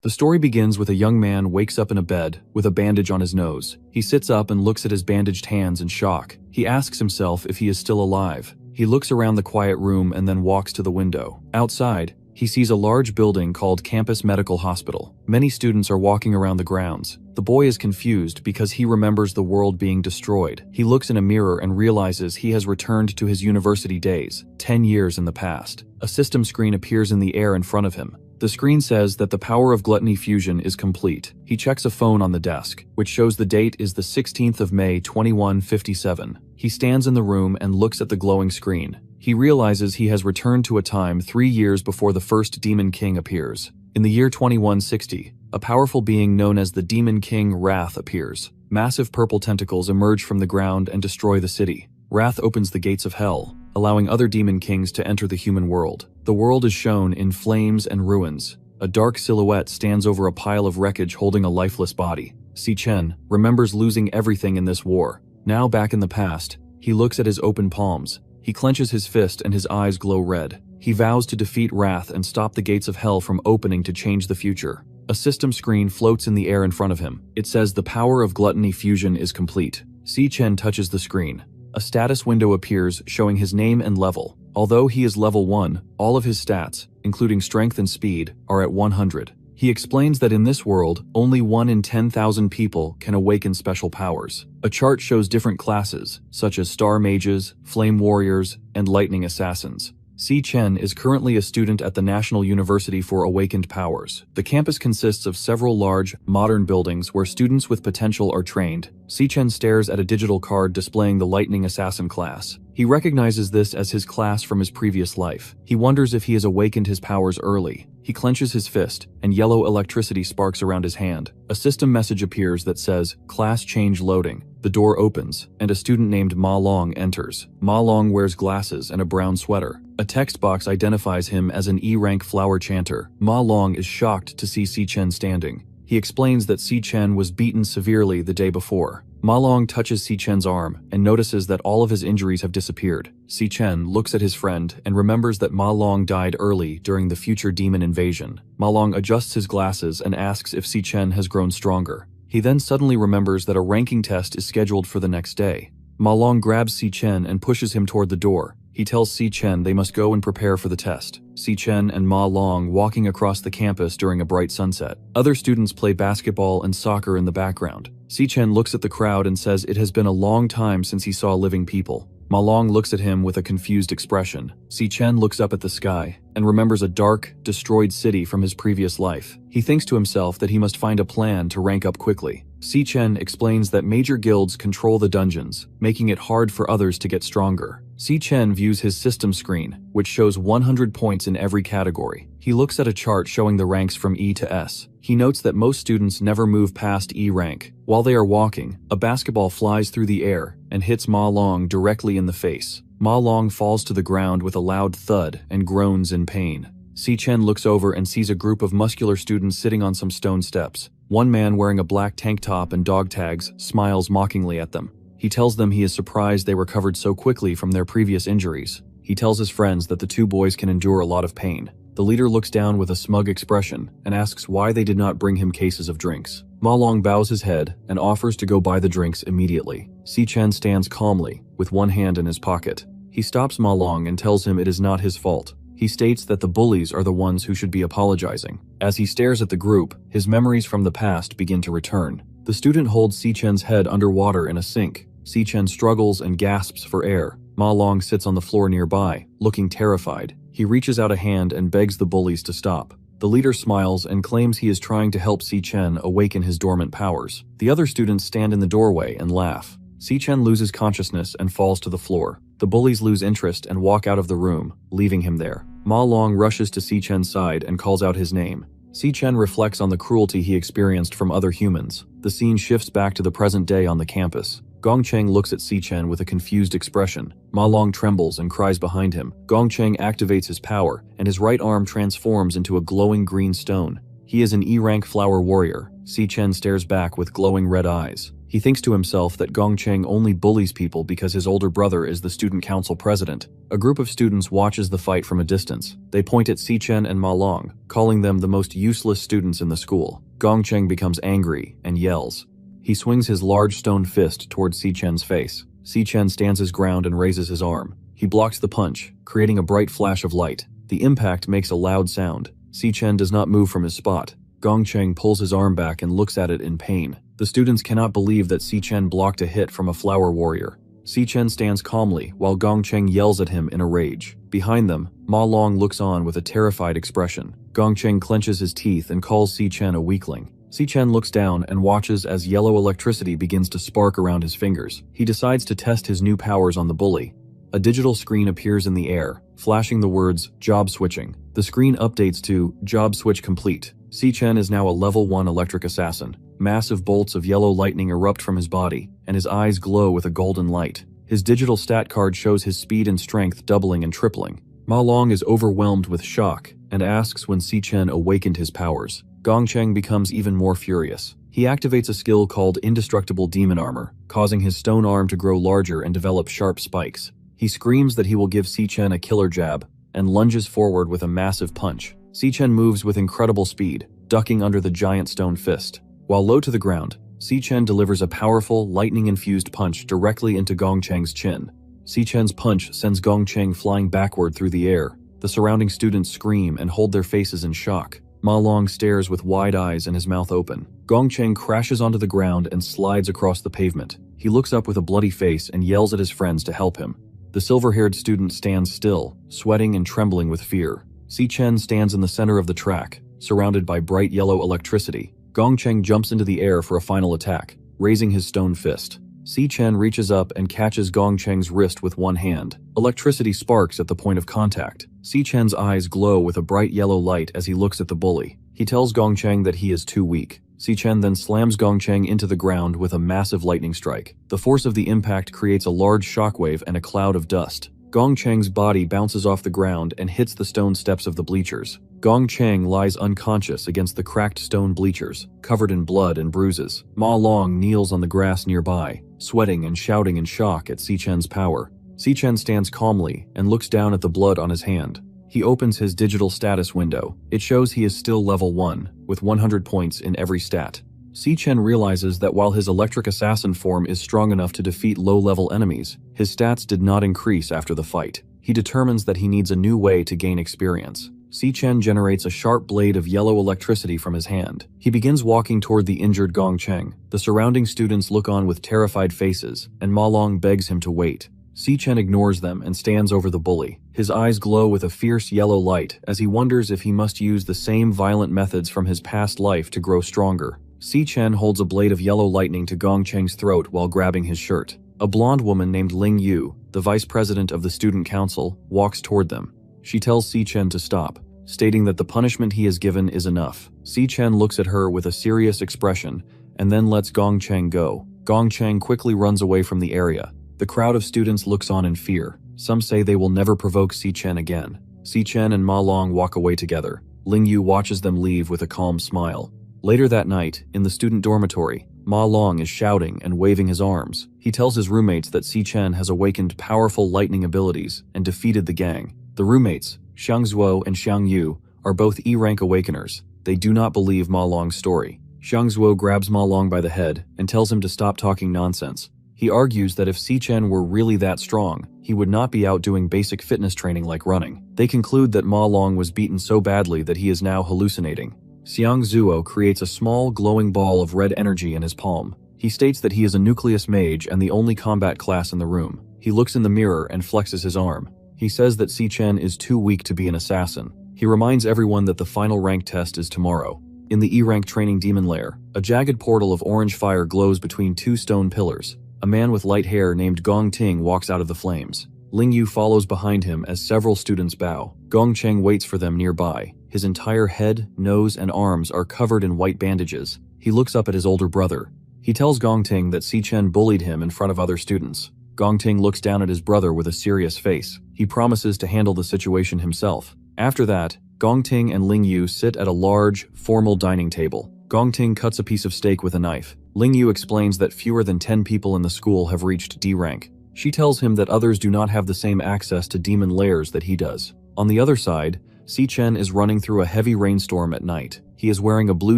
The story begins with a young man wakes up in a bed with a bandage on his nose. He sits up and looks at his bandaged hands in shock. He asks himself if he is still alive. He looks around the quiet room and then walks to the window. Outside, he sees a large building called Campus Medical Hospital. Many students are walking around the grounds. The boy is confused because he remembers the world being destroyed. He looks in a mirror and realizes he has returned to his university days, 10 years in the past. A system screen appears in the air in front of him. The screen says that the power of gluttony fusion is complete. He checks a phone on the desk, which shows the date is the 16th of May 2157. He stands in the room and looks at the glowing screen. He realizes he has returned to a time 3 years before the first Demon King appears. In the year 2160, a powerful being known as the Demon King Wrath appears. Massive purple tentacles emerge from the ground and destroy the city. Wrath opens the gates of hell, allowing other demon kings to enter the human world. The world is shown in flames and ruins. A dark silhouette stands over a pile of wreckage holding a lifeless body. Si Chen remembers losing everything in this war. Now back in the past, he looks at his open palms. He clenches his fist and his eyes glow red. He vows to defeat Wrath and stop the gates of hell from opening to change the future. A system screen floats in the air in front of him. It says the power of gluttony fusion is complete. Si Chen touches the screen. A status window appears showing his name and level. Although he is level 1, all of his stats, including strength and speed, are at 100. He explains that in this world, only 1 in 10,000 people can awaken special powers. A chart shows different classes, such as Star Mages, Flame Warriors, and Lightning Assassins. Si Chen is currently a student at the National University for Awakened Powers. The campus consists of several large, modern buildings where students with potential are trained. Si Chen stares at a digital card displaying the Lightning Assassin class. He recognizes this as his class from his previous life. He wonders if he has awakened his powers early. He clenches his fist, and yellow electricity sparks around his hand. A system message appears that says, "Class change loading." The door opens, and a student named Ma Long enters. Ma Long wears glasses and a brown sweater. A text box identifies him as an E-rank flower chanter. Ma Long is shocked to see Si Chen standing. He explains that Si Chen was beaten severely the day before. Ma Long touches Si Chen's arm and notices that all of his injuries have disappeared. Si Chen looks at his friend and remembers that Ma Long died early during the future demon invasion. Ma Long adjusts his glasses and asks if Si Chen has grown stronger. He then suddenly remembers that a ranking test is scheduled for the next day. Ma Long grabs Si Chen and pushes him toward the door. He tells Si Chen they must go and prepare for the test. Si Chen and Ma Long walking across the campus during a bright sunset. Other students play basketball and soccer in the background. Si Chen looks at the crowd and says it has been a long time since he saw living people. Ma Long looks at him with a confused expression. Si Chen looks up at the sky and remembers a dark, destroyed city from his previous life. He thinks to himself that he must find a plan to rank up quickly. Si Chen explains that major guilds control the dungeons, making it hard for others to get stronger. Si Chen views his system screen, which shows 100 points in every category. He looks at a chart showing the ranks from E to S. He notes that most students never move past E rank. While they are walking, a basketball flies through the air and hits Ma Long directly in the face. Ma Long falls to the ground with a loud thud and groans in pain. Si Chen looks over and sees a group of muscular students sitting on some stone steps. One man wearing a black tank top and dog tags smiles mockingly at them. He tells them he is surprised they recovered so quickly from their previous injuries. He tells his friends that the two boys can endure a lot of pain. The leader looks down with a smug expression and asks why they did not bring him cases of drinks. Ma Long bows his head and offers to go buy the drinks immediately. Si Chen stands calmly, with one hand in his pocket. He stops Ma Long and tells him it is not his fault. He states that the bullies are the ones who should be apologizing. As he stares at the group, his memories from the past begin to return. The student holds Si Chen's head underwater in a sink. Si Chen struggles and gasps for air. Ma Long sits on the floor nearby, looking terrified. He reaches out a hand and begs the bullies to stop. The leader smiles and claims he is trying to help Si Chen awaken his dormant powers. The other students stand in the doorway and laugh. Si Chen loses consciousness and falls to the floor. The bullies lose interest and walk out of the room, leaving him there. Ma Long rushes to Si Chen's side and calls out his name. Si Chen reflects on the cruelty he experienced from other humans. The scene shifts back to the present day on the campus. Gongcheng looks at Si Chen with a confused expression. Ma Long trembles and cries behind him. Gongcheng activates his power, and his right arm transforms into a glowing green stone. He is an E-rank flower warrior. Si Chen stares back with glowing red eyes. He thinks to himself that Gongcheng only bullies people because his older brother is the student council president. A group of students watches the fight from a distance. They point at Xichen and Ma Long, calling them the most useless students in the school. Gongcheng becomes angry and yells. He swings his large stone fist towards Xichen's face. Xichen stands his ground and raises his arm. He blocks the punch, creating a bright flash of light. The impact makes a loud sound. Xichen does not move from his spot. Gongcheng pulls his arm back and looks at it in pain. The students cannot believe that Xichen blocked a hit from a flower warrior. Xichen stands calmly while Gongcheng yells at him in a rage. Behind them, Ma Long looks on with a terrified expression. Gongcheng clenches his teeth and calls Xichen a weakling. Xichen looks down and watches as yellow electricity begins to spark around his fingers. He decides to test his new powers on the bully. A digital screen appears in the air, flashing the words, "Job switching." The screen updates to, "Job switch complete." Xichen is now a level 1 electric assassin. Massive bolts of yellow lightning erupt from his body, and his eyes glow with a golden light. His digital stat card shows his speed and strength doubling and tripling. Ma Long is overwhelmed with shock and asks when Xichen awakened his powers. Gongcheng becomes even more furious. He activates a skill called Indestructible Demon Armor, causing his stone arm to grow larger and develop sharp spikes. He screams that he will give Xichen a killer jab, and lunges forward with a massive punch. Xichen moves with incredible speed, ducking under the giant stone fist. While low to the ground, Xichen delivers a powerful, lightning-infused punch directly into Gongcheng's chin. Xichen's punch sends Gongcheng flying backward through the air. The surrounding students scream and hold their faces in shock. Ma Long stares with wide eyes and his mouth open. Gongcheng crashes onto the ground and slides across the pavement. He looks up with a bloody face and yells at his friends to help him. The silver-haired student stands still, sweating and trembling with fear. Xichen stands in the center of the track, surrounded by bright yellow electricity. Gongcheng jumps into the air for a final attack, raising his stone fist. Xichen reaches up and catches Gongcheng's wrist with one hand. Electricity sparks at the point of contact. Xichen's eyes glow with a bright yellow light as he looks at the bully. He tells Gongcheng that he is too weak. Xichen then slams Gongcheng into the ground with a massive lightning strike. The force of the impact creates a large shockwave and a cloud of dust. Gongcheng's body bounces off the ground and hits the stone steps of the bleachers. Gongcheng lies unconscious against the cracked stone bleachers, covered in blood and bruises. Ma Long kneels on the grass nearby, sweating and shouting in shock at Xichen's power. Xichen stands calmly and looks down at the blood on his hand. He opens his digital status window. It shows he is still level 1, with 100 points in every stat. Xichen realizes that while his electric assassin form is strong enough to defeat low-level enemies, his stats did not increase after the fight. He determines that he needs a new way to gain experience. Xichen generates a sharp blade of yellow electricity from his hand. He begins walking toward the injured Gongcheng. The surrounding students look on with terrified faces, and Ma Long begs him to wait. Xichen ignores them and stands over the bully. His eyes glow with a fierce yellow light as he wonders if he must use the same violent methods from his past life to grow stronger. Xichen holds a blade of yellow lightning to Gongcheng's throat while grabbing his shirt. A blonde woman named Ling Yu, the vice president of the student council, walks toward them. She tells Xichen to stop, stating that the punishment he has given is enough. Xichen looks at her with a serious expression and then lets Gongcheng go. Gongcheng quickly runs away from the area. The crowd of students looks on in fear. Some say they will never provoke Xichen again. Xichen and Ma Long walk away together. Ling Yu watches them leave with a calm smile. Later that night, in the student dormitory, Ma Long is shouting and waving his arms. He tells his roommates that Xichen has awakened powerful lightning abilities and defeated the gang. The roommates, Xiang Zuo and Xiang Yu, are both E-rank awakeners. They do not believe Ma Long's story. Xiang Zuo grabs Ma Long by the head and tells him to stop talking nonsense. He argues that if Xichen were really that strong, he would not be out doing basic fitness training like running. They conclude that Ma Long was beaten so badly that he is now hallucinating. Xiang Zuo creates a small, glowing ball of red energy in his palm. He states that he is a nucleus mage and the only combat class in the room. He looks in the mirror and flexes his arm. He says that Xichen is too weak to be an assassin. He reminds everyone that the final rank test is tomorrow. In the E-rank training demon lair, a jagged portal of orange fire glows between two stone pillars. A man with light hair named Gong Ting walks out of the flames. Ling Yu follows behind him as several students bow. Gongcheng waits for them nearby. His entire head, nose, and arms are covered in white bandages. He looks up at his older brother. He tells Gongting that Xichen bullied him in front of other students. Gongting looks down at his brother with a serious face. He promises to handle the situation himself. After that, Gongting and Ling Yu sit at a large, formal dining table. Gongting cuts a piece of steak with a knife. Lingyu explains that fewer than 10 people in the school have reached D rank. She tells him that others do not have the same access to demon lairs that he does. On the other side, Si-Chen is running through a heavy rainstorm at night. He is wearing a blue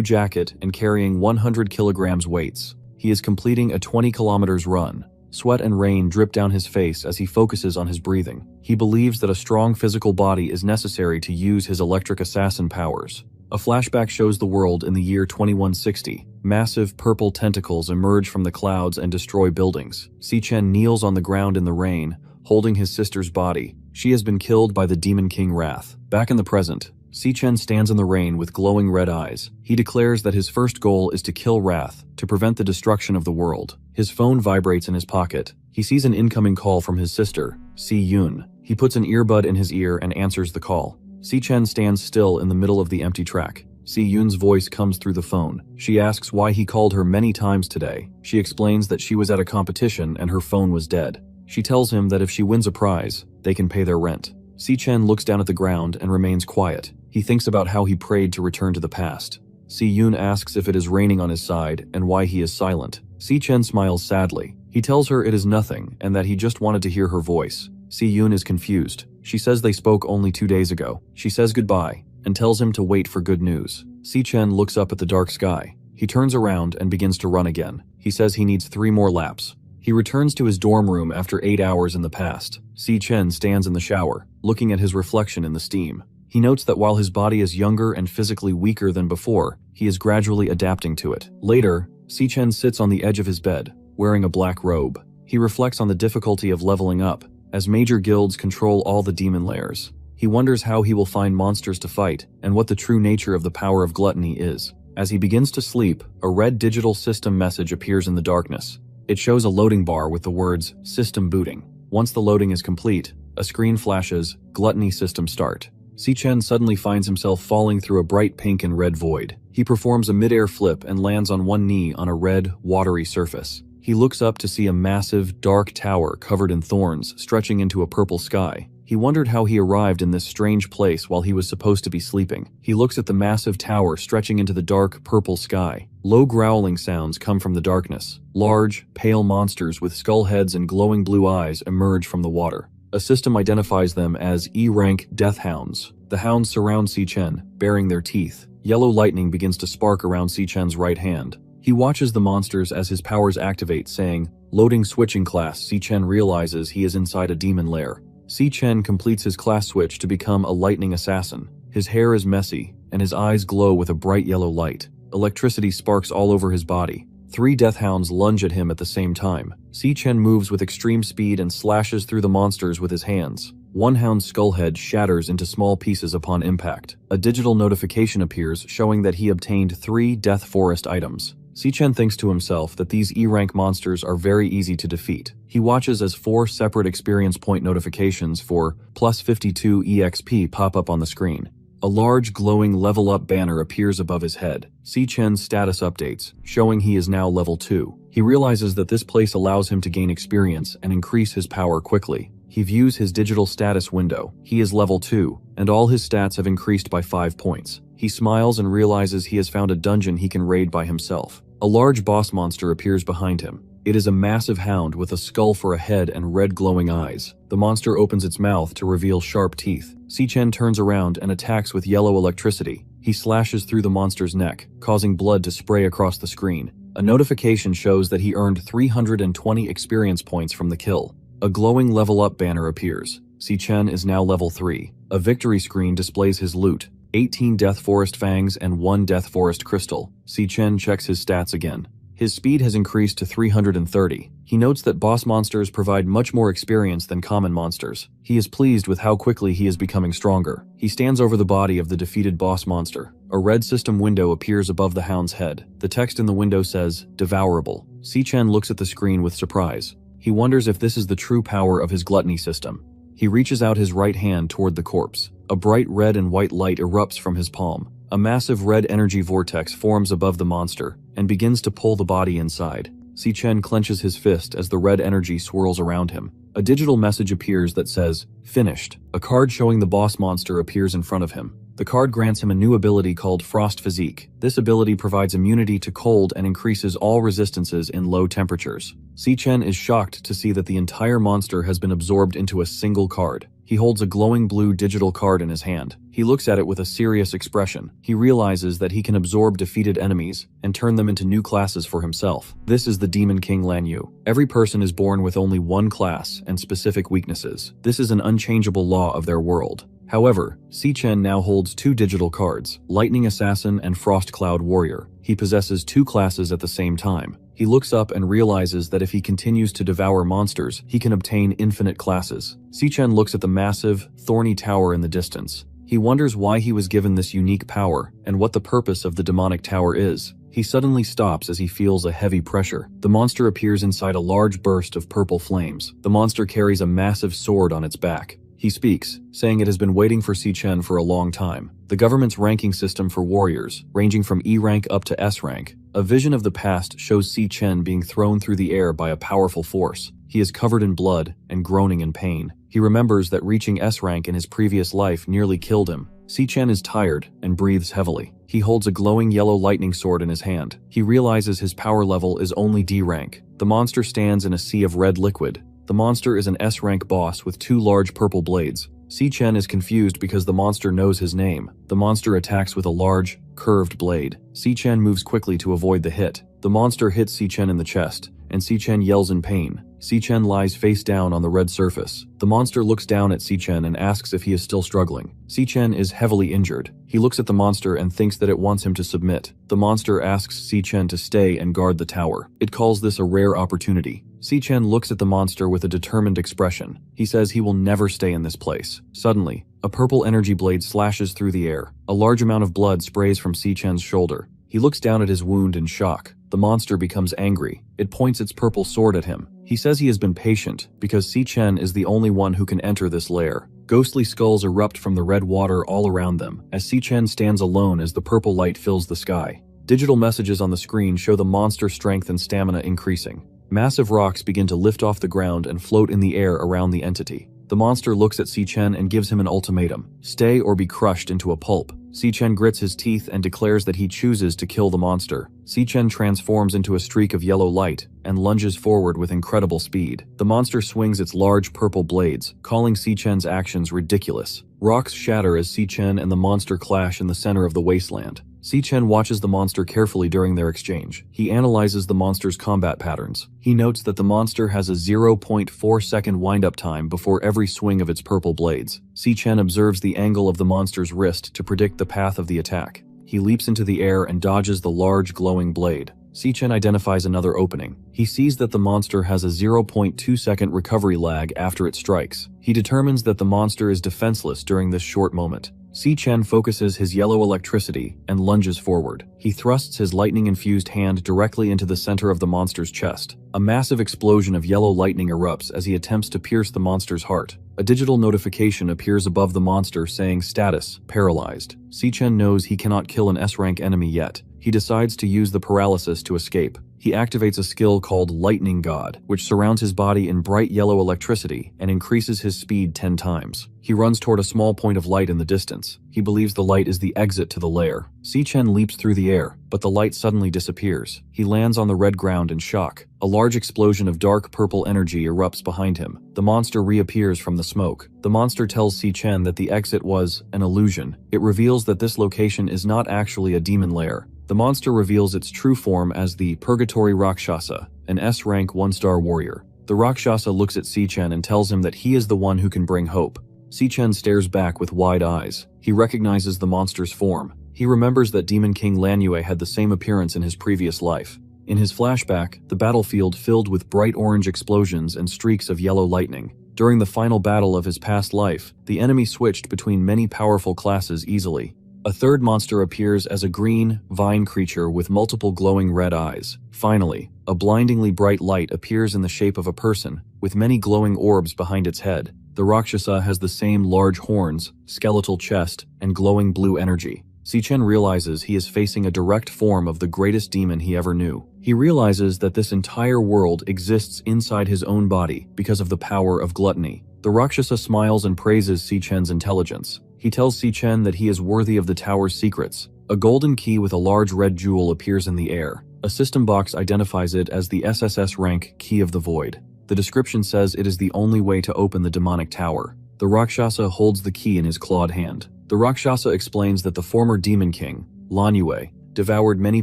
jacket and carrying 100 kilograms weights. He is completing a 20 kilometers run. Sweat and rain drip down his face as he focuses on his breathing. He believes that a strong physical body is necessary to use his electric assassin powers. A flashback shows the world in the year 2160. Massive purple tentacles emerge from the clouds and destroy buildings. Si-Chen kneels on the ground in the rain, holding his sister's body. She has been killed by the Demon King Wrath. Back in the present, Si-Chen stands in the rain with glowing red eyes. He declares that his first goal is to kill Wrath, to prevent the destruction of the world. His phone vibrates in his pocket. He sees an incoming call from his sister, Si-Yun. He puts an earbud in his ear and answers the call. Si-Chen stands still in the middle of the empty track. Si-Yun's voice comes through the phone. She asks why he called her many times today. She explains that she was at a competition and her phone was dead. She tells him that if she wins a prize, they can pay their rent. Si-Chen looks down at the ground and remains quiet. He thinks about how he prayed to return to the past. Si-Yun asks if it is raining on his side and why he is silent. Si-Chen smiles sadly. He tells her it is nothing and that he just wanted to hear her voice. Si-Yun is confused. She says they spoke only 2 days ago. She says goodbye and tells him to wait for good news. Si-Chen looks up at the dark sky. He turns around and begins to run again. He says he needs 3 more laps. He returns to his dorm room after 8 hours in the past. Si-Chen stands in the shower, looking at his reflection in the steam. He notes that while his body is younger and physically weaker than before, he is gradually adapting to it. Later, Si-Chen sits on the edge of his bed, wearing a black robe. He reflects on the difficulty of leveling up, as major guilds control all the demon lairs. He wonders how he will find monsters to fight, and what the true nature of the power of gluttony is. As he begins to sleep, a red digital system message appears in the darkness. It shows a loading bar with the words, "System booting." Once the loading is complete, a screen flashes, "Gluttony system start." Si-Chen suddenly finds himself falling through a bright pink and red void. He performs a mid-air flip and lands on one knee on a red, watery surface. He looks up to see a massive, dark tower covered in thorns stretching into a purple sky. He wondered how he arrived in this strange place while he was supposed to be sleeping. He looks at the massive tower stretching into the dark, purple sky. Low growling sounds come from the darkness. Large, pale monsters with skull heads and glowing blue eyes emerge from the water. A system identifies them as E-rank death hounds. The hounds surround Si-Chen, baring their teeth. Yellow lightning begins to spark around Si-Chen's right hand. He watches the monsters as his powers activate, saying, "Loading switching class." Si-Chen realizes he is inside a demon lair. Si-Chen completes his class switch to become a lightning assassin. His hair is messy, and his eyes glow with a bright yellow light. Electricity sparks all over his body. 3 death hounds lunge at him at the same time. Si-Chen moves with extreme speed and slashes through the monsters with his hands. One hound's skull head shatters into small pieces upon impact. A digital notification appears showing that he obtained 3 Death Forest items. Si-Chen thinks to himself that these E-rank monsters are very easy to defeat. He watches as 4 separate experience point notifications for plus 52 EXP pop up on the screen. A large glowing level up banner appears above his head. Si-Chen's status updates, showing he is now level 2. He realizes that this place allows him to gain experience and increase his power quickly. He views his digital status window. He is level 2, and all his stats have increased by 5 points. He smiles and realizes he has found a dungeon he can raid by himself. A large boss monster appears behind him. It is a massive hound with a skull for a head and red glowing eyes. The monster opens its mouth to reveal sharp teeth. Si-Chen turns around and attacks with yellow electricity. He slashes through the monster's neck, causing blood to spray across the screen. A notification shows that he earned 320 experience points from the kill. A glowing level up banner appears. Si-Chen is now level 3. A victory screen displays his loot. 18 Death Forest Fangs and 1 Death Forest Crystal. Si-Chen checks his stats again. His speed has increased to 330. He notes that boss monsters provide much more experience than common monsters. He is pleased with how quickly he is becoming stronger. He stands over the body of the defeated boss monster. A red system window appears above the hound's head. The text in the window says, "Devourable." Si-Chen looks at the screen with surprise. He wonders if this is the true power of his gluttony system. He reaches out his right hand toward the corpse. A bright red and white light erupts from his palm. A massive red energy vortex forms above the monster and begins to pull the body inside. Si-Chen clenches his fist as the red energy swirls around him. A digital message appears that says, "Finished." A card showing the boss monster appears in front of him. The card grants him a new ability called Frost Physique. This ability provides immunity to cold and increases all resistances in low temperatures. Si-Chen is shocked to see that the entire monster has been absorbed into a single card. He holds a glowing blue digital card in his hand. He looks at it with a serious expression. He realizes that he can absorb defeated enemies and turn them into new classes for himself. This is the Demon King Lan Yu. Every person is born with only one class and specific weaknesses. This is an unchangeable law of their world. However, Si-Chen now holds two digital cards, Lightning Assassin and Frost Cloud Warrior. He possesses two classes at the same time. He looks up and realizes that if he continues to devour monsters, he can obtain infinite classes. Si-Chen looks at the massive, thorny tower in the distance. He wonders why he was given this unique power and what the purpose of the demonic tower is. He suddenly stops as he feels a heavy pressure. The monster appears inside a large burst of purple flames. The monster carries a massive sword on its back. He speaks, saying it has been waiting for Si-Chen for a long time. The government's ranking system for warriors, ranging from E rank up to S rank. A vision of the past shows Si-Chen being thrown through the air by a powerful force. He is covered in blood and groaning in pain. He remembers that reaching S rank in his previous life nearly killed him. Si-Chen is tired and breathes heavily. He holds a glowing yellow lightning sword in his hand. He realizes his power level is only D rank. The monster stands in a sea of red liquid. The monster is an S-rank boss with two large purple blades. Si-Chen is confused because the monster knows his name. The monster attacks with a large, curved blade. Si-Chen moves quickly to avoid the hit. The monster hits Si-Chen in the chest, and Si-Chen yells in pain. Si-Chen lies face down on the red surface. The monster looks down at Si-Chen and asks if he is still struggling. Si-Chen is heavily injured. He looks at the monster and thinks that it wants him to submit. The monster asks Si-Chen to stay and guard the tower. It calls this a rare opportunity. Si-Chen looks at the monster with a determined expression. He says he will never stay in this place. Suddenly, a purple energy blade slashes through the air. A large amount of blood sprays from Si-Chen's shoulder. He looks down at his wound in shock. The monster becomes angry. It points its purple sword at him. He says he has been patient because Si-Chen is the only one who can enter this lair. Ghostly skulls erupt from the red water all around them as Si-Chen stands alone as the purple light fills the sky. Digital messages on the screen show the monster's strength and stamina increasing. Massive rocks begin to lift off the ground and float in the air around the entity. The monster looks at Si-Chen and gives him an ultimatum. Stay or be crushed into a pulp. Si-Chen grits his teeth and declares that he chooses to kill the monster. Si-Chen transforms into a streak of yellow light and lunges forward with incredible speed. The monster swings its large purple blades, calling Si-Chen's actions ridiculous. Rocks shatter as Si-Chen and the monster clash in the center of the wasteland. Si-Chen watches the monster carefully during their exchange. He analyzes the monster's combat patterns. He notes that the monster has a 0.4 second wind-up time before every swing of its purple blades. Si-Chen observes the angle of the monster's wrist to predict the path of the attack. He leaps into the air and dodges the large glowing blade. Si-Chen identifies another opening. He sees that the monster has a 0.2 second recovery lag after it strikes. He determines that the monster is defenseless during this short moment. Si-Chen focuses his yellow electricity and lunges forward. He thrusts his lightning-infused hand directly into the center of the monster's chest. A massive explosion of yellow lightning erupts as he attempts to pierce the monster's heart. A digital notification appears above the monster saying status, paralyzed. Si-Chen knows he cannot kill an S-rank enemy yet. He decides to use the paralysis to escape. He activates a skill called Lightning God, which surrounds his body in bright yellow electricity and increases his speed 10 times. He runs toward a small point of light in the distance. He believes the light is the exit to the lair. Si-Chen leaps through the air, but the light suddenly disappears. He lands on the red ground in shock. A large explosion of dark purple energy erupts behind him. The monster reappears from the smoke. The monster tells Si-Chen that the exit was an illusion. It reveals that this location is not actually a demon lair. The monster reveals its true form as the Purgatory Rakshasa, an S-rank 1-star warrior. The Rakshasa looks at Si-Chen and tells him that he is the one who can bring hope. Si-Chen stares back with wide eyes. He recognizes the monster's form. He remembers that Demon King Lan Yu had the same appearance in his previous life. In his flashback, the battlefield filled with bright orange explosions and streaks of yellow lightning. During the final battle of his past life, the enemy switched between many powerful classes easily. A third monster appears as a green, vine creature with multiple glowing red eyes. Finally, a blindingly bright light appears in the shape of a person, with many glowing orbs behind its head. The Rakshasa has the same large horns, skeletal chest, and glowing blue energy. Si-Chen realizes he is facing a direct form of the greatest demon he ever knew. He realizes that this entire world exists inside his own body because of the power of gluttony. The Rakshasa smiles and praises Si-Chen's intelligence. He tells Si-Chen that he is worthy of the tower's secrets. A golden key with a large red jewel appears in the air. A system box identifies it as the SSS-Rank Key of the Void. The description says it is the only way to open the demonic tower. The Rakshasa holds the key in his clawed hand. The Rakshasa explains that the former demon king, MANHUA, devoured many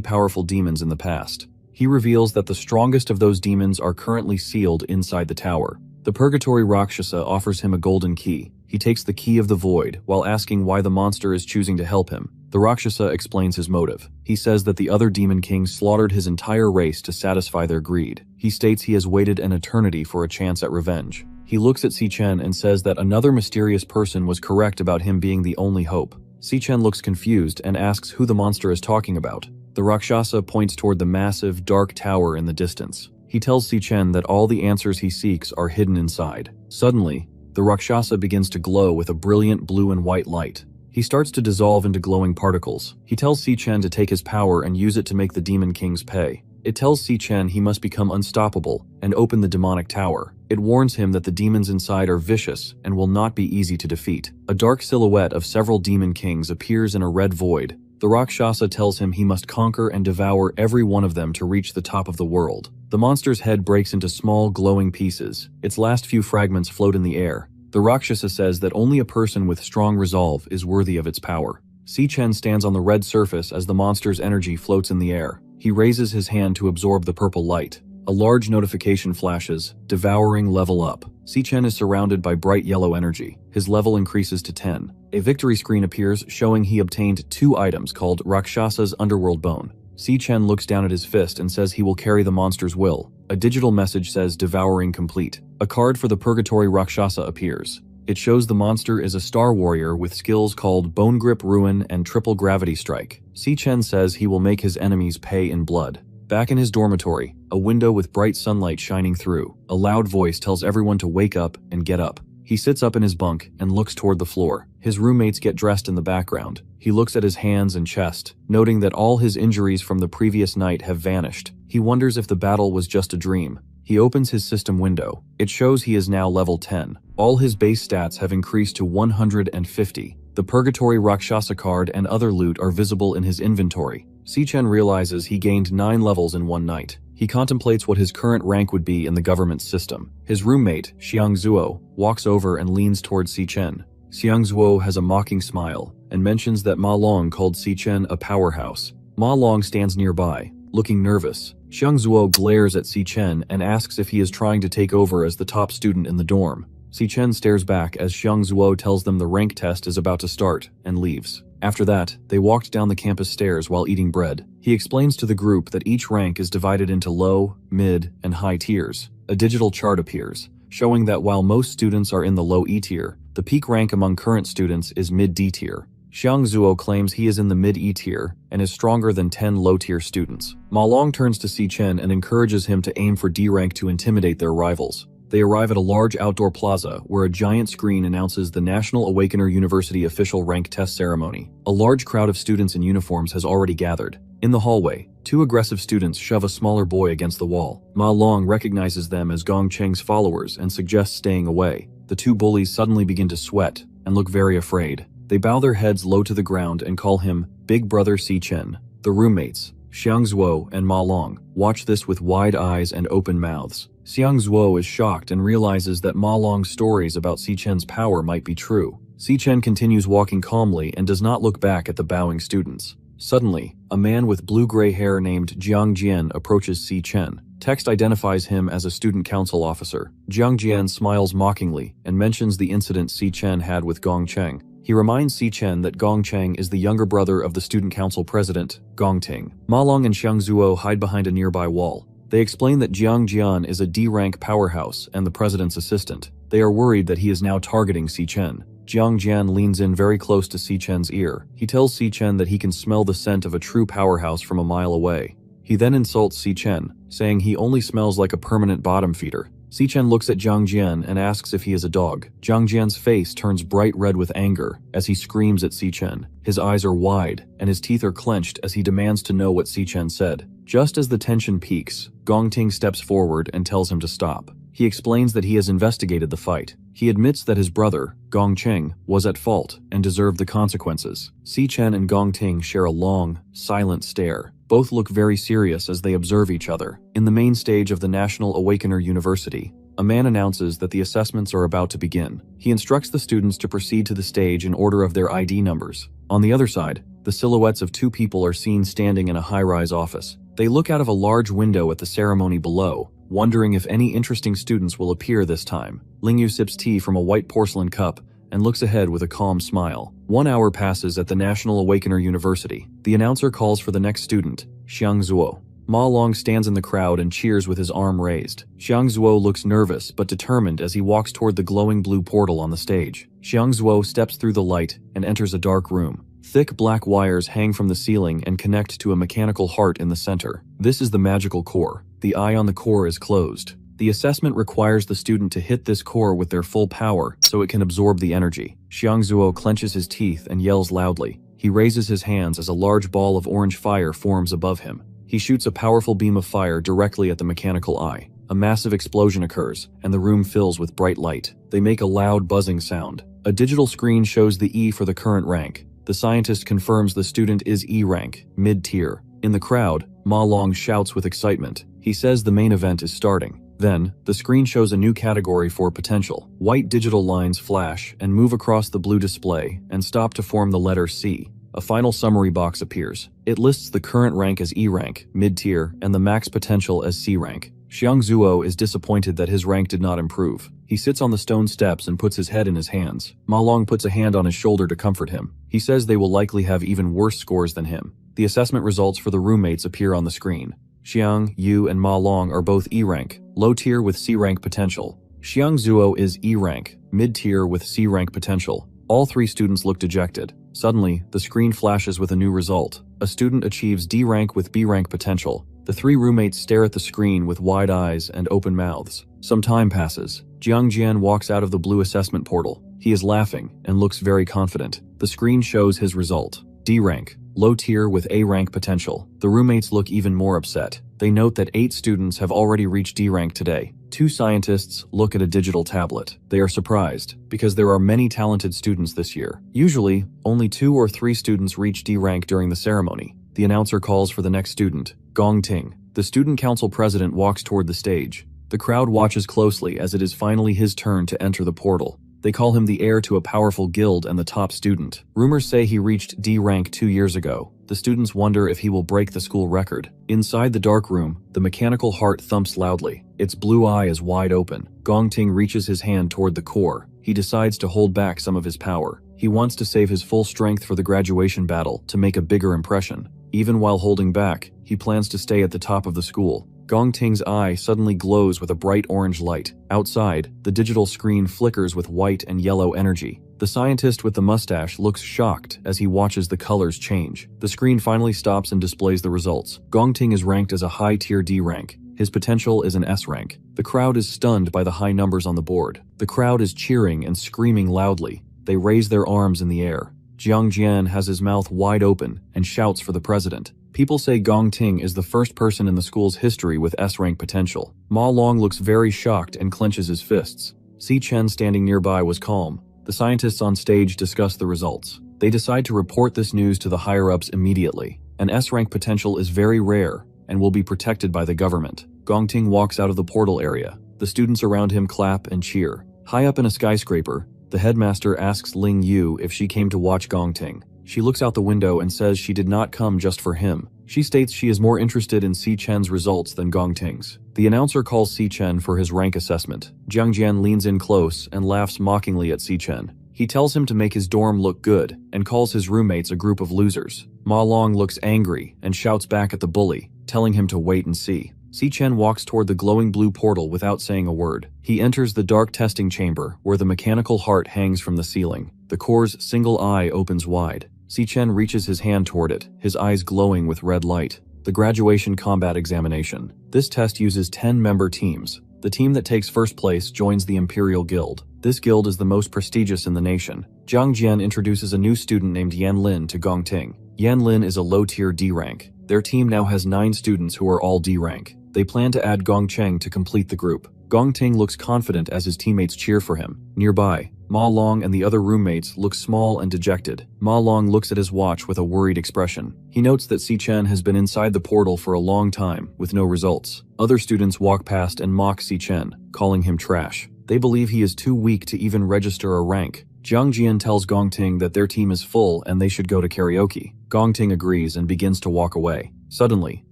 powerful demons in the past. He reveals that the strongest of those demons are currently sealed inside the tower. The Purgatory Rakshasa offers him a golden key. He takes the key of the void while asking why the monster is choosing to help him. The Rakshasa explains his motive. He says that the other demon kings slaughtered his entire race to satisfy their greed. He states he has waited an eternity for a chance at revenge. He looks at Si-Chen and says that another mysterious person was correct about him being the only hope. Si-Chen looks confused and asks who the monster is talking about. The Rakshasa points toward the massive, dark tower in the distance. He tells Si-Chen that all the answers he seeks are hidden inside. Suddenly, the Rakshasa begins to glow with a brilliant blue and white light. He starts to dissolve into glowing particles. He tells Si-Chen to take his power and use it to make the demon kings pay. It tells Si-Chen he must become unstoppable and open the demonic tower. It warns him that the demons inside are vicious and will not be easy to defeat. A dark silhouette of several demon kings appears in a red void. The Rakshasa tells him he must conquer and devour every one of them to reach the top of the world. The monster's head breaks into small, glowing pieces. Its last few fragments float in the air. The Rakshasa says that only a person with strong resolve is worthy of its power. Si-Chen stands on the red surface as the monster's energy floats in the air. He raises his hand to absorb the purple light. A large notification flashes, devouring level up. Si-Chen is surrounded by bright yellow energy. His level increases to 10. A victory screen appears showing he obtained 2 items called Rakshasa's Underworld Bone. Si-Chen looks down at his fist and says he will carry the monster's will. A digital message says devouring complete. A card for the Purgatory Rakshasa appears. It shows the monster is a star warrior with skills called Bone Grip Ruin and Triple Gravity Strike. Si-Chen says he will make his enemies pay in blood. Back in his dormitory, a window with bright sunlight shining through. A loud voice tells everyone to wake up and get up. He sits up in his bunk and looks toward the floor. His roommates get dressed in the background. He looks at his hands and chest, noting that all his injuries from the previous night have vanished. He wonders if the battle was just a dream. He opens his system window. It shows he is now level 10. All his base stats have increased to 150. The Purgatory Rakshasa card and other loot are visible in his inventory. Si-Chen realizes he gained 9 levels in one night. He contemplates what his current rank would be in the government system. His roommate, Xiangzuo, walks over and leans towards Si-Chen. Xiangzuo has a mocking smile and mentions that Ma Long called Si-Chen a powerhouse. Ma Long stands nearby, looking nervous. Xiangzuo glares at Si-Chen and asks if he is trying to take over as the top student in the dorm. Si-Chen stares back as Xiangzuo tells them the rank test is about to start and leaves. After that, they walked down the campus stairs while eating bread. He explains to the group that each rank is divided into low, mid, and high tiers. A digital chart appears, showing that while most students are in the low E tier, the peak rank among current students is mid D tier. Xiangzuo claims he is in the mid E tier and is stronger than 10 low-tier students. Ma Long turns to Si-Chen and encourages him to aim for D rank to intimidate their rivals. They arrive at a large outdoor plaza where a giant screen announces the National Awakener University official rank test ceremony. A large crowd of students in uniforms has already gathered. In the hallway, 2 aggressive students shove a smaller boy against the wall. Ma Long recognizes them as Gong Cheng's followers and suggests staying away. The 2 bullies suddenly begin to sweat and look very afraid. They bow their heads low to the ground and call him Big Brother Si-Chen. The roommates, Xiangzuo and Ma Long, watch this with wide eyes and open mouths. Xiangzuo is shocked and realizes that Ma Long's stories about Si-Chen's power might be true. Si-Chen continues walking calmly and does not look back at the bowing students. Suddenly, a man with blue-gray hair named Jiang Jian approaches Si-Chen. Text identifies him as a student council officer. Jiang Jian smiles mockingly and mentions the incident Si-Chen had with Gong Cheng. He reminds Si-Chen that Gong Cheng is the younger brother of the student council president, Gong Ting. Ma Long and Xiangzuo hide behind a nearby wall. They explain that Jiang Jian is a D-rank powerhouse and the president's assistant. They are worried that he is now targeting Si-Chen. Jiang Jian leans in very close to Si-Chen's ear. He tells Si-Chen that he can smell the scent of a true powerhouse from a mile away. He then insults Si-Chen, saying he only smells like a permanent bottom feeder. Si-Chen looks at Jiang Jian and asks if he is a dog. Jiang Jian's face turns bright red with anger as he screams at Si-Chen. His eyes are wide and his teeth are clenched as he demands to know what Si-Chen said. Just as the tension peaks, Gong Ting steps forward and tells him to stop. He explains that he has investigated the fight. He admits that his brother, Gong Cheng, was at fault and deserved the consequences. Si Chen and Gong Ting share a long, silent stare. Both look very serious as they observe each other. In the main stage of the National Awakener University, a man announces that the assessments are about to begin. He instructs the students to proceed to the stage in order of their ID numbers. On the other side, the silhouettes of two people are seen standing in a high-rise office. They look out of a large window at the ceremony below, wondering if any interesting students will appear this time. Lingyu sips tea from a white porcelain cup and looks ahead with a calm smile. 1 hour passes at the National Awakener University. The announcer calls for the next student, Xiang Zuo. Ma Long stands in the crowd and cheers with his arm raised. Xiang Zuo looks nervous but determined as he walks toward the glowing blue portal on the stage. Xiang Zuo steps through the light and enters a dark room. Thick black wires hang from the ceiling and connect to a mechanical heart in the center. This is the magical core. The eye on the core is closed. The assessment requires the student to hit this core with their full power so it can absorb the energy. Xiang Zuo clenches his teeth and yells loudly. He raises his hands as a large ball of orange fire forms above him. He shoots a powerful beam of fire directly at the mechanical eye. A massive explosion occurs, and the room fills with bright light. They make a loud buzzing sound. A digital screen shows the E for the current rank. The scientist confirms the student is E rank, mid-tier. In the crowd, Ma Long shouts with excitement. He says the main event is starting. Then, the screen shows a new category for potential. White digital lines flash and move across the blue display and stop to form the letter C. A final summary box appears. It lists the current rank as E rank, mid-tier, and the max potential as C rank. Xiang Zuo is disappointed that his rank did not improve. He sits on the stone steps and puts his head in his hands. Ma Long puts a hand on his shoulder to comfort him. He says they will likely have even worse scores than him. The assessment results for the roommates appear on the screen. Xiang, Yu, and Ma Long are both E rank, low tier with C rank potential. Xiang Zuo is E rank, mid-tier with C rank potential. All three students look dejected. Suddenly, the screen flashes with a new result. A student achieves D rank with B rank potential. The three roommates stare at the screen with wide eyes and open mouths. Some time passes. Jiang Jian walks out of the blue assessment portal. He is laughing and looks very confident. The screen shows his result. D rank, low tier with A rank potential. The roommates look even more upset. They note that 8 students have already reached D rank today. 2 scientists look at a digital tablet. They are surprised, because there are many talented students this year. Usually, only 2 or 3 students reach D rank during the ceremony. The announcer calls for the next student, Gong Ting. The student council president walks toward the stage. The crowd watches closely as it is finally his turn to enter the portal. They call him the heir to a powerful guild and the top student. Rumors say he reached D rank 2 years ago. The students wonder if he will break the school record. Inside the dark room, the mechanical heart thumps loudly. Its blue eye is wide open. Gong Ting reaches his hand toward the core. He decides to hold back some of his power. He wants to save his full strength for the graduation battle to make a bigger impression. Even while holding back, he plans to stay at the top of the school. Gong Ting's eye suddenly glows with a bright orange light. Outside, the digital screen flickers with white and yellow energy. The scientist with the mustache looks shocked as he watches the colors change. The screen finally stops and displays the results. Gong Ting is ranked as a high-tier D rank. His potential is an S rank. The crowd is stunned by the high numbers on the board. The crowd is cheering and screaming loudly. They raise their arms in the air. Jiang Jian has his mouth wide open and shouts for the president. People say Gong Ting is the first person in the school's history with S-rank potential. Ma Long looks very shocked and clenches his fists. Si Chen standing nearby was calm. The scientists on stage discuss the results. They decide to report this news to the higher-ups immediately. An S-rank potential is very rare and will be protected by the government. Gong Ting walks out of the portal area. The students around him clap and cheer. High up in a skyscraper, the headmaster asks Ling Yu if she came to watch Gong Ting. She looks out the window and says she did not come just for him. She states she is more interested in Si Chen's results than Gong Ting's. The announcer calls Si Chen for his rank assessment. Jiang Jian leans in close and laughs mockingly at Si Chen. He tells him to make his dorm look good and calls his roommates a group of losers. Ma Long looks angry and shouts back at the bully, telling him to wait and see. Si Chen walks toward the glowing blue portal without saying a word. He enters the dark testing chamber where the mechanical heart hangs from the ceiling. The core's single eye opens wide. Si Chen reaches his hand toward it, his eyes glowing with red light. The graduation combat examination. This test uses 10-member teams. The team that takes first place joins the Imperial Guild. This guild is the most prestigious in the nation. Jiang Jian introduces a new student named Yan Lin to Gong Ting. Yan Lin is a low-tier D rank. Their team now has 9 students who are all D rank. They plan to add Gong Cheng to complete the group. Gong Ting looks confident as his teammates cheer for him. Nearby, Ma Long and the other roommates look small and dejected. Ma Long looks at his watch with a worried expression. He notes that Si Chen has been inside the portal for a long time, with no results. Other students walk past and mock Si Chen, calling him trash. They believe he is too weak to even register a rank. Jiang Jian tells Gong Ting that their team is full and they should go to karaoke. Gong Ting agrees and begins to walk away. Suddenly,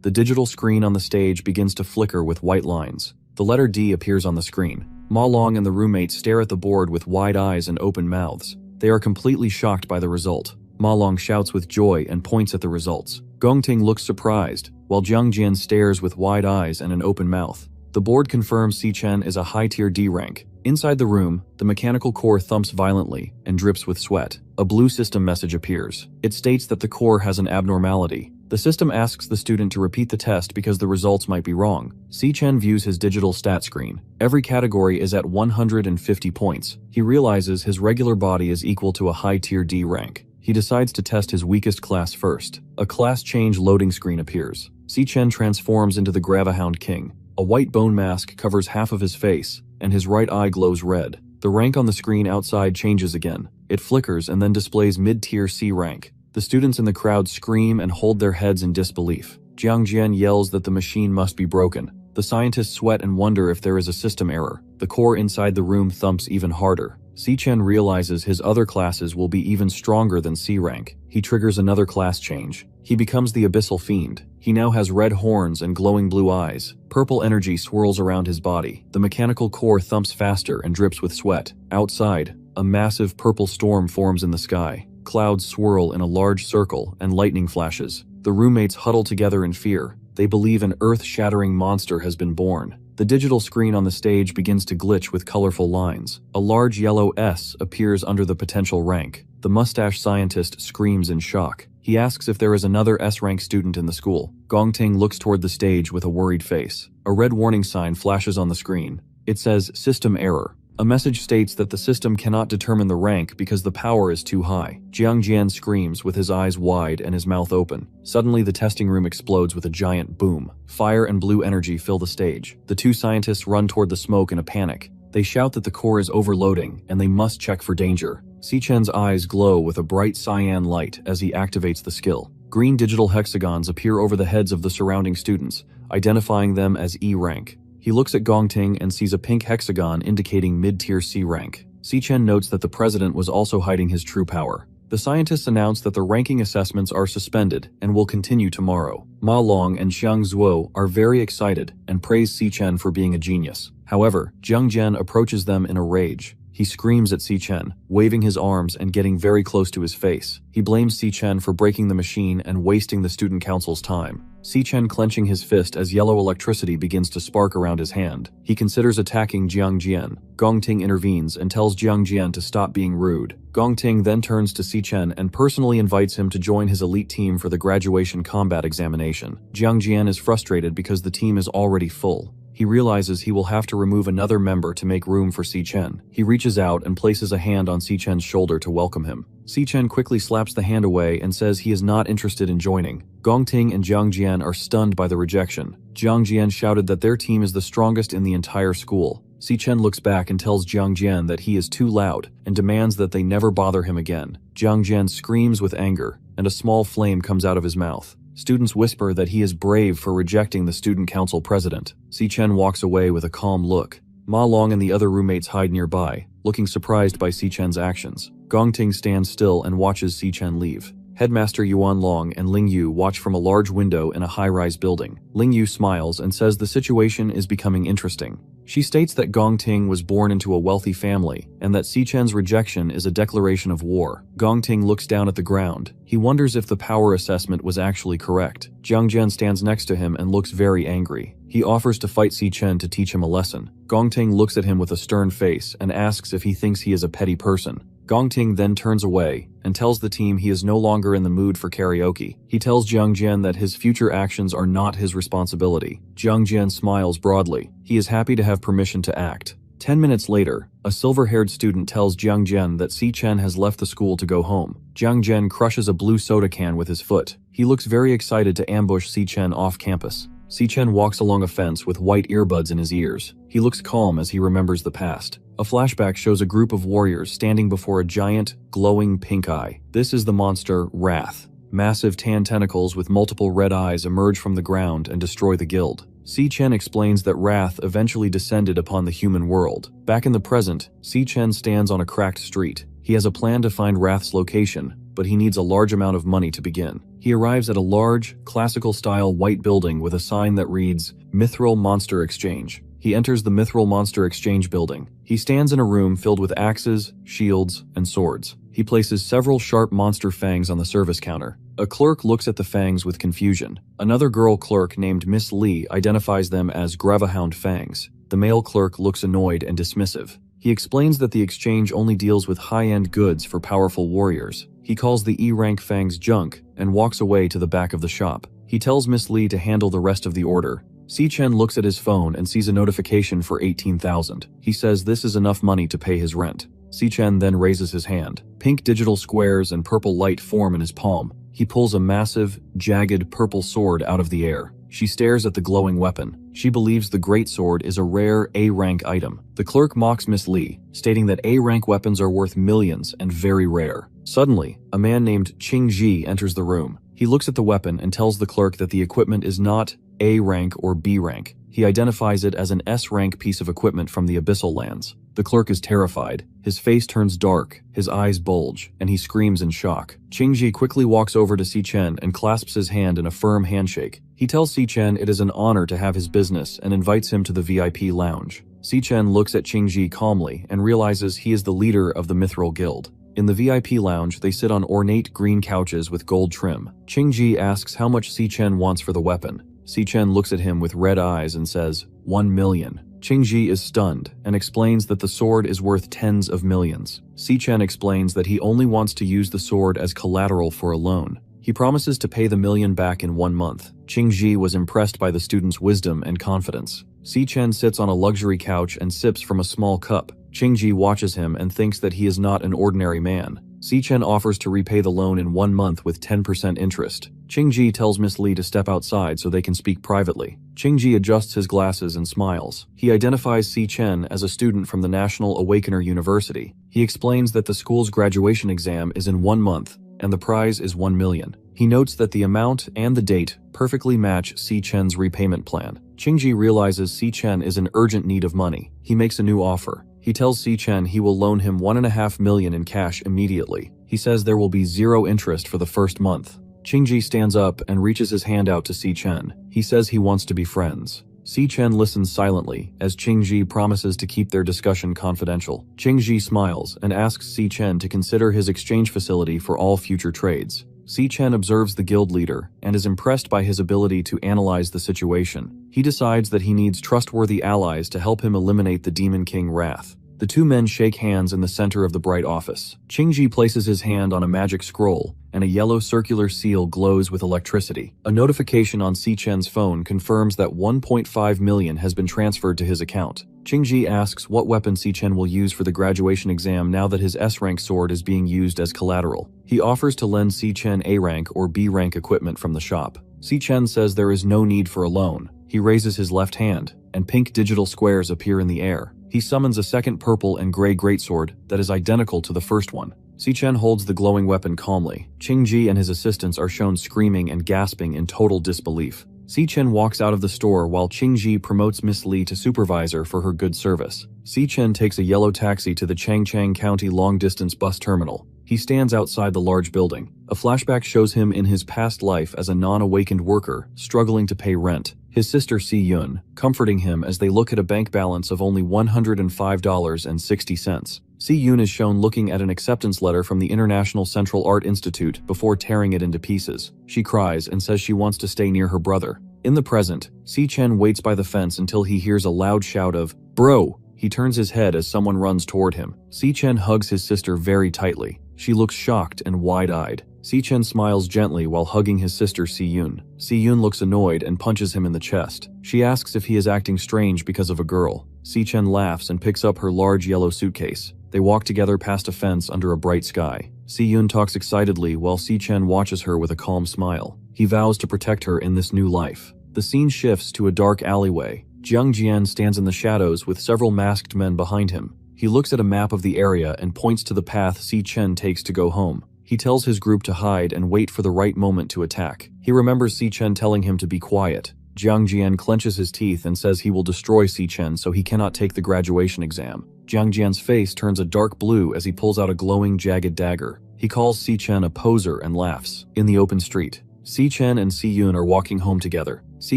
the digital screen on the stage begins to flicker with white lines. The letter D appears on the screen. Ma Long and the roommates stare at the board with wide eyes and open mouths. They are completely shocked by the result. Ma Long shouts with joy and points at the results. Gong Ting looks surprised, while Jiang Jian stares with wide eyes and an open mouth. The board confirms Si Chen is a high-tier D rank. Inside the room, the mechanical core thumps violently and drips with sweat. A blue system message appears. It states that the core has an abnormality. The system asks the student to repeat the test because the results might be wrong. Si Chen views his digital stat screen. Every category is at 150 points. He realizes his regular body is equal to a high-tier D rank. He decides to test his weakest class first. A class change loading screen appears. Si Chen transforms into the Gravahound King. A white bone mask covers half of his face, and his right eye glows red. The rank on the screen outside changes again. It flickers and then displays mid-tier C rank. The students in the crowd scream and hold their heads in disbelief. Jiang Jian yells that the machine must be broken. The scientists sweat and wonder if there is a system error. The core inside the room thumps even harder. Si Chen realizes his other classes will be even stronger than C rank. He triggers another class change. He becomes the Abyssal Fiend. He now has red horns and glowing blue eyes. Purple energy swirls around his body. The mechanical core thumps faster and drips with sweat. Outside, a massive purple storm forms in the sky. Clouds swirl in a large circle and lightning flashes. The roommates huddle together in fear. They believe an earth-shattering monster has been born. The digital screen on the stage begins to glitch with colorful lines. A large yellow S appears under the potential rank. The mustache scientist screams in shock. He asks if there is another S-rank student in the school. Gong Ting looks toward the stage with a worried face. A red warning sign flashes on the screen. It says, "System error." A message states that the system cannot determine the rank because the power is too high. Jiang Jian screams with his eyes wide and his mouth open. Suddenly, the testing room explodes with a giant boom. Fire and blue energy fill the stage. The two scientists run toward the smoke in a panic. They shout that the core is overloading and they must check for danger. Si Chen's eyes glow with a bright cyan light as he activates the skill. Green digital hexagons appear over the heads of the surrounding students, identifying them as E rank. He looks at Gong Ting and sees a pink hexagon indicating mid-tier C rank. Si Chen notes that the president was also hiding his true power. The scientists announce that the ranking assessments are suspended and will continue tomorrow. Ma Long and Xiang Zuo are very excited and praise Si Chen for being a genius. However, Jiang Jian approaches them in a rage. He screams at Si Chen, waving his arms and getting very close to his face. He blames Si Chen for breaking the machine and wasting the student council's time. Si Chen clenching his fist as yellow electricity begins to spark around his hand. He considers attacking Jiang Jian. Gong Ting intervenes and tells Jiang Jian to stop being rude. Gong Ting then turns to Si Chen and personally invites him to join his elite team for the graduation combat examination. Jiang Jian is frustrated because the team is already full. He realizes he will have to remove another member to make room for Si Chen. He reaches out and places a hand on Si Chen's shoulder to welcome him. Si Chen quickly slaps the hand away and says he is not interested in joining. Gong Ting and Jiang Jian are stunned by the rejection. Jiang Jian shouted that their team is the strongest in the entire school. Si Chen looks back and tells Jiang Jian that he is too loud and demands that they never bother him again. Jiang Jian screams with anger, and a small flame comes out of his mouth. Students whisper that he is brave for rejecting the student council president. Si Chen walks away with a calm look. Ma Long and the other roommates hide nearby, looking surprised by Si Chen's actions. Gong Ting stands still and watches Si Chen leave. Headmaster Yuan Long and Ling Yu watch from a large window in a high-rise building. Ling Yu smiles and says the situation is becoming interesting. She states that Gong Ting was born into a wealthy family and that Si Chen's rejection is a declaration of war. Gong Ting looks down at the ground. He wonders if the power assessment was actually correct. Jiang Jian stands next to him and looks very angry. He offers to fight Si Chen to teach him a lesson. Gong Ting looks at him with a stern face and asks if he thinks he is a petty person. Gong Ting then turns away and tells the team he is no longer in the mood for karaoke. He tells Jiang Jian that his future actions are not his responsibility. Jiang Jian smiles broadly. He is happy to have permission to act. 10 minutes later, a silver-haired student tells Jiang Jian that Si Chen has left the school to go home. Jiang Jian crushes a blue soda can with his foot. He looks very excited to ambush Si Chen off campus. Si-chen walks along a fence with white earbuds in his ears. He looks calm as he remembers the past. A flashback shows a group of warriors standing before a giant, glowing pink eye. This is the monster, Wrath. Massive tan tentacles with multiple red eyes emerge from the ground and destroy the guild. Si-chen explains that Wrath eventually descended upon the human world. Back in the present, Si-chen stands on a cracked street. He has a plan to find Wrath's location, but he needs a large amount of money to begin. He arrives at a large, classical-style white building with a sign that reads, Mithril Monster Exchange. He enters the Mithril Monster Exchange building. He stands in a room filled with axes, shields, and swords. He places several sharp monster fangs on the service counter. A clerk looks at the fangs with confusion. Another girl clerk named Miss Lee identifies them as Gravehound fangs. The male clerk looks annoyed and dismissive. He explains that the exchange only deals with high-end goods for powerful warriors. He calls the E-rank fangs junk and walks away to the back of the shop. He tells Miss Lee to handle the rest of the order. Si-chen looks at his phone and sees a notification for 18,000. He says this is enough money to pay his rent. Si-chen then raises his hand. Pink digital squares and purple light form in his palm. He pulls a massive, jagged purple sword out of the air. She stares at the glowing weapon. She believes the great sword is a rare A-rank item. The clerk mocks Miss Lee, stating that A-rank weapons are worth millions and very rare. Suddenly, a man named Ching Ji enters the room. He looks at the weapon and tells the clerk that the equipment is not A-rank or B-rank. He identifies it as an S-rank piece of equipment from the Abyssal Lands. The clerk is terrified. His face turns dark, his eyes bulge, and he screams in shock. Qingji quickly walks over to Si-chen and clasps his hand in a firm handshake. He tells Si-chen it is an honor to have his business and invites him to the VIP lounge. Si-chen looks at Qingji calmly and realizes he is the leader of the Mithril Guild. In the VIP lounge, they sit on ornate green couches with gold trim. Qingji asks how much Si-chen wants for the weapon. Si-chen looks at him with red eyes and says, 1 million. Qingji is stunned and explains that the sword is worth tens of millions. Si-chen explains that he only wants to use the sword as collateral for a loan. He promises to pay the million back in 1 month. Qingji was impressed by the student's wisdom and confidence. Si-chen sits on a luxury couch and sips from a small cup. Qingji watches him and thinks that he is not an ordinary man. Si-chen offers to repay the loan in 1 month with 10% interest. Qingji tells Miss Lee to step outside so they can speak privately. Qingji adjusts his glasses and smiles. He identifies Si-chen as a student from the National Awakener University. He explains that the school's graduation exam is in 1 month, and the prize is 1 million. He notes that the amount and the date perfectly match Si-chen's repayment plan. Qingji realizes Si-chen is in urgent need of money. He makes a new offer. He tells Si-chen he will loan him 1.5 million in cash immediately. He says there will be 0 interest for the first month. Qingji stands up and reaches his hand out to Si-chen. He says he wants to be friends. Si-chen listens silently as Qingji promises to keep their discussion confidential. Qingji smiles and asks Si-chen to consider his exchange facility for all future trades. Si-chen observes the guild leader and is impressed by his ability to analyze the situation. He decides that he needs trustworthy allies to help him eliminate the Demon King Wrath. The two men shake hands in the center of the bright office. Qingji places his hand on a magic scroll, and a yellow circular seal glows with electricity. A notification on Si-chen's phone confirms that 1.5 million has been transferred to his account. Qingji asks what weapon Si-chen will use for the graduation exam now that his S-rank sword is being used as collateral. He offers to lend Si-chen A-rank or B-rank equipment from the shop. Si-chen says there is no need for a loan. He raises his left hand, and pink digital squares appear in the air. He summons a second purple and gray greatsword that is identical to the first one. Si-chen holds the glowing weapon calmly. Qingji and his assistants are shown screaming and gasping in total disbelief. Si-chen walks out of the store while Qingji promotes Miss Lee to supervisor for her good service. Si-chen takes a yellow taxi to the Changchang County long-distance bus terminal. He stands outside the large building. A flashback shows him in his past life as a non-awakened worker, struggling to pay rent. His sister Si-yun, comforting him as they look at a bank balance of only $105.60. Si-yun is shown looking at an acceptance letter from the International Central Art Institute before tearing it into pieces. She cries and says she wants to stay near her brother. In the present, Si-chen waits by the fence until he hears a loud shout of, "Bro!" He turns his head as someone runs toward him. Si-chen hugs his sister very tightly. She looks shocked and wide-eyed. Si-chen smiles gently while hugging his sister Si-yun. Si-yun looks annoyed and punches him in the chest. She asks if he is acting strange because of a girl. Si-chen laughs and picks up her large yellow suitcase. They walk together past a fence under a bright sky. Si-yun talks excitedly while Si-chen watches her with a calm smile. He vows to protect her in this new life. The scene shifts to a dark alleyway. Jiang Jian stands in the shadows with several masked men behind him. He looks at a map of the area and points to the path Si Chen takes to go home. He tells his group to hide and wait for the right moment to attack. He remembers Si Chen telling him to be quiet. Jiang Jian clenches his teeth and says he will destroy Si Chen so he cannot take the graduation exam. Jiang Jian's face turns a dark blue as he pulls out a glowing, jagged dagger. He calls Si Chen a poser and laughs. In the open street, Si Chen and Si Yun are walking home together. Si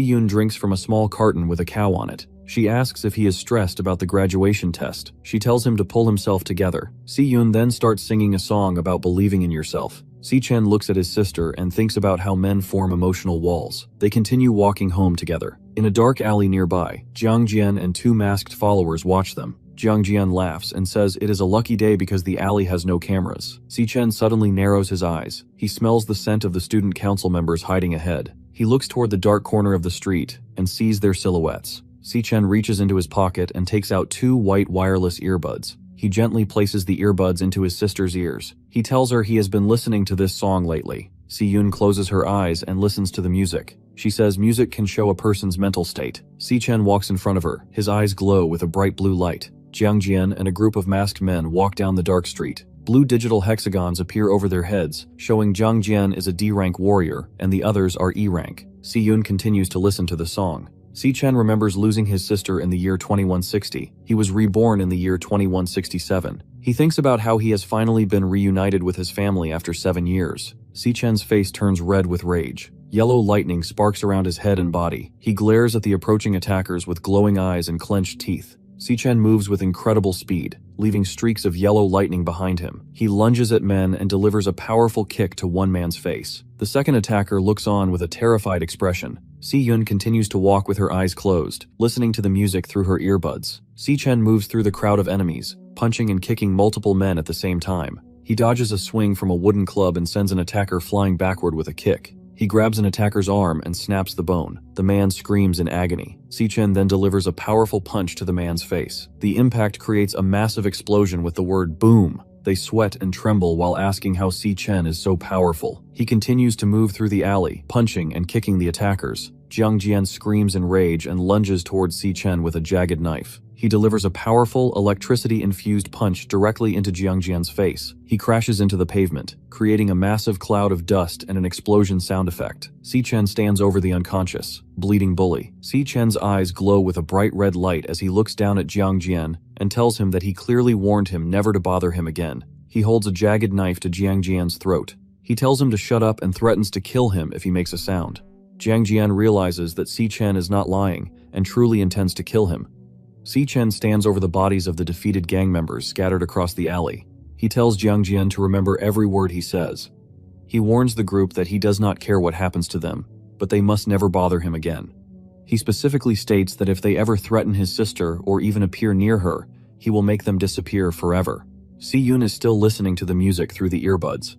Yun drinks from a small carton with a cow on it. She asks if he is stressed about the graduation test. She tells him to pull himself together. Si Yun then starts singing a song about believing in yourself. Si Chen looks at his sister and thinks about how men form emotional walls. They continue walking home together. In a dark alley nearby, Jiang Jian and two masked followers watch them. Jiang Jian laughs and says it is a lucky day because the alley has no cameras. Si Chen suddenly narrows his eyes. He smells the scent of the student council members hiding ahead. He looks toward the dark corner of the street and sees their silhouettes. Si Chen reaches into his pocket and takes out two white wireless earbuds. He gently places the earbuds into his sister's ears. He tells her he has been listening to this song lately. Si Yun closes her eyes and listens to the music. She says music can show a person's mental state. Si Chen walks in front of her. His eyes glow with a bright blue light. Jiang Jian and a group of masked men walk down the dark street. Blue digital hexagons appear over their heads, showing Jiang Jian is a D-rank warrior and the others are E-rank. Si Yun continues to listen to the song. Si Chen remembers losing his sister in the year 2160. He was reborn in the year 2167. He thinks about how he has finally been reunited with his family after 7 years. Si Chen's face turns red with rage. Yellow lightning sparks around his head and body. He glares at the approaching attackers with glowing eyes and clenched teeth. Si Chen moves with incredible speed, leaving streaks of yellow lightning behind him. He lunges at men and delivers a powerful kick to one man's face. The second attacker looks on with a terrified expression. Si Yun continues to walk with her eyes closed, listening to the music through her earbuds. Si Chen moves through the crowd of enemies, punching and kicking multiple men at the same time. He dodges a swing from a wooden club and sends an attacker flying backward with a kick. He grabs an attacker's arm and snaps the bone. The man screams in agony. Si Chen then delivers a powerful punch to the man's face. The impact creates a massive explosion with the word boom. They sweat and tremble while asking how Si Chen is so powerful. He continues to move through the alley, punching and kicking the attackers. Jiang Jian screams in rage and lunges towards Si Chen with a jagged knife. He delivers a powerful, electricity-infused punch directly into Jiang Jian's face. He crashes into the pavement, creating a massive cloud of dust and an explosion sound effect. Si Chen stands over the unconscious, bleeding bully. Si Chen's eyes glow with a bright red light as he looks down at Jiang Jian and tells him that he clearly warned him never to bother him again. He holds a jagged knife to Jiang Jian's throat. He tells him to shut up and threatens to kill him if he makes a sound. Jiang Jian realizes that Si Chen is not lying and truly intends to kill him. Si Chen stands over the bodies of the defeated gang members scattered across the alley. He tells Jiang Jian to remember every word he says. He warns the group that he does not care what happens to them, but they must never bother him again. He specifically states that if they ever threaten his sister or even appear near her, he will make them disappear forever. Si Yun is still listening to the music through the earbuds.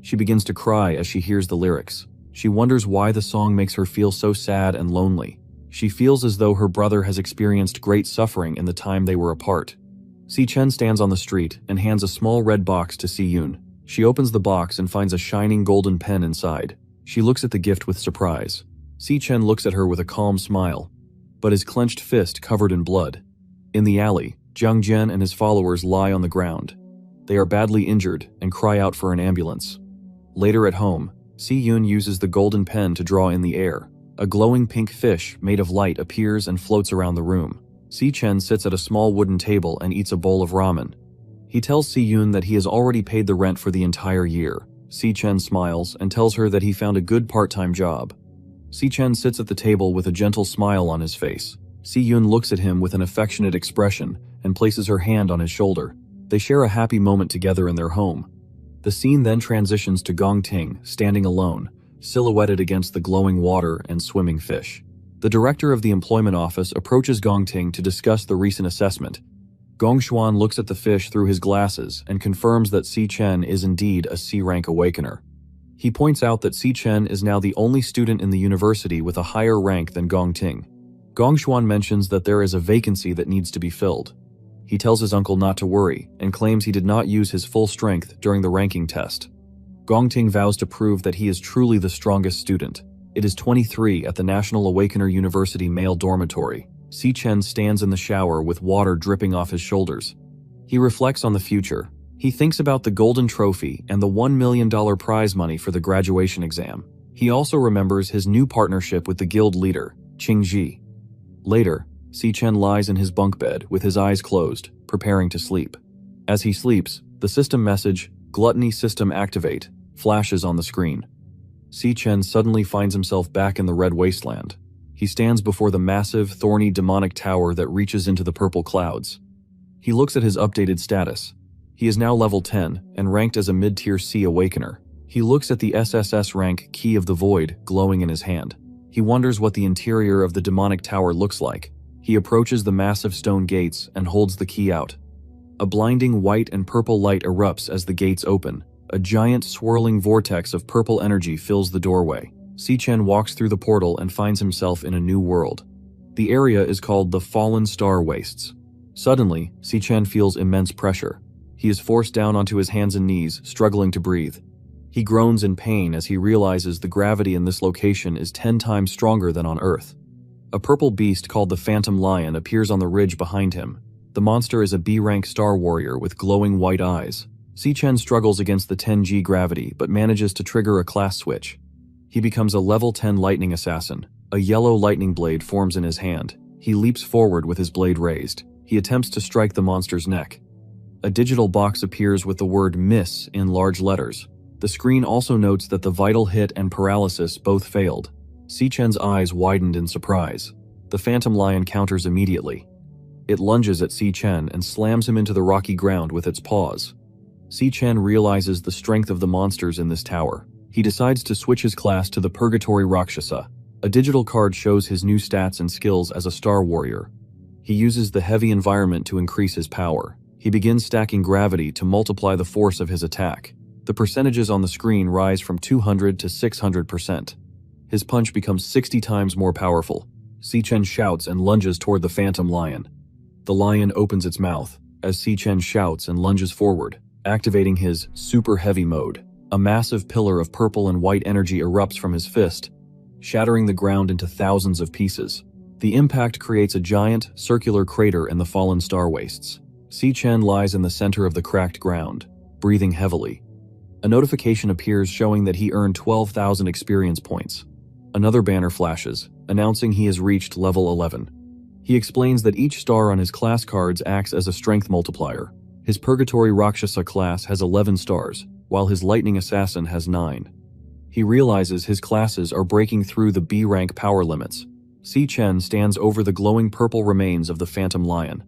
She begins to cry as she hears the lyrics. She wonders why the song makes her feel so sad and lonely. She feels as though her brother has experienced great suffering in the time they were apart. Si Chen stands on the street and hands a small red box to Si Yun. She opens the box and finds a shining golden pen inside. She looks at the gift with surprise. Si Chen looks at her with a calm smile, but his clenched fist covered in blood. In the alley, Jiang Jian and his followers lie on the ground. They are badly injured and cry out for an ambulance. Later at home, Si Yun uses the golden pen to draw in the air. A glowing pink fish made of light appears and floats around the room. Si Chen sits at a small wooden table and eats a bowl of ramen. He tells Si Yun that he has already paid the rent for the entire year. Si Chen smiles and tells her that he found a good part-time job. Si Chen sits at the table with a gentle smile on his face. Si Yun looks at him with an affectionate expression and places her hand on his shoulder. They share a happy moment together in their home. The scene then transitions to Gong Ting standing alone, silhouetted against the glowing water and swimming fish. The director of the employment office approaches Gong Ting to discuss the recent assessment. Gong Xuan looks at the fish through his glasses and confirms that Si Chen is indeed a C-rank awakener. He points out that Si Chen is now the only student in the university with a higher rank than Gong Ting. Gong Xuan mentions that there is a vacancy that needs to be filled. He tells his uncle not to worry and claims he did not use his full strength during the ranking test. Gong Ting vows to prove that he is truly the strongest student. It is 23 at the National Awakener University male dormitory. Si-Chen stands in the shower with water dripping off his shoulders. He reflects on the future. He thinks about the golden trophy and the $1 million prize money for the graduation exam. He also remembers his new partnership with the guild leader, Qingji. Later, Si-Chen lies in his bunk bed with his eyes closed, preparing to sleep. As he sleeps, the system message, "Gluttony System Activate," flashes on the screen. Si-Chen suddenly finds himself back in the Red Wasteland. He stands before the massive, thorny demonic tower that reaches into the purple clouds. He looks at his updated status. He is now level 10 and ranked as a mid-tier C Awakener. He looks at the SSS-Rank Key of the Void glowing in his hand. He wonders what the interior of the demonic tower looks like. He approaches the massive stone gates and holds the key out. A blinding white and purple light erupts as the gates open. A giant swirling vortex of purple energy fills the doorway. Si-Chen walks through the portal and finds himself in a new world. The area is called the Fallen Star Wastes. Suddenly, Si-Chen feels immense pressure. He is forced down onto his hands and knees, struggling to breathe. He groans in pain as he realizes the gravity in this location is 10 times stronger than on Earth. A purple beast called the Phantom Lion appears on the ridge behind him. The monster is a B-rank star warrior with glowing white eyes. Si-Chen struggles against the 10G gravity but manages to trigger a class switch. He becomes a level 10 lightning assassin. A yellow lightning blade forms in his hand. He leaps forward with his blade raised. He attempts to strike the monster's neck. A digital box appears with the word "miss" in large letters. The screen also notes that the vital hit and paralysis both failed. Si-Chen's eyes widened in surprise. The Phantom Lion counters immediately. It lunges at Si-Chen and slams him into the rocky ground with its paws. Si-Chen realizes the strength of the monsters in this tower. He decides to switch his class to the Purgatory Rakshasa. A digital card shows his new stats and skills as a star warrior. He uses the heavy environment to increase his power. He begins stacking gravity to multiply the force of his attack. The percentages on the screen rise from 200 to 600%. His punch becomes 60 times more powerful. Si-Chen shouts and lunges toward the Phantom Lion. The lion opens its mouth as Si-Chen shouts and lunges forward, activating his super heavy mode. A massive pillar of purple and white energy erupts from his fist, shattering the ground into thousands of pieces. The impact creates a giant, circular crater in the fallen star wastes. Si-Chen lies in the center of the cracked ground, breathing heavily. A notification appears showing that he earned 12,000 experience points. Another banner flashes, announcing he has reached level 11. He explains that each star on his class cards acts as a strength multiplier. His Purgatory Rakshasa class has 11 stars, while his Lightning Assassin has 9. He realizes his classes are breaking through the B-rank power limits. Si-Chen stands over the glowing purple remains of the Phantom Lion.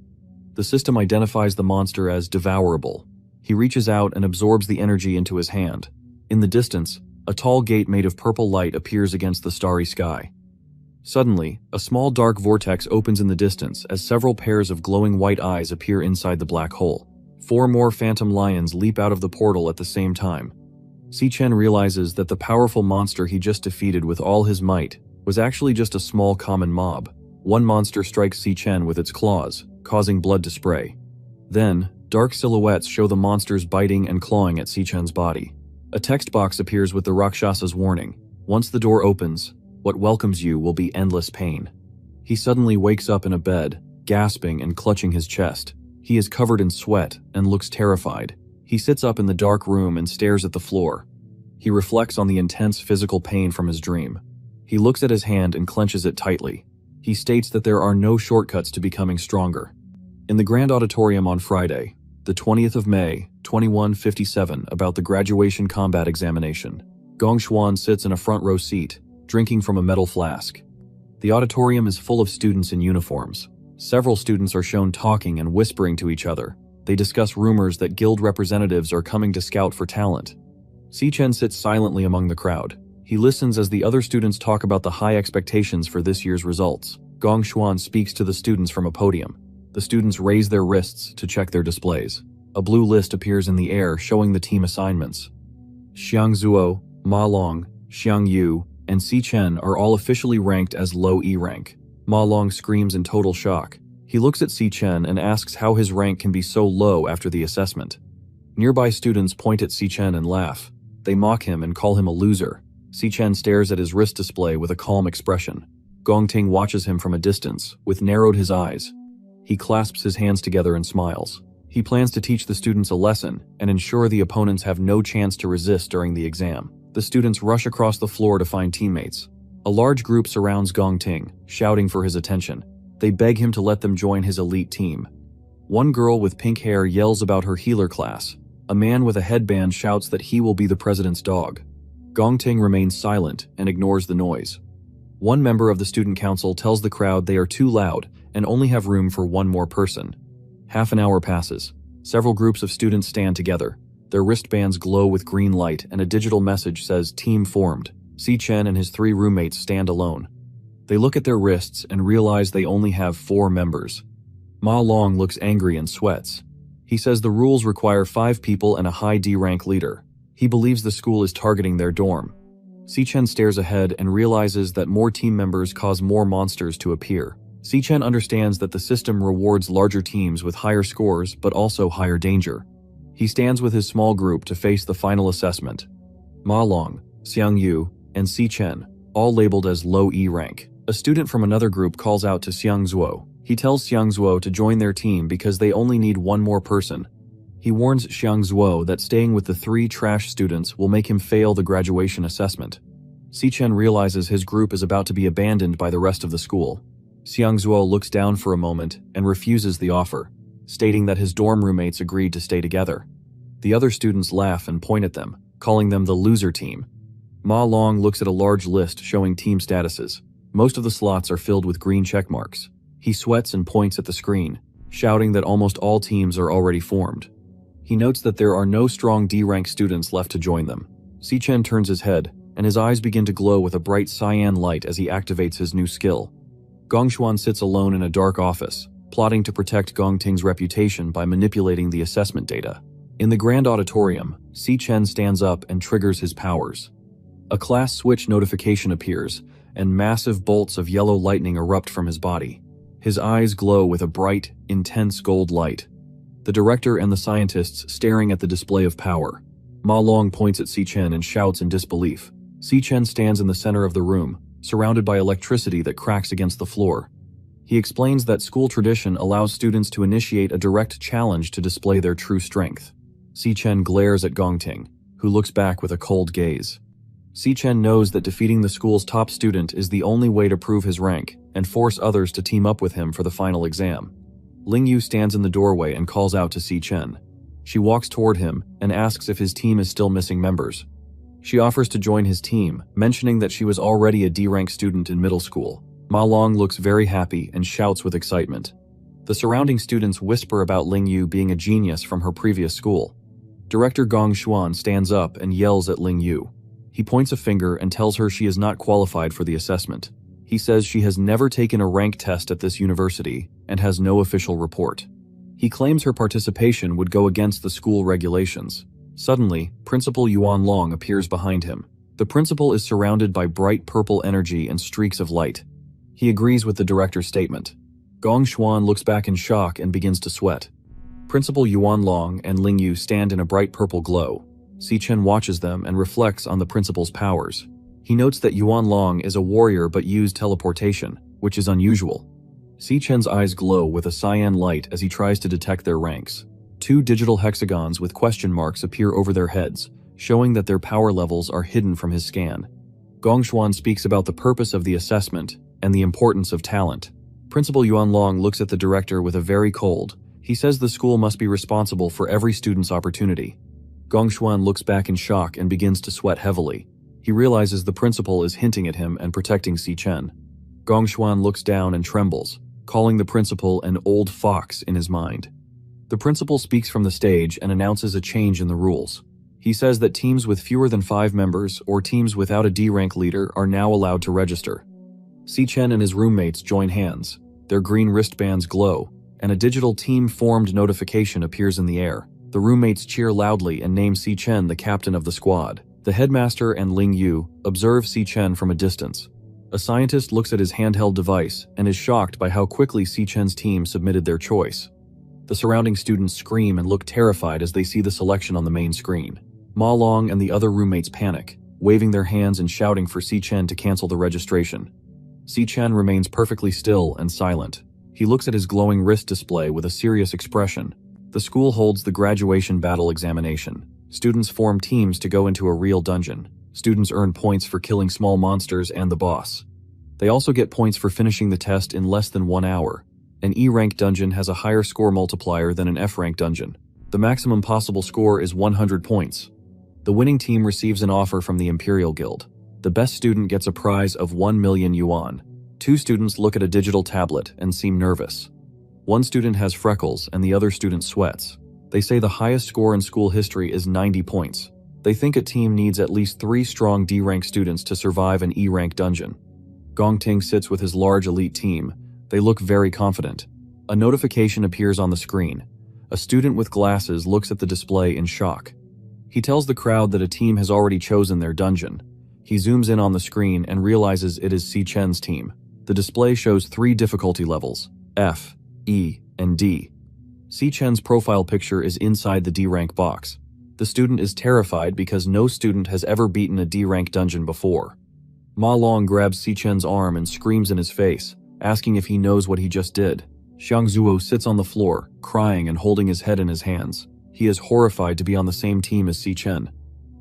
The system identifies the monster as devourable. He reaches out and absorbs the energy into his hand. In the distance, a tall gate made of purple light appears against the starry sky. Suddenly, a small dark vortex opens in the distance as several pairs of glowing white eyes appear inside the black hole. 4 more Phantom Lions leap out of the portal at the same time. Si-Chen realizes that the powerful monster he just defeated with all his might was actually just a small common mob. One monster strikes Si-Chen with its claws, causing blood to spray. Then, dark silhouettes show the monsters biting and clawing at Si-Chen's body. A text box appears with the Rakshasa's warning. Once the door opens, what welcomes you will be endless pain. He suddenly wakes up in a bed, gasping and clutching his chest. He is covered in sweat and looks terrified. He sits up in the dark room and stares at the floor. He reflects on the intense physical pain from his dream. He looks at his hand and clenches it tightly. He states that there are no shortcuts to becoming stronger. In the Grand Auditorium on Friday, the 20th of May, 2157, about the graduation combat examination, Gong Xuan sits in a front row seat, drinking from a metal flask. The auditorium is full of students in uniforms. Several students are shown talking and whispering to each other. They discuss rumors that guild representatives are coming to scout for talent. Si-Chen sits silently among the crowd. He listens as the other students talk about the high expectations for this year's results. Gong Xuan speaks to the students from a podium. The students raise their wrists to check their displays. A blue list appears in the air showing the team assignments. Xiang Zuo, Ma Long, Xiang Yu, and Si-Chen are all officially ranked as low E rank. Ma Long screams in total shock. He looks at Si-Chen and asks how his rank can be so low after the assessment. Nearby students point at Si-Chen and laugh. They mock him and call him a loser. Si-chen stares at his wrist display with a calm expression. Gong-ting watches him from a distance, with narrowed his eyes. He clasps his hands together and smiles. He plans to teach the students a lesson and ensure the opponents have no chance to resist during the exam. The students rush across the floor to find teammates. A large group surrounds Gong-ting, shouting for his attention. They beg him to let them join his elite team. One girl with pink hair yells about her healer class. A man with a headband shouts that he will be the president's dog. Gong-ting remains silent and ignores the noise. One member of the student council tells the crowd they are too loud and only have room for one more person. Half an hour passes. Several groups of students stand together. Their wristbands glow with green light and a digital message says "Team formed." Si-chen and his 3 roommates stand alone. They look at their wrists and realize they only have 4 members. Ma Long looks angry and sweats. He says the rules require 5 people and a high D-rank leader. He believes the school is targeting their dorm. Si-chen stares ahead and realizes that more team members cause more monsters to appear. Si-chen understands that the system rewards larger teams with higher scores but also higher danger. He stands with his small group to face the final assessment. Ma Long, Xiang Yu, and Si-chen, all labeled as low E rank. A student from another group calls out to Xiang Zuo. He tells Xiang Zuo to join their team because they only need one more person. He warns Xiang Zuo that staying with the 3 trash students will make him fail the graduation assessment. Si-chen realizes his group is about to be abandoned by the rest of the school. Xiang Zuo looks down for a moment and refuses the offer, stating that his dorm roommates agreed to stay together. The other students laugh and point at them, calling them the loser team. Ma Long looks at a large list showing team statuses. Most of the slots are filled with green check marks. He sweats and points at the screen, shouting that almost all teams are already formed. He notes that there are no strong D-rank students left to join them. Si-chen turns his head, and his eyes begin to glow with a bright cyan light as he activates his new skill. Gongshuan sits alone in a dark office, plotting to protect Gong-ting's reputation by manipulating the assessment data. In the grand auditorium, Si-chen stands up and triggers his powers. A class switch notification appears, and massive bolts of yellow lightning erupt from his body. His eyes glow with a bright, intense gold light. The director and the scientists staring at the display of power. Ma Long points at Si-chen and shouts in disbelief. Si-chen stands in the center of the room, surrounded by electricity that cracks against the floor. He explains that school tradition allows students to initiate a direct challenge to display their true strength. Si-chen glares at Gong-ting, who looks back with a cold gaze. Si-chen knows that defeating the school's top student is the only way to prove his rank and force others to team up with him for the final exam. Ling Yu stands in the doorway and calls out to Si-chen. She walks toward him and asks if his team is still missing members. She offers to join his team, mentioning that she was already a D-rank student in middle school. Ma Long looks very happy and shouts with excitement. The surrounding students whisper about Ling Yu being a genius from her previous school. Director Gong Xuan stands up and yells at Ling Yu. He points a finger and tells her she is not qualified for the assessment. He says she has never taken a rank test at this university and has no official report. He claims her participation would go against the school regulations. Suddenly, Principal Yuan Long appears behind him. The principal is surrounded by bright purple energy and streaks of light. He agrees with the director's statement. Gong Xuan looks back in shock and begins to sweat. Principal Yuan Long and Ling Yu stand in a bright purple glow. Si-chen watches them and reflects on the principal's powers. He notes that Yuan Long is a warrior but used teleportation, which is unusual. Si-chen's eyes glow with a cyan light as he tries to detect their ranks. 2 digital hexagons with question marks appear over their heads, showing that their power levels are hidden from his scan. Gongshuan speaks about the purpose of the assessment and the importance of talent. Principal Yuan Long looks at the director with a very cold. He says the school must be responsible for every student's opportunity. Gongshuan looks back in shock and begins to sweat heavily. He realizes the principal is hinting at him and protecting Si-chen. Gongshuan looks down and trembles, calling the principal an old fox in his mind. The principal speaks from the stage and announces a change in the rules. He says that teams with fewer than 5 members or teams without a D-rank leader are now allowed to register. Si-chen and his roommates join hands. Their green wristbands glow, and a digital team-formed notification appears in the air. The roommates cheer loudly and name Si-chen the captain of the squad. The headmaster and Ling Yu observe Si-chen from a distance. A scientist looks at his handheld device and is shocked by how quickly Si-chen's team submitted their choice. The surrounding students scream and look terrified as they see the selection on the main screen. Ma Long and the other roommates panic. waving their hands and shouting for Si Chen to cancel the registration. Si Chen remains perfectly still and silent. He looks at his glowing wrist display with a serious expression. The school holds the graduation battle examination. Students form teams to go into a real dungeon. Students earn points for killing small monsters and the boss. They also get points for finishing the test in less than 1 hour. An E-rank dungeon has a higher score multiplier than an F-rank dungeon. The maximum possible score is 100 points. The winning team receives an offer from the Imperial Guild. The best student gets a prize of 1 million yuan. 2 students look at a digital tablet and seem nervous. 1 student has freckles and the other student sweats. They say the highest score in school history is 90 points. They think a team needs at least 3 strong D-rank students to survive an E-rank dungeon. Gong Ting sits with his large elite team. They look very confident. A notification appears on the screen. A student with glasses looks at the display in shock. He tells the crowd that a team has already chosen their dungeon. He zooms in on the screen and realizes it is Si Chen's team. The display shows 3 difficulty levels: F, E, and D. Si Chen's profile picture is inside the D-rank box. The student is terrified because no student has ever beaten a D-rank dungeon before. Ma Long grabs Si Chen's arm and screams in his face, asking if he knows what he just did. Xiang Zuo sits on the floor, crying and holding his head in his hands. He is horrified to be on the same team as Si Chen.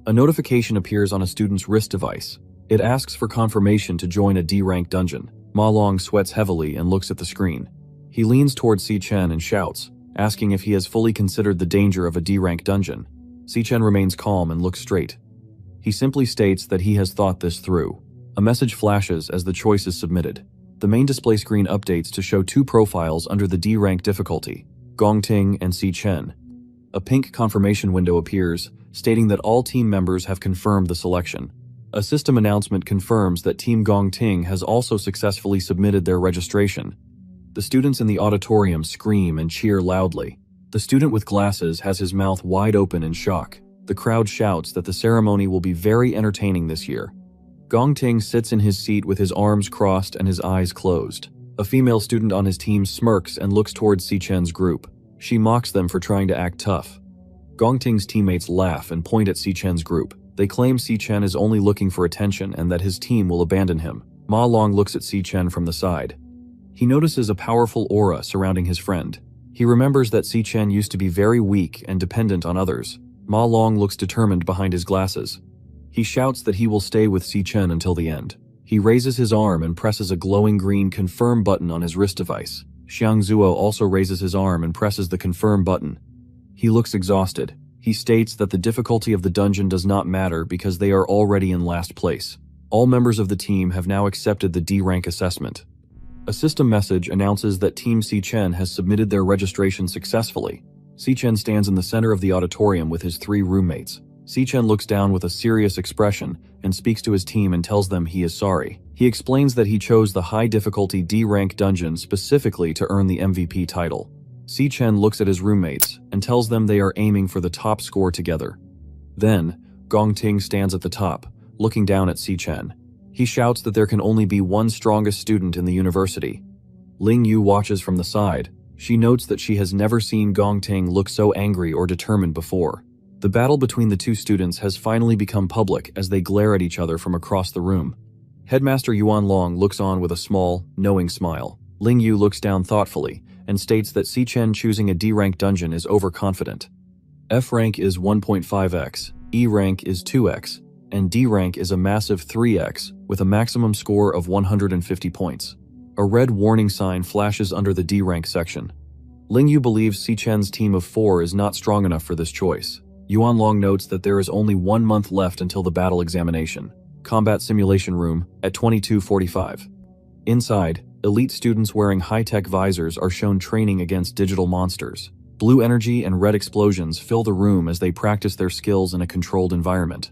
A notification appears on a student's wrist device. It asks for confirmation to join a D-rank dungeon. Ma Long sweats heavily and looks at the screen. He leans towards Si Chen and shouts, asking if he has fully considered the danger of a D-rank dungeon. Si Chen remains calm and looks straight. He simply states that he has thought this through. A message flashes as the choice is submitted. The main display screen updates to show 2 profiles under the D-rank difficulty, Gong Ting and Si Chen. A pink confirmation window appears, stating that all team members have confirmed the selection. A system announcement confirms that Team Gong Ting has also successfully submitted their registration. The students in the auditorium scream and cheer loudly. The student with glasses has his mouth wide open in shock. The crowd shouts that the ceremony will be very entertaining this year. Gong Ting sits in his seat with his arms crossed and his eyes closed. A female student on his team smirks and looks towards Si Chen's group. She mocks them for trying to act tough. Gong Ting's teammates laugh and point at Si Chen's group. They claim Si Chen is only looking for attention and that his team will abandon him. Ma Long looks at Si Chen from the side. He notices a powerful aura surrounding his friend. He remembers that Si Chen used to be very weak and dependent on others. Ma Long looks determined behind his glasses. He shouts that he will stay with Si Chen until the end. He raises his arm and presses a glowing green confirm button on his wrist device. Xiang Zuo also raises his arm and presses the confirm button. He looks exhausted. He states that the difficulty of the dungeon does not matter because they are already in last place. All members of the team have now accepted the D-rank assessment. A system message announces that Team Si Chen has submitted their registration successfully. Si Chen stands in the center of the auditorium with his 3 roommates. Si Chen looks down with a serious expression and speaks to his team and tells them he is sorry. He explains that he chose the high-difficulty D-rank dungeon specifically to earn the MVP title. Si Chen looks at his roommates and tells them they are aiming for the top score together. Then, Gong Ting stands at the top, looking down at Si Chen. He shouts that there can only be one strongest student in the university. Ling Yu watches from the side. She notes that she has never seen Gong Ting look so angry or determined before. The battle between the 2 students has finally become public as they glare at each other from across the room. Headmaster Yuan Long looks on with a small, knowing smile. Ling Yu looks down thoughtfully and states that Si Chen choosing a D-rank dungeon is overconfident. F rank is 1.5x, E rank is 2x, and D rank is a massive 3x with a maximum score of 150 points. A red warning sign flashes under the D rank section. Ling Yu believes Si Chen's team of 4 is not strong enough for this choice. Yuan Long notes that there is only 1 month left until the battle examination. Combat Simulation Room at 22:45. Inside, elite students wearing high-tech visors are shown training against digital monsters. Blue energy and red explosions fill the room as they practice their skills in a controlled environment.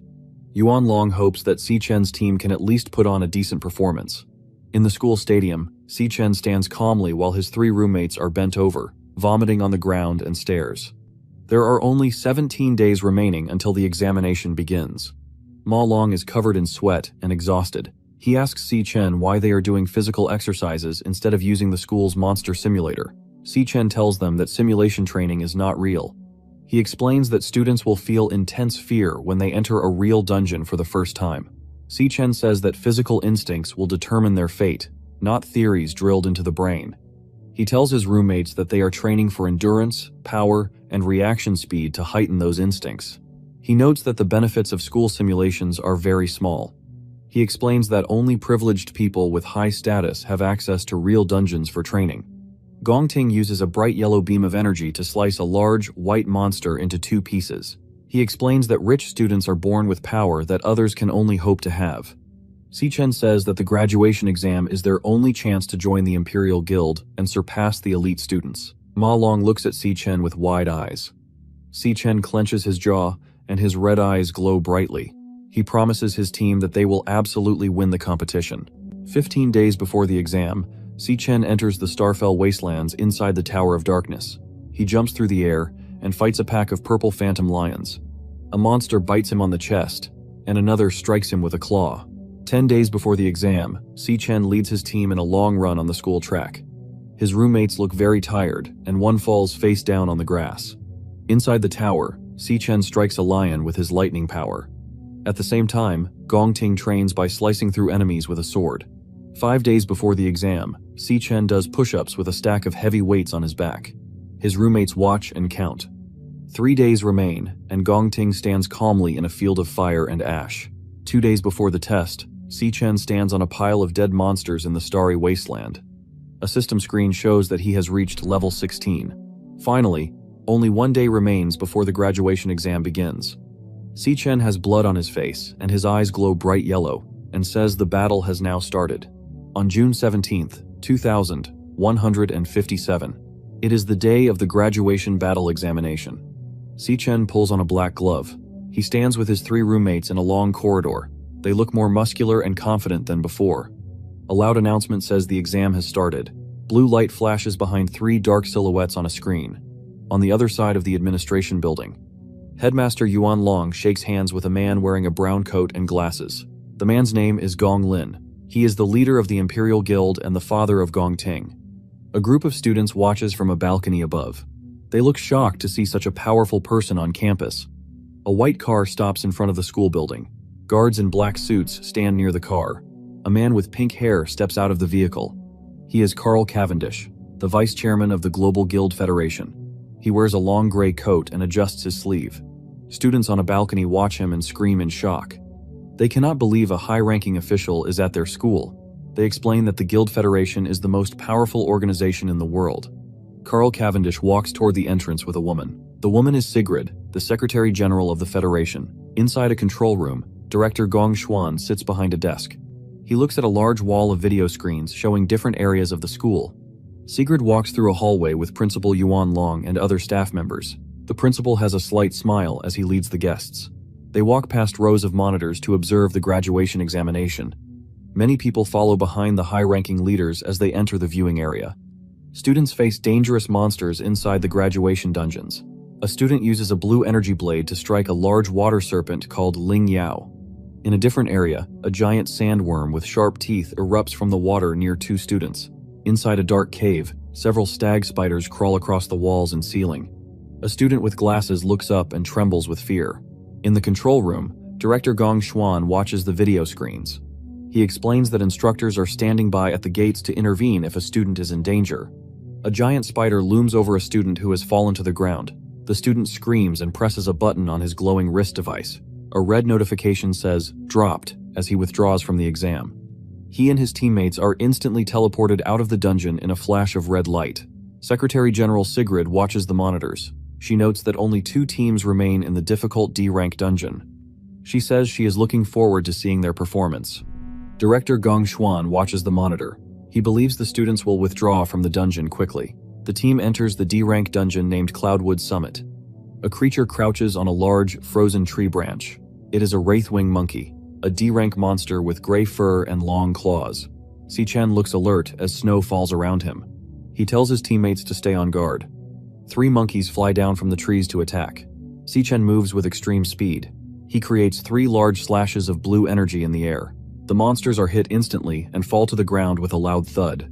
Yuan Long hopes that Si Chen's team can at least put on a decent performance. In the school stadium, Si Chen stands calmly while his 3 roommates are bent over, vomiting on the ground and stares. There are only 17 days remaining until the examination begins. Ma Long is covered in sweat and exhausted. He asks Si Chen why they are doing physical exercises instead of using the school's monster simulator. Si Chen tells them that simulation training is not real. He explains that students will feel intense fear when they enter a real dungeon for the first time. Si-chen says that physical instincts will determine their fate, not theories drilled into the brain. He tells his roommates that they are training for endurance, power, and reaction speed to heighten those instincts. He notes that the benefits of school simulations are very small. He explains that only privileged people with high status have access to real dungeons for training. Gongting uses a bright yellow beam of energy to slice a large, white monster into 2 pieces. He explains that rich students are born with power that others can only hope to have. Si-chen says that the graduation exam is their only chance to join the Imperial Guild and surpass the elite students. Ma Long looks at Si-chen with wide eyes. Si-chen clenches his jaw, and his red eyes glow brightly. He promises his team that they will absolutely win the competition. 15 days before the exam, Si-chen enters the Starfell Wastelands inside the Tower of Darkness. He jumps through the air and fights a pack of purple phantom lions. A monster bites him on the chest, and another strikes him with a claw. 10 days before the exam, Si-chen leads his team in a long run on the school track. His roommates look very tired, and one falls face down on the grass. Inside the tower, Si-chen strikes a lion with his lightning power. At the same time, Gongting trains by slicing through enemies with a sword. 5 days before the exam, Si-chen does push-ups with a stack of heavy weights on his back. His roommates watch and count. 3 days remain, and Gongting stands calmly in a field of fire and ash. 2 days before the test, Si-chen stands on a pile of dead monsters in the starry wasteland. A system screen shows that he has reached level 16. Finally, only 1 day remains before the graduation exam begins. Si-chen has blood on his face, and his eyes glow bright yellow, and says the battle has now started. On June 17, 2157, it is the day of the graduation battle examination. Si-chen pulls on a black glove. He stands with his 3 roommates in a long corridor. They look more muscular and confident than before. A loud announcement says the exam has started. Blue light flashes behind 3 dark silhouettes on a screen. On the other side of the administration building, Headmaster Yuan Long shakes hands with a man wearing a brown coat and glasses. The man's name is Gong Lin. He is the leader of the Imperial Guild and the father of Gongting. A group of students watches from a balcony above. They look shocked to see such a powerful person on campus. A white car stops in front of the school building. Guards in black suits stand near the car. A man with pink hair steps out of the vehicle. He is Carl Cavendish, the vice chairman of the Global Guild Federation. He wears a long gray coat and adjusts his sleeve. Students on a balcony watch him and scream in shock. They cannot believe a high-ranking official is at their school. They explain that the Guild Federation is the most powerful organization in the world. Carl Cavendish walks toward the entrance with a woman. The woman is Sigrid, the Secretary General of the Federation. Inside a control room, Director Gong Xuan sits behind a desk. He looks at a large wall of video screens showing different areas of the school. Sigrid walks through a hallway with Principal Yuan Long and other staff members. The principal has a slight smile as he leads the guests. They walk past rows of monitors to observe the graduation examination. Many people follow behind the high-ranking leaders as they enter the viewing area. Students face dangerous monsters inside the graduation dungeons. A student uses a blue energy blade to strike a large water serpent called Ling Yao. In a different area, a giant sandworm with sharp teeth erupts from the water near 2 students. Inside a dark cave, several stag spiders crawl across the walls and ceiling. A student with glasses looks up and trembles with fear. In the control room, Director Gong Xuan watches the video screens. He explains that instructors are standing by at the gates to intervene if a student is in danger. A giant spider looms over a student who has fallen to the ground. The student screams and presses a button on his glowing wrist device. A red notification says, "Dropped," as he withdraws from the exam. He and his teammates are instantly teleported out of the dungeon in a flash of red light. Secretary General Sigrid watches the monitors. She notes that only 2 teams remain in the difficult D-rank dungeon. She says she is looking forward to seeing their performance. Director Gong Xuan watches the monitor. He believes the students will withdraw from the dungeon quickly. The team enters the D-rank dungeon named Cloudwood Summit. A creature crouches on a large, frozen tree branch. It is a wraithwing monkey, a D-rank monster with gray fur and long claws. Si-chen looks alert as snow falls around him. He tells his teammates to stay on guard. 3 monkeys fly down from the trees to attack. Si-chen moves with extreme speed. He creates 3 large slashes of blue energy in the air. The monsters are hit instantly and fall to the ground with a loud thud.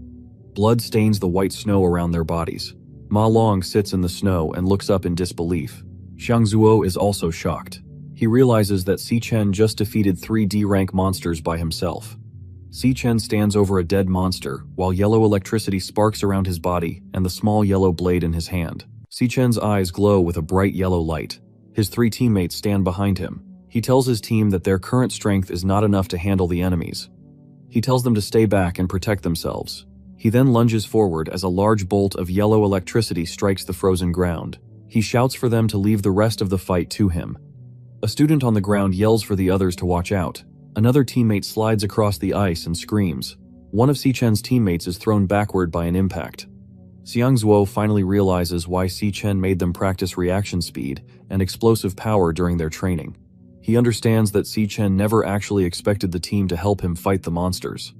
Blood stains the white snow around their bodies. Ma Long sits in the snow and looks up in disbelief. Xiang Zuo is also shocked. He realizes that Si Chen just defeated 3 D-rank monsters by himself. Si Chen stands over a dead monster, while yellow electricity sparks around his body and the small yellow blade in his hand. Si Chen's eyes glow with a bright yellow light. His 3 teammates stand behind him. He tells his team that their current strength is not enough to handle the enemies. He tells them to stay back and protect themselves. He then lunges forward as a large bolt of yellow electricity strikes the frozen ground. He shouts for them to leave the rest of the fight to him. A student on the ground yells for the others to watch out. Another teammate slides across the ice and screams. One of Si Chen's teammates is thrown backward by an impact. Xiang Zuo finally realizes why Si Chen made them practice reaction speed and explosive power during their training. He understands that Si Chen never actually expected the team to help him fight the monsters.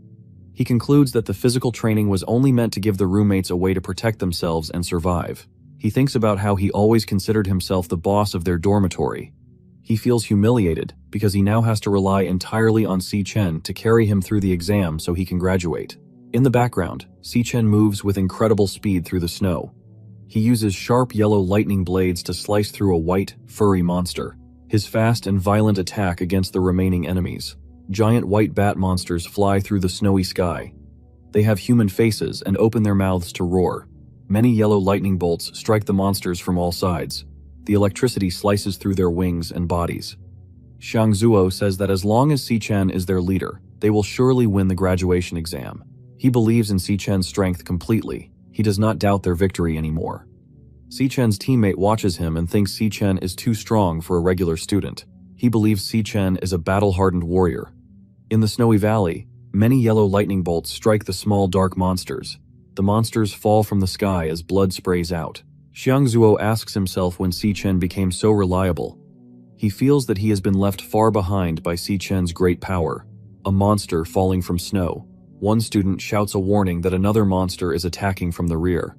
He concludes that the physical training was only meant to give the roommates a way to protect themselves and survive. He thinks about how he always considered himself the boss of their dormitory. He feels humiliated because he now has to rely entirely on Si Chen to carry him through the exam so he can graduate. In the background, Si Chen moves with incredible speed through the snow. He uses sharp yellow lightning blades to slice through a white, furry monster. His fast and violent attack against the remaining enemies. Giant white bat monsters fly through the snowy sky. They have human faces and open their mouths to roar. Many yellow lightning bolts strike the monsters from all sides. The electricity slices through their wings and bodies. Xiang Zuo says that as long as Si Chen is their leader, they will surely win the graduation exam. He believes in Si Chen's strength completely. He does not doubt their victory anymore. Si Chen's teammate watches him and thinks Si Chen is too strong for a regular student. He believes Si Chen is a battle-hardened warrior. In the snowy valley, many yellow lightning bolts strike the small dark monsters. The monsters fall from the sky as blood sprays out. Xiang Zuo asks himself when Si Chen became so reliable. He feels that he has been left far behind by Si Chen's great power. A monster falling from snow. One student shouts a warning that another monster is attacking from the rear.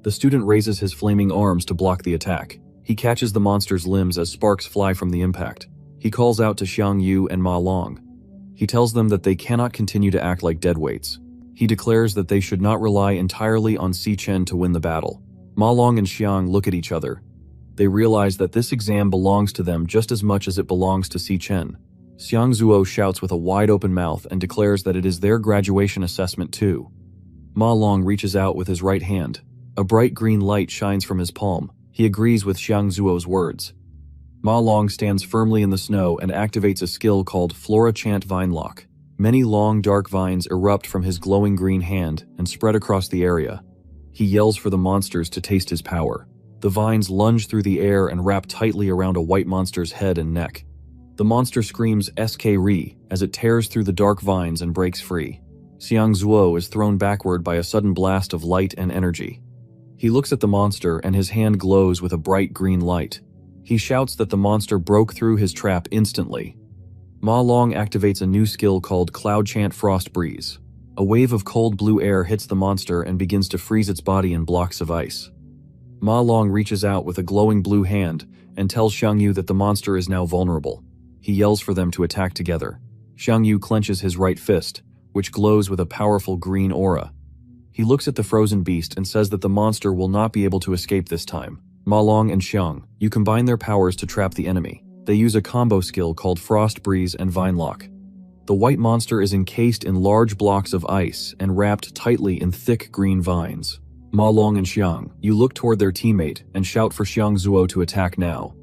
The student raises his flaming arms to block the attack. He catches the monster's limbs as sparks fly from the impact. He calls out to Xiang Yu and Ma Long. He tells them that they cannot continue to act like deadweights. He declares that they should not rely entirely on Si Chen to win the battle. Ma Long and Xiang look at each other. They realize that this exam belongs to them just as much as it belongs to Si Chen. Xiang Zuo shouts with a wide-open mouth and declares that it is their graduation assessment too. Ma Long reaches out with his right hand. A bright green light shines from his palm. He agrees with Xiang Zuo's words. Ma Long stands firmly in the snow and activates a skill called Flora Chant Vine Lock. Many long dark vines erupt from his glowing green hand and spread across the area. He yells for the monsters to taste his power. The vines lunge through the air and wrap tightly around a white monster's head and neck. The monster screams SK-Ri as it tears through the dark vines and breaks free. Xiang Zuo is thrown backward by a sudden blast of light and energy. He looks at the monster and his hand glows with a bright green light. He shouts that the monster broke through his trap instantly. Ma Long activates a new skill called Cloud Chant Frost Breeze. A wave of cold blue air hits the monster and begins to freeze its body in blocks of ice. Ma Long reaches out with a glowing blue hand and tells Xiang Yu that the monster is now vulnerable. He yells for them to attack together. Xiang Yu clenches his right fist, which glows with a powerful green aura. He looks at the frozen beast and says that the monster will not be able to escape this time. Ma Long and Xiang Yu combine their powers to trap the enemy. They use a combo skill called Frost Breeze and Vine Lock. The white monster is encased in large blocks of ice and wrapped tightly in thick green vines. Ma Long and Xiang Yu look toward their teammate and shout for Xiang Zuo to attack now.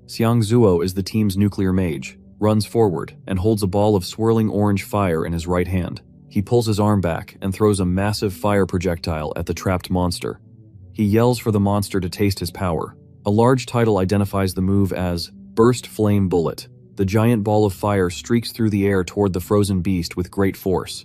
Xiang Zuo is the team's nuclear mage, runs forward, and holds a ball of swirling orange fire in his right hand. He pulls his arm back and throws a massive fire projectile at the trapped monster. He yells for the monster to taste his power. A large title identifies the move as Burst Flame Bullet. The giant ball of fire streaks through the air toward the frozen beast with great force.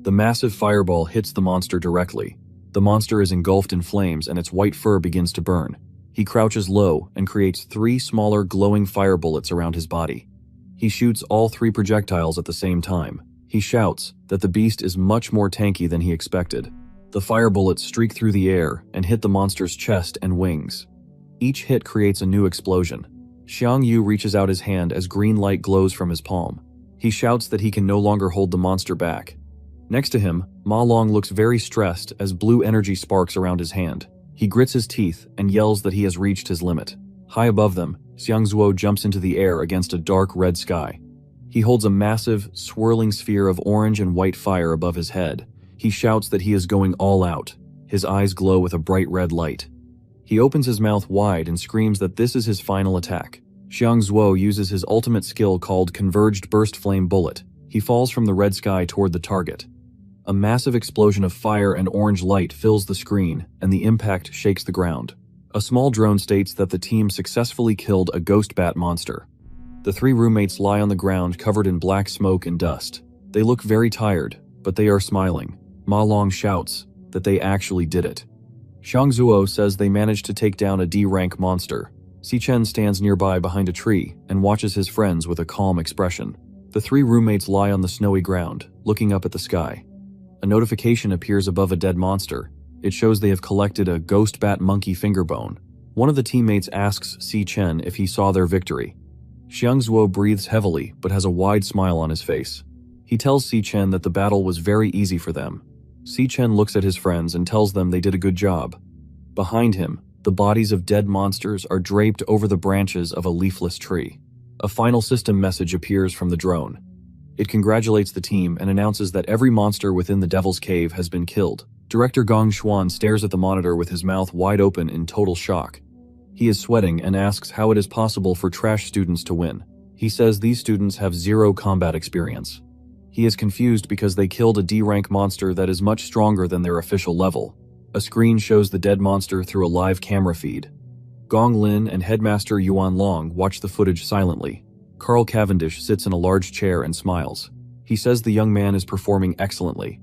The massive fireball hits the monster directly. The monster is engulfed in flames and its white fur begins to burn. He crouches low and creates 3 smaller glowing fire bullets around his body. He shoots all 3 projectiles at the same time. He shouts that the beast is much more tanky than he expected. The fire bullets streak through the air and hit the monster's chest and wings. Each hit creates a new explosion. Xiang Yu reaches out his hand as green light glows from his palm. He shouts that he can no longer hold the monster back. Next to him, Ma Long looks very stressed as blue energy sparks around his hand. He grits his teeth and yells that he has reached his limit. High above them, Xiangzuo jumps into the air against a dark red sky. He holds a massive, swirling sphere of orange and white fire above his head. He shouts that he is going all out. His eyes glow with a bright red light. He opens his mouth wide and screams that this is his final attack. Xiangzuo uses his ultimate skill called Converged Burst Flame Bullet. He falls from the red sky toward the target. A massive explosion of fire and orange light fills the screen, and the impact shakes the ground. A small drone states that the team successfully killed a ghost bat monster. The three roommates lie on the ground covered in black smoke and dust. They look very tired, but they are smiling. Ma Long shouts that they actually did it. Xiangzuo says they managed to take down a D-rank monster. Xichen stands nearby behind a tree and watches his friends with a calm expression. The three roommates lie on the snowy ground, looking up at the sky. A notification appears above a dead monster. It shows they have collected a ghost bat monkey fingerbone. One of the teammates asks Xichen if he saw their victory. Xiangzuo breathes heavily but has a wide smile on his face. He tells Xichen that the battle was very easy for them. Xichen looks at his friends and tells them they did a good job. Behind him, the bodies of dead monsters are draped over the branches of a leafless tree. A final system message appears from the drone. It congratulates the team and announces that every monster within the Devil's Cave has been killed. Director Gong Xuan stares at the monitor with his mouth wide open in total shock. He is sweating and asks how it is possible for trash students to win. He says these students have zero combat experience. He is confused because they killed a D-rank monster that is much stronger than their official level. A screen shows the dead monster through a live camera feed. Gong Lin and Headmaster Yuan Long watch the footage silently. Carl Cavendish sits in a large chair and smiles. He says the young man is performing excellently.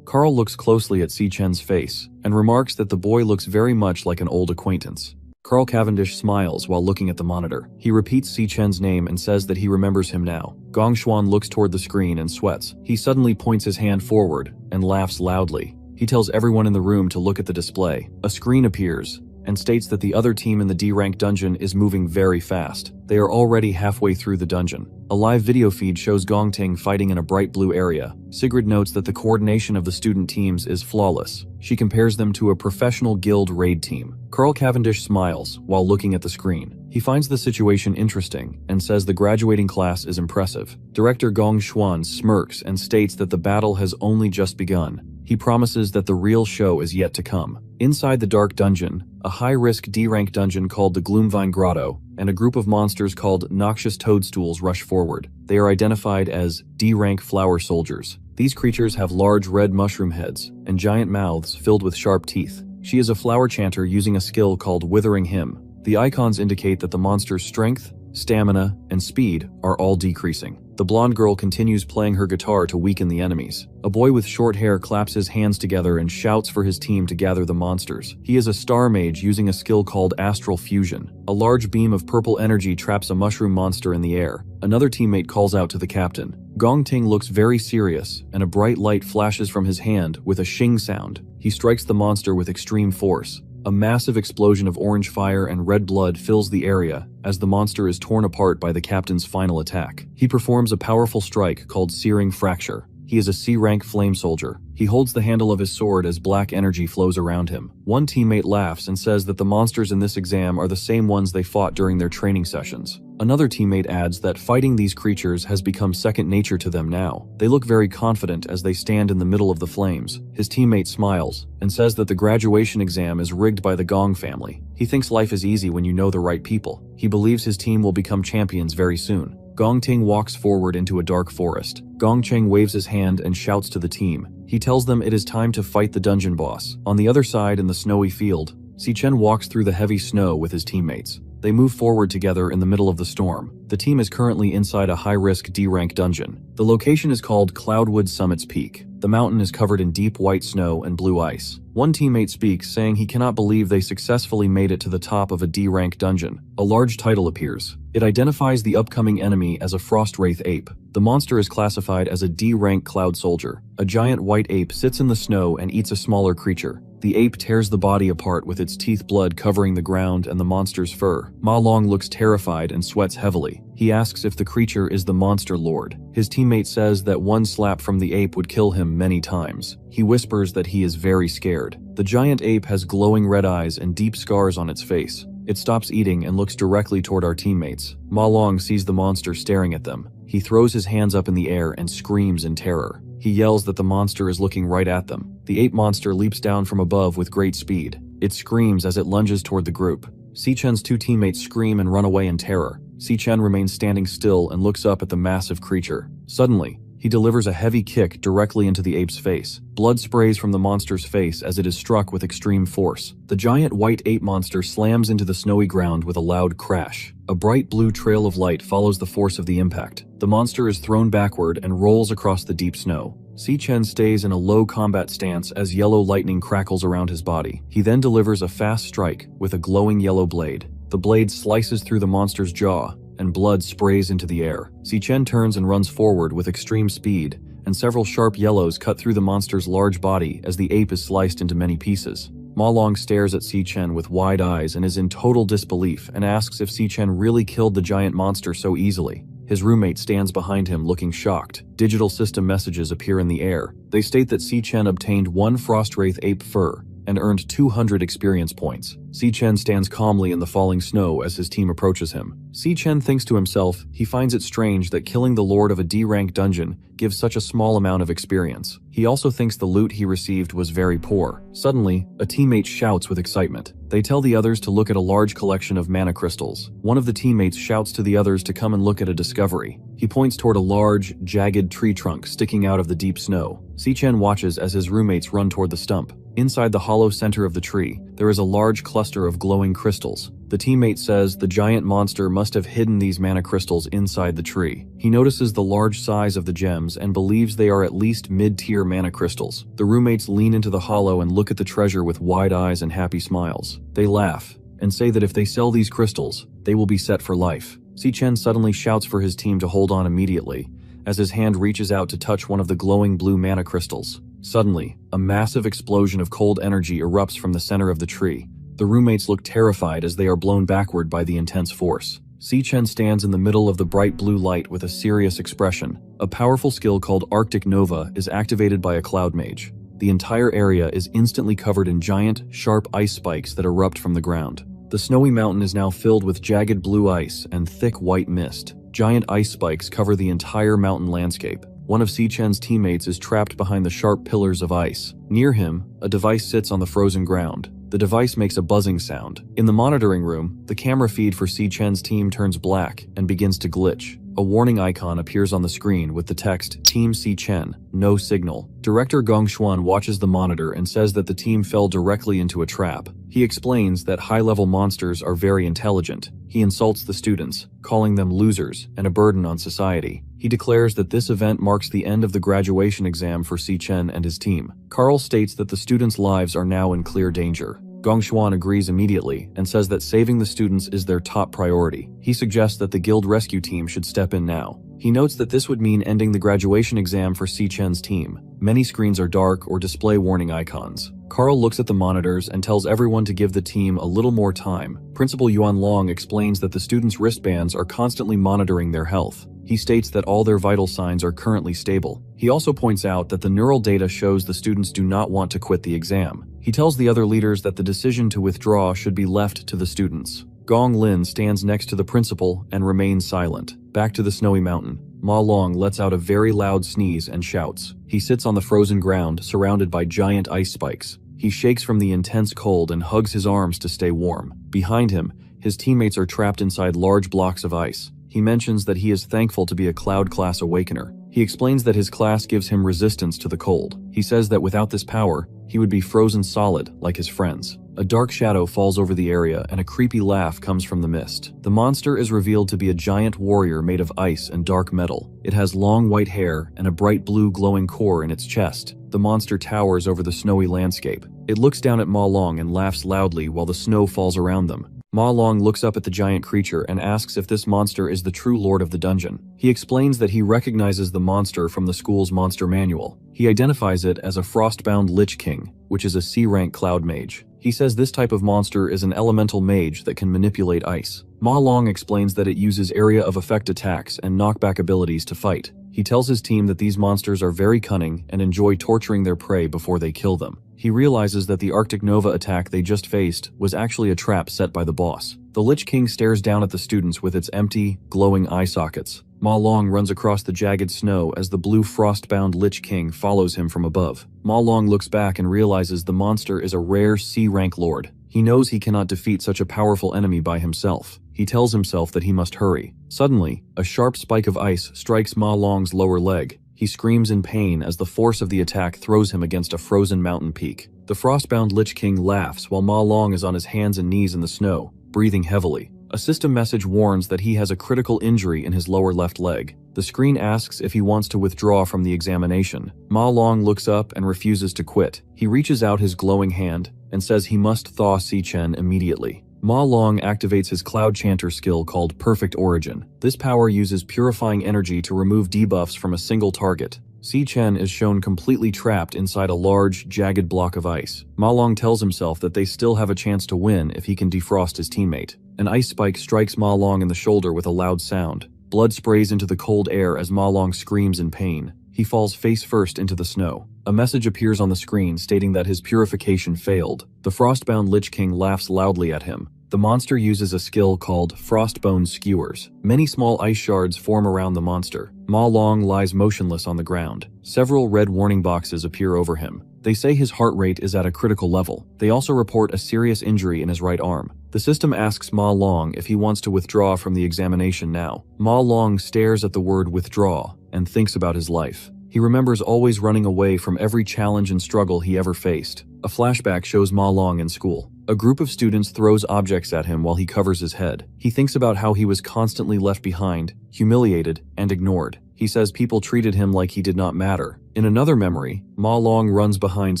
Carl looks closely at Xichen's face and remarks that the boy looks very much like an old acquaintance. Carl Cavendish smiles while looking at the monitor. He repeats Xichen's name and says that he remembers him now. Gong Xuan looks toward the screen and sweats. He suddenly points his hand forward and laughs loudly. He tells everyone in the room to look at the display. A screen appears and states that the other team in the D-rank dungeon is moving very fast. They are already halfway through the dungeon. A live video feed shows Gong Ting fighting in a bright blue area. Sigrid notes that the coordination of the student teams is flawless. She compares them to a professional guild raid team. Carl Cavendish smiles while looking at the screen. He finds the situation interesting and says the graduating class is impressive. Director Gong Xuan smirks and states that the battle has only just begun. He promises that the real show is yet to come. Inside the dark dungeon, a high-risk D-rank dungeon called the Gloomvine Grotto, and a group of monsters called Noxious Toadstools rush forward. They are identified as D-rank flower soldiers. These creatures have large red mushroom heads and giant mouths filled with sharp teeth. She is a flower chanter using a skill called Withering Hymn. The icons indicate that the monster's strength, stamina, and speed are all decreasing. The blonde girl continues playing her guitar to weaken the enemies. A boy with short hair claps his hands together and shouts for his team to gather the monsters. He is a star mage using a skill called Astral Fusion. A large beam of purple energy traps a mushroom monster in the air. Another teammate calls out to the captain. Gong Ting looks very serious, and a bright light flashes from his hand with a shing sound. He strikes the monster with extreme force. A massive explosion of orange fire and red blood fills the area as the monster is torn apart by the captain's final attack. He performs a powerful strike called Searing Fracture. He is a C-rank flame soldier. He holds the handle of his sword as black energy flows around him. One teammate laughs and says that the monsters in this exam are the same ones they fought during their training sessions. Another teammate adds that fighting these creatures has become second nature to them now. They look very confident as they stand in the middle of the flames. His teammate smiles and says that the graduation exam is rigged by the Gong family. He thinks life is easy when you know the right people. He believes his team will become champions very soon. Gong Ting walks forward into a dark forest. Gong Cheng waves his hand and shouts to the team. He tells them it is time to fight the dungeon boss. On the other side in the snowy field, Xichen walks through the heavy snow with his teammates. They move forward together in the middle of the storm. The team is currently inside a high-risk D-rank dungeon. The location is called Cloudwood Summit's Peak. The mountain is covered in deep white snow and blue ice. One teammate speaks, saying he cannot believe they successfully made it to the top of a D-rank dungeon. A large title appears. It identifies the upcoming enemy as a frost wraith ape. The monster is classified as a D-rank cloud soldier. A giant white ape sits in the snow and eats a smaller creature. The ape tears the body apart with its teeth blood covering the ground and the monster's fur. Ma Long looks terrified and sweats heavily. He asks if the creature is the monster lord. His teammate says that one slap from the ape would kill him many times. He whispers that he is very scared. The giant ape has glowing red eyes and deep scars on its face. It stops eating and looks directly toward our teammates. Ma Long sees the monster staring at them. He throws his hands up in the air and screams in terror. He yells that the monster is looking right at them. The ape monster leaps down from above with great speed. It screams as it lunges toward the group. Si-Chen's two teammates scream and run away in terror. Si-Chen remains standing still and looks up at the massive creature. Suddenly, he delivers a heavy kick directly into the ape's face. Blood sprays from the monster's face as it is struck with extreme force. The giant white ape monster slams into the snowy ground with a loud crash. A bright blue trail of light follows the force of the impact. The monster is thrown backward and rolls across the deep snow. Si-Chen stays in a low combat stance as yellow lightning crackles around his body. He then delivers a fast strike with a glowing yellow blade. The blade slices through the monster's jaw, and blood sprays into the air. Si-Chen turns and runs forward with extreme speed, and several sharp yellows cut through the monster's large body as the ape is sliced into many pieces. Ma Long stares at Si-Chen with wide eyes and is in total disbelief and asks if Si-Chen really killed the giant monster so easily. His roommate stands behind him looking shocked. Digital system messages appear in the air. They state that Si-Chen obtained 1 Frostwraith ape fur and earned 200 experience points. Si-Chen stands calmly in the falling snow as his team approaches him. Si-Chen thinks to himself he finds it strange that killing the lord of a D-rank dungeon gives such a small amount of experience. He also thinks the loot he received was very poor. Suddenly, a teammate shouts with excitement. They tell the others to look at a large collection of mana crystals. One of the teammates shouts to the others to come and look at a discovery. He points toward a large, jagged tree trunk sticking out of the deep snow. Si-Chen watches as his roommates run toward the stump. Inside the hollow center of the tree, there is a large cluster of glowing crystals. The teammate says the giant monster must have hidden these mana crystals inside the tree. He notices the large size of the gems and believes they are at least mid-tier mana crystals. The roommates lean into the hollow and look at the treasure with wide eyes and happy smiles. They laugh and say that if they sell these crystals, they will be set for life. Si-Chen suddenly shouts for his team to hold on immediately, as his hand reaches out to touch one of the glowing blue mana crystals. Suddenly, a massive explosion of cold energy erupts from the center of the tree. The roommates look terrified as they are blown backward by the intense force. Si-Chen stands in the middle of the bright blue light with a serious expression. A powerful skill called Arctic Nova is activated by a cloud mage. The entire area is instantly covered in giant, sharp ice spikes that erupt from the ground. The snowy mountain is now filled with jagged blue ice and thick white mist. Giant ice spikes cover the entire mountain landscape. One of Si-Chen's teammates is trapped behind the sharp pillars of ice. Near him, a device sits on the frozen ground. The device makes a buzzing sound. In the monitoring room, the camera feed for Si-Chen's team turns black and begins to glitch. A warning icon appears on the screen with the text, Team Si-Chen, no signal. Director Gong Xuan watches the monitor and says that the team fell directly into a trap. He explains that high-level monsters are very intelligent. He insults the students, calling them losers and a burden on society. He declares that this event marks the end of the graduation exam for Si-Chen and his team. Carl states that the students' lives are now in clear danger. Gong Xuan agrees immediately and says that saving the students is their top priority. He suggests that the guild rescue team should step in now. He notes that this would mean ending the graduation exam for Si-Chen's team. Many screens are dark or display warning icons. Carl looks at the monitors and tells everyone to give the team a little more time. Principal Yuan Long explains that the students' wristbands are constantly monitoring their health. He states that all their vital signs are currently stable. He also points out that the neural data shows the students do not want to quit the exam. He tells the other leaders that the decision to withdraw should be left to the students. Gong Lin stands next to the principal and remains silent. Back to the snowy mountain. Ma Long lets out a very loud sneeze and shouts. He sits on the frozen ground, surrounded by giant ice spikes. He shakes from the intense cold and hugs his arms to stay warm. Behind him, his teammates are trapped inside large blocks of ice. He mentions that he is thankful to be a Cloud Class Awakener. He explains that his class gives him resistance to the cold. He says that without this power, he would be frozen solid like his friends. A dark shadow falls over the area and a creepy laugh comes from the mist. The monster is revealed to be a giant warrior made of ice and dark metal. It has long white hair and a bright blue glowing core in its chest. The monster towers over the snowy landscape. It looks down at Ma Long and laughs loudly while the snow falls around them. Ma Long looks up at the giant creature and asks if this monster is the true lord of the dungeon. He explains that he recognizes the monster from the school's monster manual. He identifies it as a frostbound Lich King, which is a C-rank cloud mage. He says this type of monster is an elemental mage that can manipulate ice. Ma Long explains that it uses area of effect attacks and knockback abilities to fight. He tells his team that these monsters are very cunning and enjoy torturing their prey before they kill them. He realizes that the Arctic Nova attack they just faced was actually a trap set by the boss. The Lich King stares down at the students with its empty, glowing eye sockets. Ma Long runs across the jagged snow as the blue frost-bound Lich King follows him from above. Ma Long looks back and realizes the monster is a rare C-rank lord. He knows he cannot defeat such a powerful enemy by himself. He tells himself that he must hurry. Suddenly, a sharp spike of ice strikes Ma Long's lower leg. He screams in pain as the force of the attack throws him against a frozen mountain peak. The frostbound Lich King laughs while Ma Long is on his hands and knees in the snow, breathing heavily. A system message warns that he has a critical injury in his lower left leg. The screen asks if he wants to withdraw from the examination. Ma Long looks up and refuses to quit. He reaches out his glowing hand and says he must thaw Si-Chen immediately. Ma Long activates his Cloud Chanter skill called Perfect Origin. This power uses purifying energy to remove debuffs from a single target. Si-Chen is shown completely trapped inside a large, jagged block of ice. Ma Long tells himself that they still have a chance to win if he can defrost his teammate. An ice spike strikes Ma Long in the shoulder with a loud sound. Blood sprays into the cold air as Ma Long screams in pain. He falls face first into the snow. A message appears on the screen stating that his purification failed. The frostbound Lich King laughs loudly at him. The monster uses a skill called Frostbone Skewers. Many small ice shards form around the monster. Ma Long lies motionless on the ground. Several red warning boxes appear over him. They say his heart rate is at a critical level. They also report a serious injury in his right arm. The system asks Ma Long if he wants to withdraw from the examination now. Ma Long stares at the word withdraw and thinks about his life. He remembers always running away from every challenge and struggle he ever faced. A flashback shows Ma Long in school. A group of students throws objects at him while he covers his head. He thinks about how he was constantly left behind, humiliated, and ignored. He says people treated him like he did not matter. In another memory, Ma Long runs behind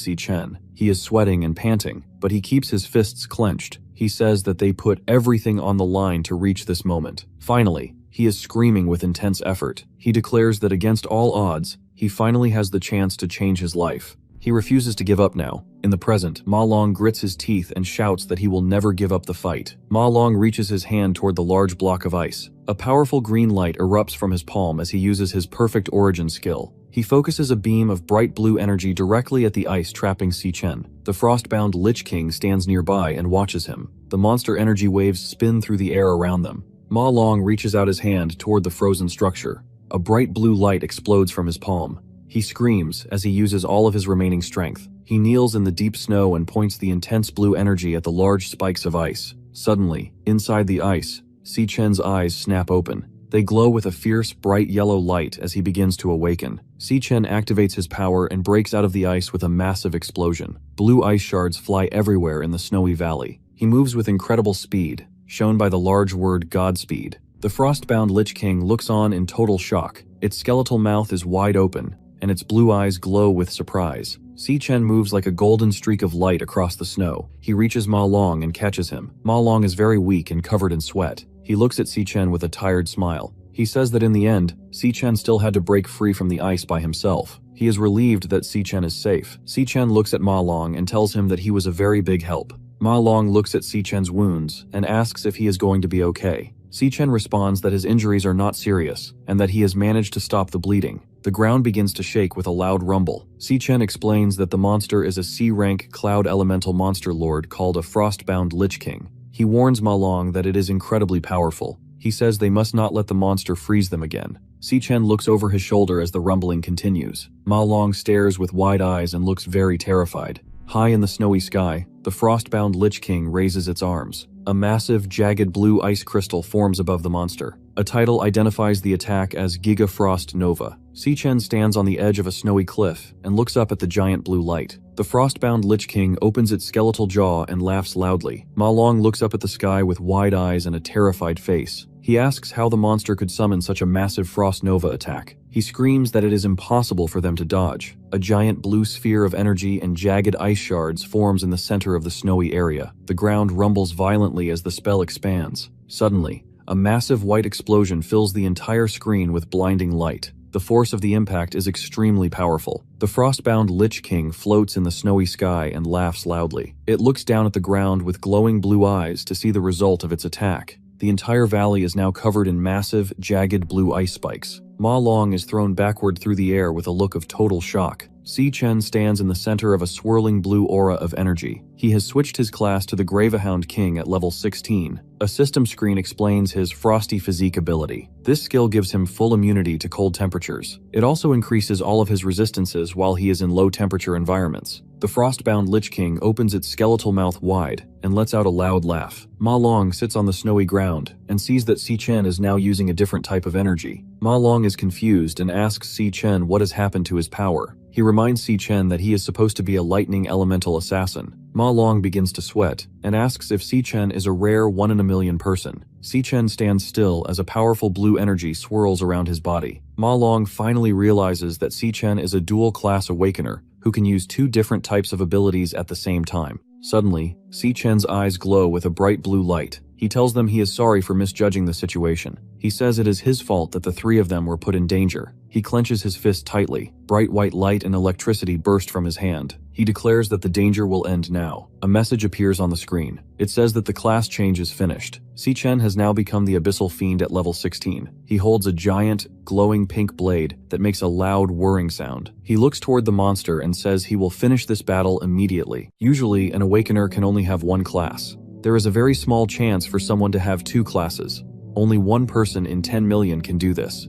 Si-Chen. He is sweating and panting, but he keeps his fists clenched. He says that they put everything on the line to reach this moment. Finally, he is screaming with intense effort. He declares that against all odds, he finally has the chance to change his life. He refuses to give up now. In the present, Ma Long grits his teeth and shouts that he will never give up the fight. Ma Long reaches his hand toward the large block of ice. A powerful green light erupts from his palm as he uses his Perfect Origin skill. He focuses a beam of bright blue energy directly at the ice trapping Si-Chen. The frostbound Lich King stands nearby and watches him. The monster energy waves spin through the air around them. Ma Long reaches out his hand toward the frozen structure. A bright blue light explodes from his palm. He screams as he uses all of his remaining strength. He kneels in the deep snow and points the intense blue energy at the large spikes of ice. Suddenly, inside the ice, Si-Chen's eyes snap open. They glow with a fierce, bright yellow light as he begins to awaken. Si-Chen activates his power and breaks out of the ice with a massive explosion. Blue ice shards fly everywhere in the snowy valley. He moves with incredible speed, shown by the large word Godspeed. The frostbound Lich King looks on in total shock. Its skeletal mouth is wide open, and its blue eyes glow with surprise. Si-Chen moves like a golden streak of light across the snow. He reaches Ma Long and catches him. Ma Long is very weak and covered in sweat. He looks at Si-Chen with a tired smile. He says that in the end, Si-Chen still had to break free from the ice by himself. He is relieved that Si-Chen is safe. Si-Chen looks at Ma Long and tells him that he was a very big help. Ma Long looks at Si-Chen's wounds and asks if he is going to be okay. Si-Chen responds that his injuries are not serious and that he has managed to stop the bleeding. The ground begins to shake with a loud rumble. Si-Chen explains that the monster is a C-rank cloud elemental monster lord called a frostbound Lich King. He warns Ma Long that it is incredibly powerful. He says they must not let the monster freeze them again. Si-Chen looks over his shoulder as the rumbling continues. Ma Long stares with wide eyes and looks very terrified. High in the snowy sky, the frostbound Lich King raises its arms. A massive, jagged blue ice crystal forms above the monster. A title identifies the attack as Giga Frost Nova. Si-Chen stands on the edge of a snowy cliff and looks up at the giant blue light. The frostbound Lich King opens its skeletal jaw and laughs loudly. Ma Long looks up at the sky with wide eyes and a terrified face. He asks how the monster could summon such a massive Frost Nova attack. He screams that it is impossible for them to dodge. A giant blue sphere of energy and jagged ice shards forms in the center of the snowy area. The ground rumbles violently as the spell expands. Suddenly, a massive white explosion fills the entire screen with blinding light. The force of the impact is extremely powerful. The frostbound Lich King floats in the snowy sky and laughs loudly. It looks down at the ground with glowing blue eyes to see the result of its attack. The entire valley is now covered in massive, jagged blue ice spikes. Ma Long is thrown backward through the air with a look of total shock. Si Chen stands in the center of a swirling blue aura of energy. He has switched his class to the Gravehound King at level 16. A system screen explains his frosty physique ability. This skill gives him full immunity to cold temperatures. It also increases all of his resistances while he is in low temperature environments. The frostbound Lich King opens its skeletal mouth wide and lets out a loud laugh. Ma Long sits on the snowy ground and sees that Si Chen is now using a different type of energy. Ma Long is confused and asks Si Chen what has happened to his power. He reminds Si Chen that he is supposed to be a lightning elemental assassin. Ma Long begins to sweat and asks if Si Chen is a rare 1 in a million person. Si Chen stands still as a powerful blue energy swirls around his body. Ma Long finally realizes that Si Chen is a dual-class awakener who can use 2 different types of abilities at the same time. Suddenly, Si Chen's eyes glow with a bright blue light. He tells them he is sorry for misjudging the situation. He says it is his fault that the 3 of them were put in danger. He clenches his fist tightly. Bright white light and electricity burst from his hand. He declares that the danger will end now. A message appears on the screen. It says that the class change is finished. Si Chen has now become the Abyssal Fiend at level 16. He holds a giant, glowing pink blade that makes a loud whirring sound. He looks toward the monster and says he will finish this battle immediately. Usually, an Awakener can only have 1 class. There is a very small chance for someone to have 2 classes. Only 1 person in 10 million can do this.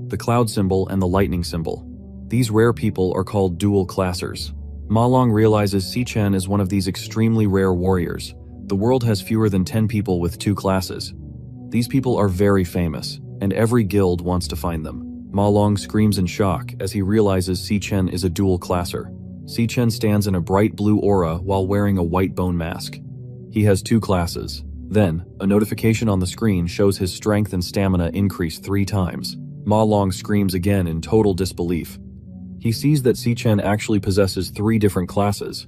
The cloud symbol and the lightning symbol. These rare people are called dual classers. Ma Long realizes Si Chen is one of these extremely rare warriors. The world has fewer than 10 people with 2 classes. These people are very famous, and every guild wants to find them. Ma Long screams in shock as he realizes Si Chen is a dual classer. Si Chen stands in a bright blue aura while wearing a white bone mask. He has 2 classes. Then, a notification on the screen shows his strength and stamina increase 3 times. Ma Long screams again in total disbelief. He sees that Si Chen actually possesses 3 different classes.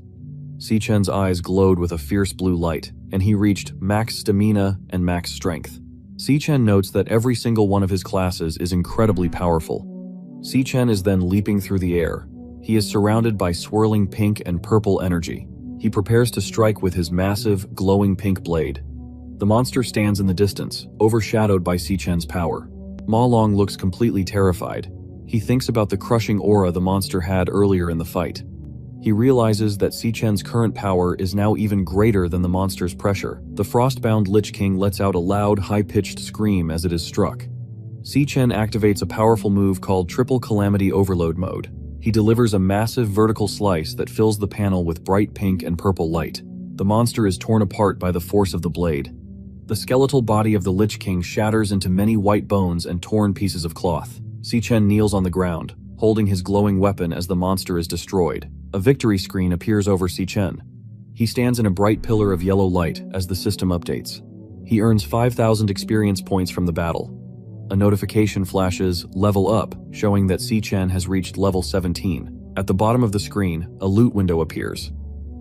Si Chen's eyes glowed with a fierce blue light, and he reached max stamina and max strength. Si Chen notes that every single one of his classes is incredibly powerful. Si Chen is then leaping through the air. He is surrounded by swirling pink and purple energy. He prepares to strike with his massive, glowing pink blade. The monster stands in the distance, overshadowed by Si Chen's power. Ma Long looks completely terrified. He thinks about the crushing aura the monster had earlier in the fight. He realizes that Si Chen's current power is now even greater than the monster's pressure. The frostbound Lich King lets out a loud, high-pitched scream as it is struck. Si Chen activates a powerful move called Triple Calamity Overload Mode. He delivers a massive vertical slice that fills the panel with bright pink and purple light. The monster is torn apart by the force of the blade. The skeletal body of the Lich King shatters into many white bones and torn pieces of cloth. Si Chen kneels on the ground, holding his glowing weapon as the monster is destroyed. A victory screen appears over Si Chen. He stands in a bright pillar of yellow light as the system updates. He earns 5,000 experience points from the battle. A notification flashes, "Level up," showing that Si Chen has reached level 17. At the bottom of the screen, a loot window appears.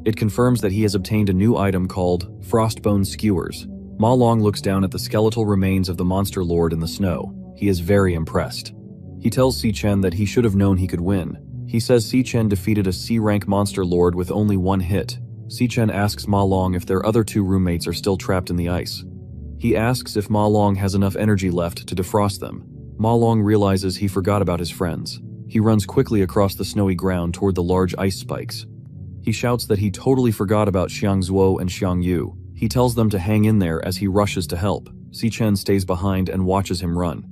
It confirms that he has obtained a new item called Frostbone Skewers. Ma Long looks down at the skeletal remains of the monster lord in the snow. He is very impressed. He tells Si Chen that he should have known he could win. He says Si Chen defeated a C-rank monster lord with only 1 hit. Si Chen asks Ma Long if their other 2 roommates are still trapped in the ice. He asks if Ma Long has enough energy left to defrost them. Ma Long realizes he forgot about his friends. He runs quickly across the snowy ground toward the large ice spikes. He shouts that he totally forgot about Xiang Zuo and Xiang Yu. He tells them to hang in there as he rushes to help. Si Chen stays behind and watches him run.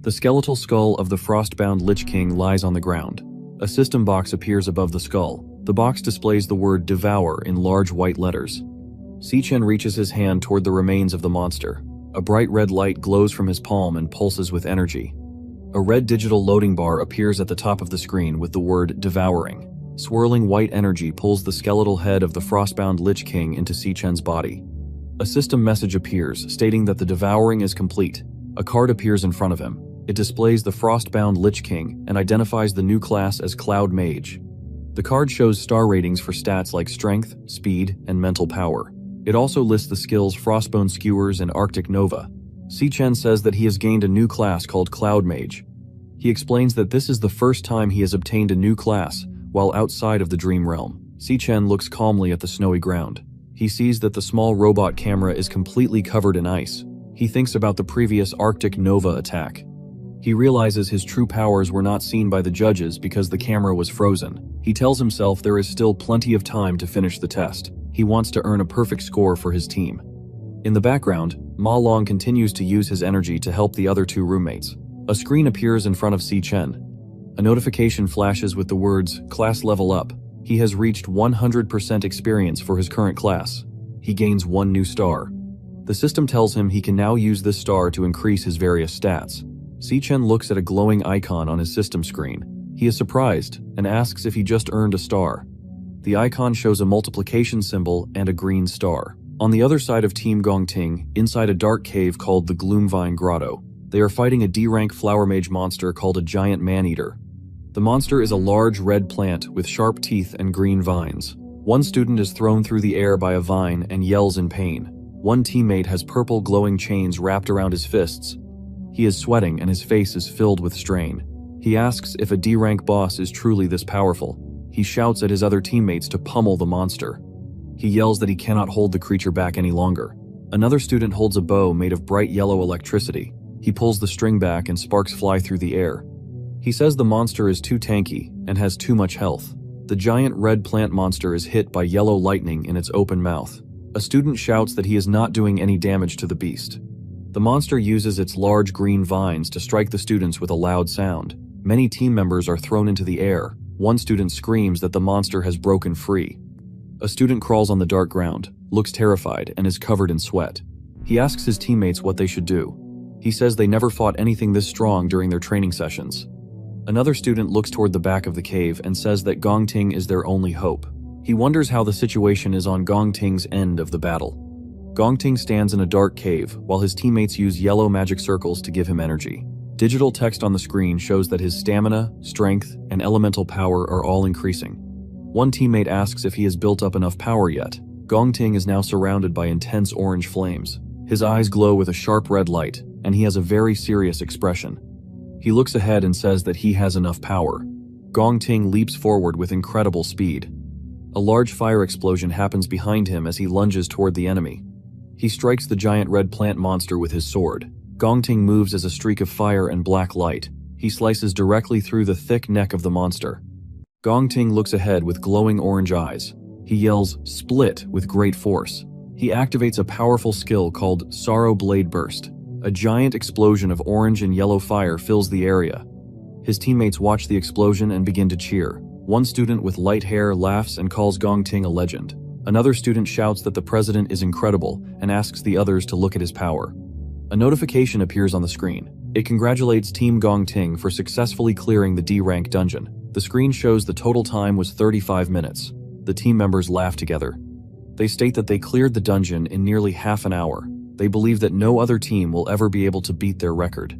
The skeletal skull of the frostbound Lich King lies on the ground. A system box appears above the skull. The box displays the word Devourer in large white letters. Si Chen reaches his hand toward the remains of the monster. A bright red light glows from his palm and pulses with energy. A red digital loading bar appears at the top of the screen with the word Devouring. Swirling white energy pulls the skeletal head of the frostbound Lich King into Si Chen's body. A system message appears stating that the devouring is complete. A card appears in front of him. It displays the frostbound Lich King and identifies the new class as Cloud Mage. The card shows star ratings for stats like strength, speed, and mental power. It also lists the skills Frostbone Skewers and Arctic Nova. Si Chen says that he has gained a new class called Cloud Mage. He explains that this is the first time he has obtained a new class while outside of the Dream Realm. Si Chen looks calmly at the snowy ground. He sees that the small robot camera is completely covered in ice. He thinks about the previous Arctic Nova attack. He realizes his true powers were not seen by the judges because the camera was frozen. He tells himself there is still plenty of time to finish the test. He wants to earn a perfect score for his team. In the background, Ma Long continues to use his energy to help the other two roommates. A screen appears in front of Si Chen. A notification flashes with the words, "Class level up." He has reached 100% experience for his current class. He gains 1 new star. The system tells him he can now use this star to increase his various stats. Si Chen looks at a glowing icon on his system screen. He is surprised and asks if he just earned a star. The icon shows a multiplication symbol and a green star. On the other side of Team Gongting, inside a dark cave called the Gloomvine Grotto, they are fighting a D-rank flower mage monster called a giant man-eater. The monster is a large red plant with sharp teeth and green vines. One student is thrown through the air by a vine and yells in pain. One teammate has purple glowing chains wrapped around his fists. He is sweating and his face is filled with strain. He asks if a D-rank boss is truly this powerful. He shouts at his other teammates to pummel the monster. He yells that he cannot hold the creature back any longer. Another student holds a bow made of bright yellow electricity. He pulls the string back and sparks fly through the air. He says the monster is too tanky and has too much health. The giant red plant monster is hit by yellow lightning in its open mouth. A student shouts that he is not doing any damage to the beast. The monster uses its large green vines to strike the students with a loud sound. Many team members are thrown into the air. One student screams that the monster has broken free. A student crawls on the dark ground, looks terrified, and is covered in sweat. He asks his teammates what they should do. He says they never fought anything this strong during their training sessions. Another student looks toward the back of the cave and says that Gongting is their only hope. He wonders how the situation is on Gongting's end of the battle. Gongting stands in a dark cave while his teammates use yellow magic circles to give him energy. Digital text on the screen shows that his stamina, strength, and elemental power are all increasing. One teammate asks if he has built up enough power yet. Gongting is now surrounded by intense orange flames. His eyes glow with a sharp red light, and he has a very serious expression. He looks ahead and says that he has enough power. Gongting leaps forward with incredible speed. A large fire explosion happens behind him as he lunges toward the enemy. He strikes the giant red plant monster with his sword. Gongting moves as a streak of fire and black light. He slices directly through the thick neck of the monster. Gongting looks ahead with glowing orange eyes. He yells, "Split," with great force. He activates a powerful skill called Sorrow Blade Burst. A giant explosion of orange and yellow fire fills the area. His teammates watch the explosion and begin to cheer. One student with light hair laughs and calls Gongting a legend. Another student shouts that the president is incredible and asks the others to look at his power. A notification appears on the screen. It congratulates Team Gongting for successfully clearing the D-rank dungeon. The screen shows the total time was 35 minutes. The team members laugh together. They state that they cleared the dungeon in nearly half an hour. They believe that no other team will ever be able to beat their record.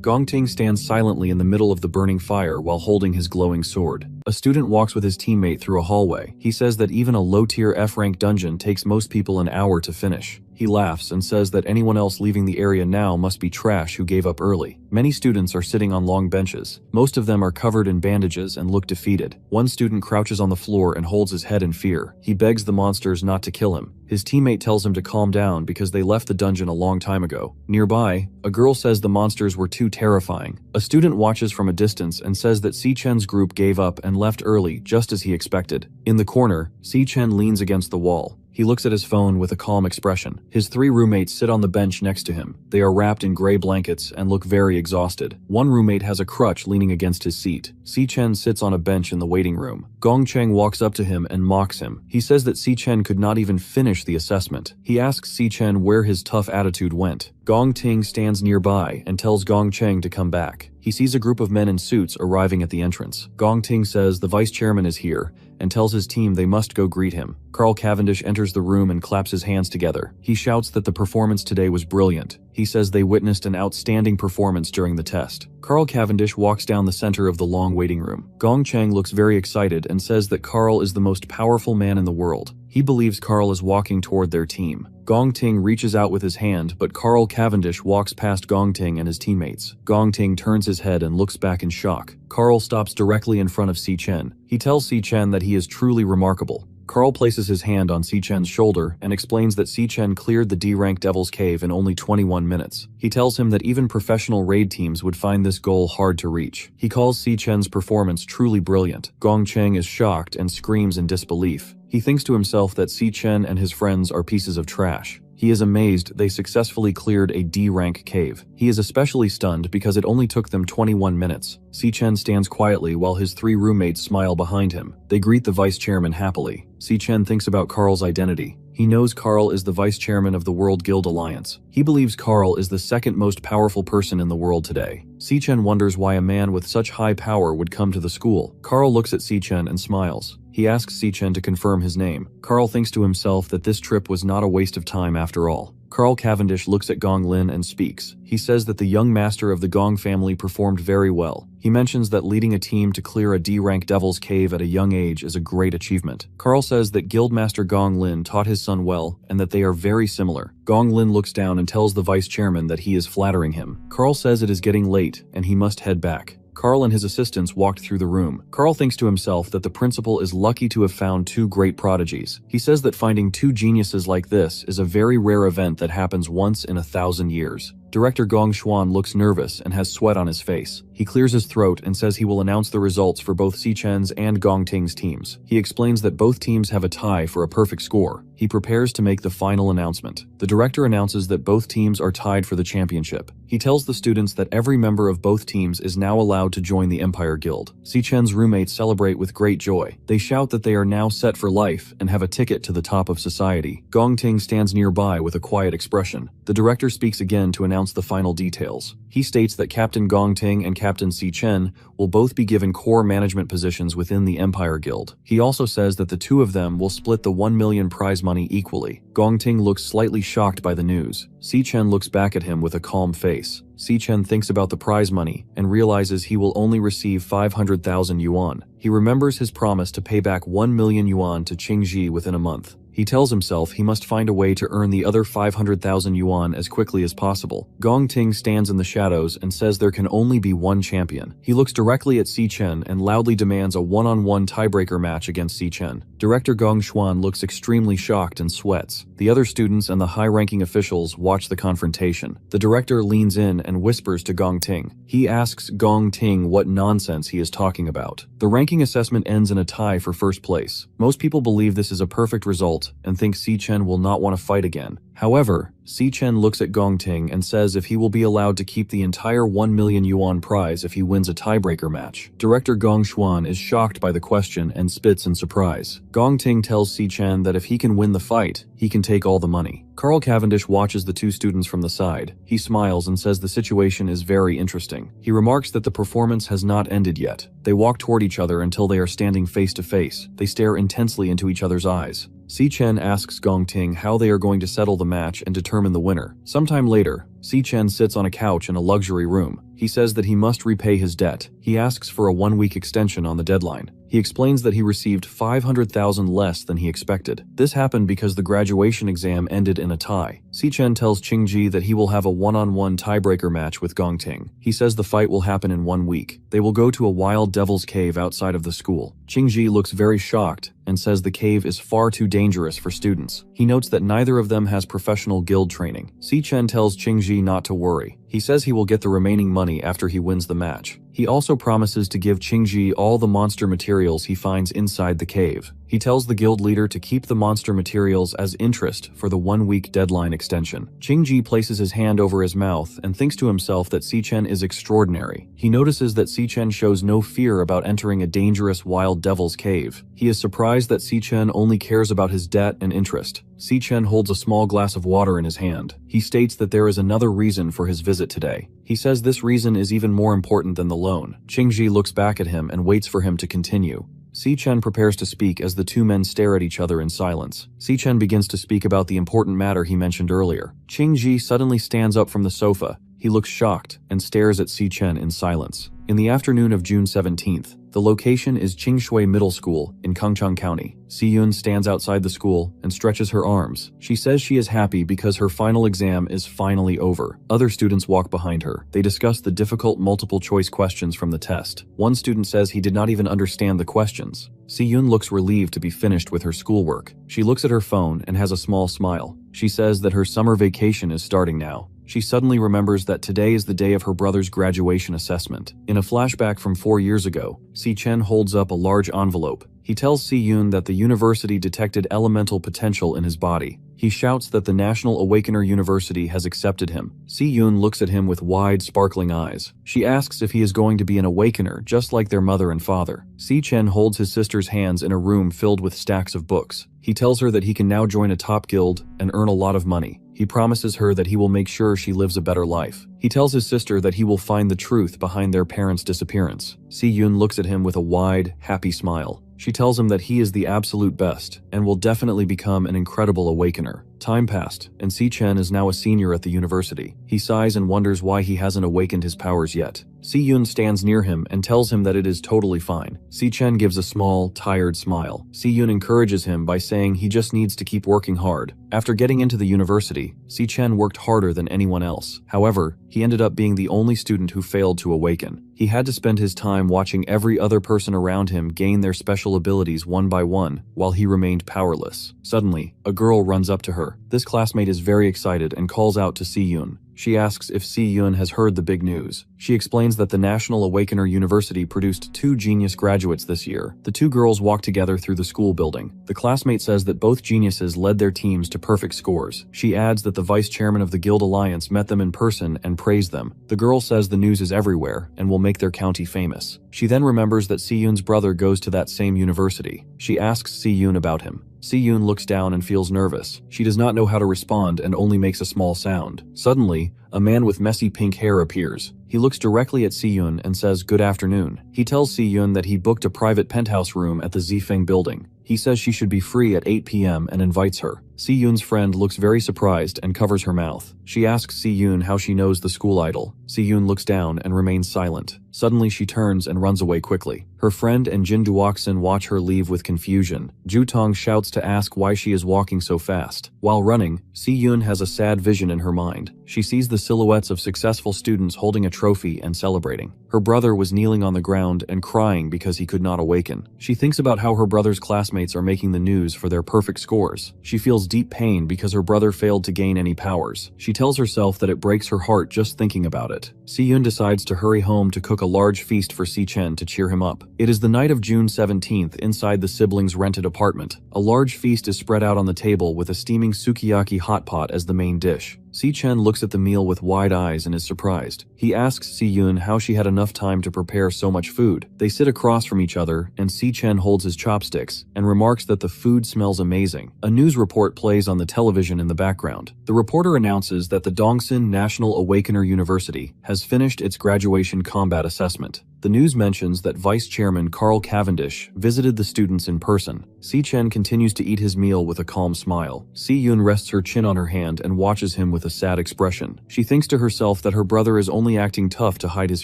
Gongting stands silently in the middle of the burning fire while holding his glowing sword. A student walks with his teammate through a hallway. He says that even a low-tier F-rank dungeon takes most people an hour to finish. He laughs and says that anyone else leaving the area now must be trash who gave up early. Many students are sitting on long benches. Most of them are covered in bandages and look defeated. One student crouches on the floor and holds his head in fear. He begs the monsters not to kill him. His teammate tells him to calm down because they left the dungeon a long time ago. Nearby, a girl says the monsters were too terrifying. A student watches from a distance and says that Si Chen's group gave up and left early, just as he expected. In the corner, Si Chen leans against the wall. He looks at his phone with a calm expression. His 3 roommates sit on the bench next to him. They are wrapped in gray blankets and look very exhausted. One roommate has a crutch leaning against his seat. Si Chen sits on a bench in the waiting room. Gongcheng walks up to him and mocks him. He says that Si Chen could not even finish the assessment. He asks Si Chen where his tough attitude went. Gongting stands nearby and tells Gongcheng to come back. He sees a group of men in suits arriving at the entrance. Gongting says the vice chairman is here and tells his team they must go greet him. Carl Cavendish enters the room and claps his hands together. He shouts that the performance today was brilliant. He says they witnessed an outstanding performance during the test. Carl Cavendish walks down the center of the long waiting room. Gongcheng looks very excited and says that Carl is the most powerful man in the world. He believes Carl is walking toward their team. Gongting reaches out with his hand, but Carl Cavendish walks past Gongting and his teammates. Gongting turns his head and looks back in shock. Carl stops directly in front of Si Chen. He tells Si Chen that he is truly remarkable. Carl places his hand on Si-chen's shoulder and explains that Si-chen cleared the D-rank Devil's Cave in only 21 minutes. He tells him that even professional raid teams would find this goal hard to reach. He calls Si-chen's performance truly brilliant. Gong Cheng is shocked and screams in disbelief. He thinks to himself that Si-chen and his friends are pieces of trash. He is amazed they successfully cleared a D-rank cave. He is especially stunned because it only took them 21 minutes. Si-chen stands quietly while his 3 roommates smile behind him. They greet the vice chairman happily. Si-chen thinks about Carl's identity. He knows Carl is the vice chairman of the World Guild Alliance. He believes Carl is the second most powerful person in the world today. Si-chen wonders why a man with such high power would come to the school. Carl looks at Si-chen and smiles. He asks Si-chen to confirm his name. Carl thinks to himself that this trip was not a waste of time after all. Carl Cavendish looks at Gong Lin and speaks. He says that the young master of the Gong family performed very well. He mentions that leading a team to clear a D-rank Devil's Cave at a young age is a great achievement. Carl says that Guildmaster Gong Lin taught his son well and that they are very similar. Gong Lin looks down and tells the vice chairman that he is flattering him. Carl says it is getting late and he must head back. Carl and his assistants walked through the room. Carl thinks to himself that the principal is lucky to have found 2 great prodigies. He says that finding 2 geniuses like this is a very rare event that happens once in 1,000 years. Director Gong Xuan looks nervous and has sweat on his face. He clears his throat and says he will announce the results for both Si-chen's and Gong Ting's teams. He explains that both teams have a tie for a perfect score. He prepares to make the final announcement. The director announces that both teams are tied for the championship. He tells the students that every member of both teams is now allowed to join the Empire Guild. Si-chen's roommates celebrate with great joy. They shout that they are now set for life and have a ticket to the top of society. Gong Ting stands nearby with a quiet expression. The director speaks again to announce the final details. He states that Captain Gong Ting and Captain Si-chen will both be given core management positions within the Empire Guild. He also says that the 2 of them will split the 1 million prize money equally. Gong Ting looks slightly shocked by the news. Si-chen looks back at him with a calm face. Si-chen thinks about the prize money and realizes he will only receive 500,000 yuan. He remembers his promise to pay back 1 million yuan to Qingji within a month. He tells himself he must find a way to earn the other 500,000 yuan as quickly as possible. Gong Ting stands in the shadows and says there can only be one champion. He looks directly at Si-chen and loudly demands a one-on-one tiebreaker match against Si-chen. Director Gong Xuan looks extremely shocked and sweats. The other students and the high-ranking officials watch the confrontation. The director leans in and whispers to Gong Ting. He asks Gong Ting what nonsense he is talking about. The ranking assessment ends in a tie for first place. Most people believe this is a perfect result and think Si-chen will not want to fight again. However, Si-chen looks at Gong Ting and says if he will be allowed to keep the entire 1 million yuan prize if he wins a tiebreaker match. Director Gong Xuan is shocked by the question and spits in surprise. Gong Ting tells Si-chen that if he can win the fight, he can take all the money. Carl Cavendish watches the 2 students from the side. He smiles and says the situation is very interesting. He remarks that the performance has not ended yet. They walk toward each other until they are standing face to face. They stare intensely into each other's eyes. Si-chen asks Gong Ting how they are going to settle the match and determine the winner. Sometime later, Si-chen sits on a couch in a luxury room. He says that he must repay his debt. He asks for a 1-week extension on the deadline. He explains that he received 500,000 less than he expected. This happened because the graduation exam ended in a tie. Si-chen tells Qingji that he will have a one-on-one tiebreaker match with Gong Ting. He says the fight will happen in 1 week. They will go to a wild devil's cave outside of the school. Qingji looks very shocked and says the cave is far too dangerous for students. He notes that neither of them has professional guild training. Si-chen tells Qingji not to worry. He says he will get the remaining money after he wins the match. He also promises to give Qingji all the monster materials he finds inside the cave. He tells the guild leader to keep the monster materials as interest for the 1-week deadline extension. Qingji places his hand over his mouth and thinks to himself that Si-chen is extraordinary. He notices that Si-chen shows no fear about entering a dangerous wild devil's cave. He is surprised that Si-chen only cares about his debt and interest. Si-chen holds a small glass of water in his hand. He states that there is another reason for his visit today. He says this reason is even more important than the loan. Qingji looks back at him and waits for him to continue. Si-chen prepares to speak as the 2 men stare at each other in silence. Si-chen begins to speak about the important matter he mentioned earlier. Qingji suddenly stands up from the sofa. He looks shocked and stares at Si-chen in silence. In the afternoon of June 17th, the location is Qingshui Middle School in Kangchang County. Si-yun stands outside the school and stretches her arms. She says she is happy because her final exam is finally over. Other students walk behind her. They discuss the difficult multiple-choice questions from the test. One student says he did not even understand the questions. Si-yoon looks relieved to be finished with her schoolwork. She looks at her phone and has a small smile. She says that her summer vacation is starting now. She suddenly remembers that today is the day of her brother's graduation assessment. In a flashback from 4 years ago, Si-chen holds up a large envelope. He tells Si-yoon that the university detected elemental potential in his body. He shouts that the National Awakener University has accepted him. Si-yoon looks at him with wide, sparkling eyes. She asks if he is going to be an awakener, just like their mother and father. Si-chen holds his sister's hands in a room filled with stacks of books. He tells her that he can now join a top guild and earn a lot of money. He promises her that he will make sure she lives a better life. He tells his sister that he will find the truth behind their parents' disappearance. Si-yoon looks at him with a wide, happy smile. She tells him that he is the absolute best and will definitely become an incredible awakener. Time passed, and Si-chen is now a senior at the university. He sighs and wonders why he hasn't awakened his powers yet. Si-yoon stands near him and tells him that it is totally fine. Si-chen gives a small, tired smile. Si-yoon encourages him by saying he just needs to keep working hard. After getting into the university, Si-chen worked harder than anyone else. However, he ended up being the only student who failed to awaken. He had to spend his time watching every other person around him gain their special abilities one by one, while he remained powerless. Suddenly, a girl runs up to her. This classmate is very excited and calls out to Si-yoon. She asks if Si-yoon has heard the big news. She explains that the National Awakener University produced 2 genius graduates this year. The 2 girls walk together through the school building. The classmate says that both geniuses led their teams to perfect scores. She adds that the vice chairman of the Guild Alliance met them in person and praised them. The girl says the news is everywhere and will make their county famous. She then remembers that Si-yoon's brother goes to that same university. She asks Si-yoon about him. Si-yoon looks down and feels nervous. She does not know how to respond and only makes a small sound. Suddenly, a man with messy pink hair appears. He looks directly at Si-yoon and says good afternoon. He tells Si-yoon that he booked a private penthouse room at the Zifeng building. He says she should be free at 8 p.m. and invites her. Si-yoon's friend looks very surprised and covers her mouth. She asks Si-yoon how she knows the school idol. Si-yoon looks down and remains silent. Suddenly she turns and runs away quickly. Her friend and Jin Duoksan watch her leave with confusion. Ju-tong shouts to ask why she is walking so fast. While running, Si-yoon has a sad vision in her mind. She sees the silhouettes of successful students holding a trophy and celebrating. Her brother was kneeling on the ground and crying because he could not awaken. She thinks about how her brother's classmates are making the news for their perfect scores. She feels deep pain because her brother failed to gain any powers. She tells herself that it breaks her heart just thinking about it. Si-yoon decides to hurry home to cook a large feast for Si-chen to cheer him up. It is the night of June 17th inside the siblings' rented apartment. A large feast is spread out on the table with a steaming sukiyaki hot pot as the main dish. Si-chen looks at the meal with wide eyes and is surprised. He asks Si-yoon how she had enough time to prepare so much food. They sit across from each other, and Si-chen holds his chopsticks and remarks that the food smells amazing. A news report plays on the television in the background. The reporter announces that the Dongsan National Awakener University has finished its graduation combat assessment. The news mentions that Vice Chairman Carl Cavendish visited the students in person. Si-chen continues to eat his meal with a calm smile. Si-yoon rests her chin on her hand and watches him with a sad expression. She thinks to herself that her brother is only acting tough to hide his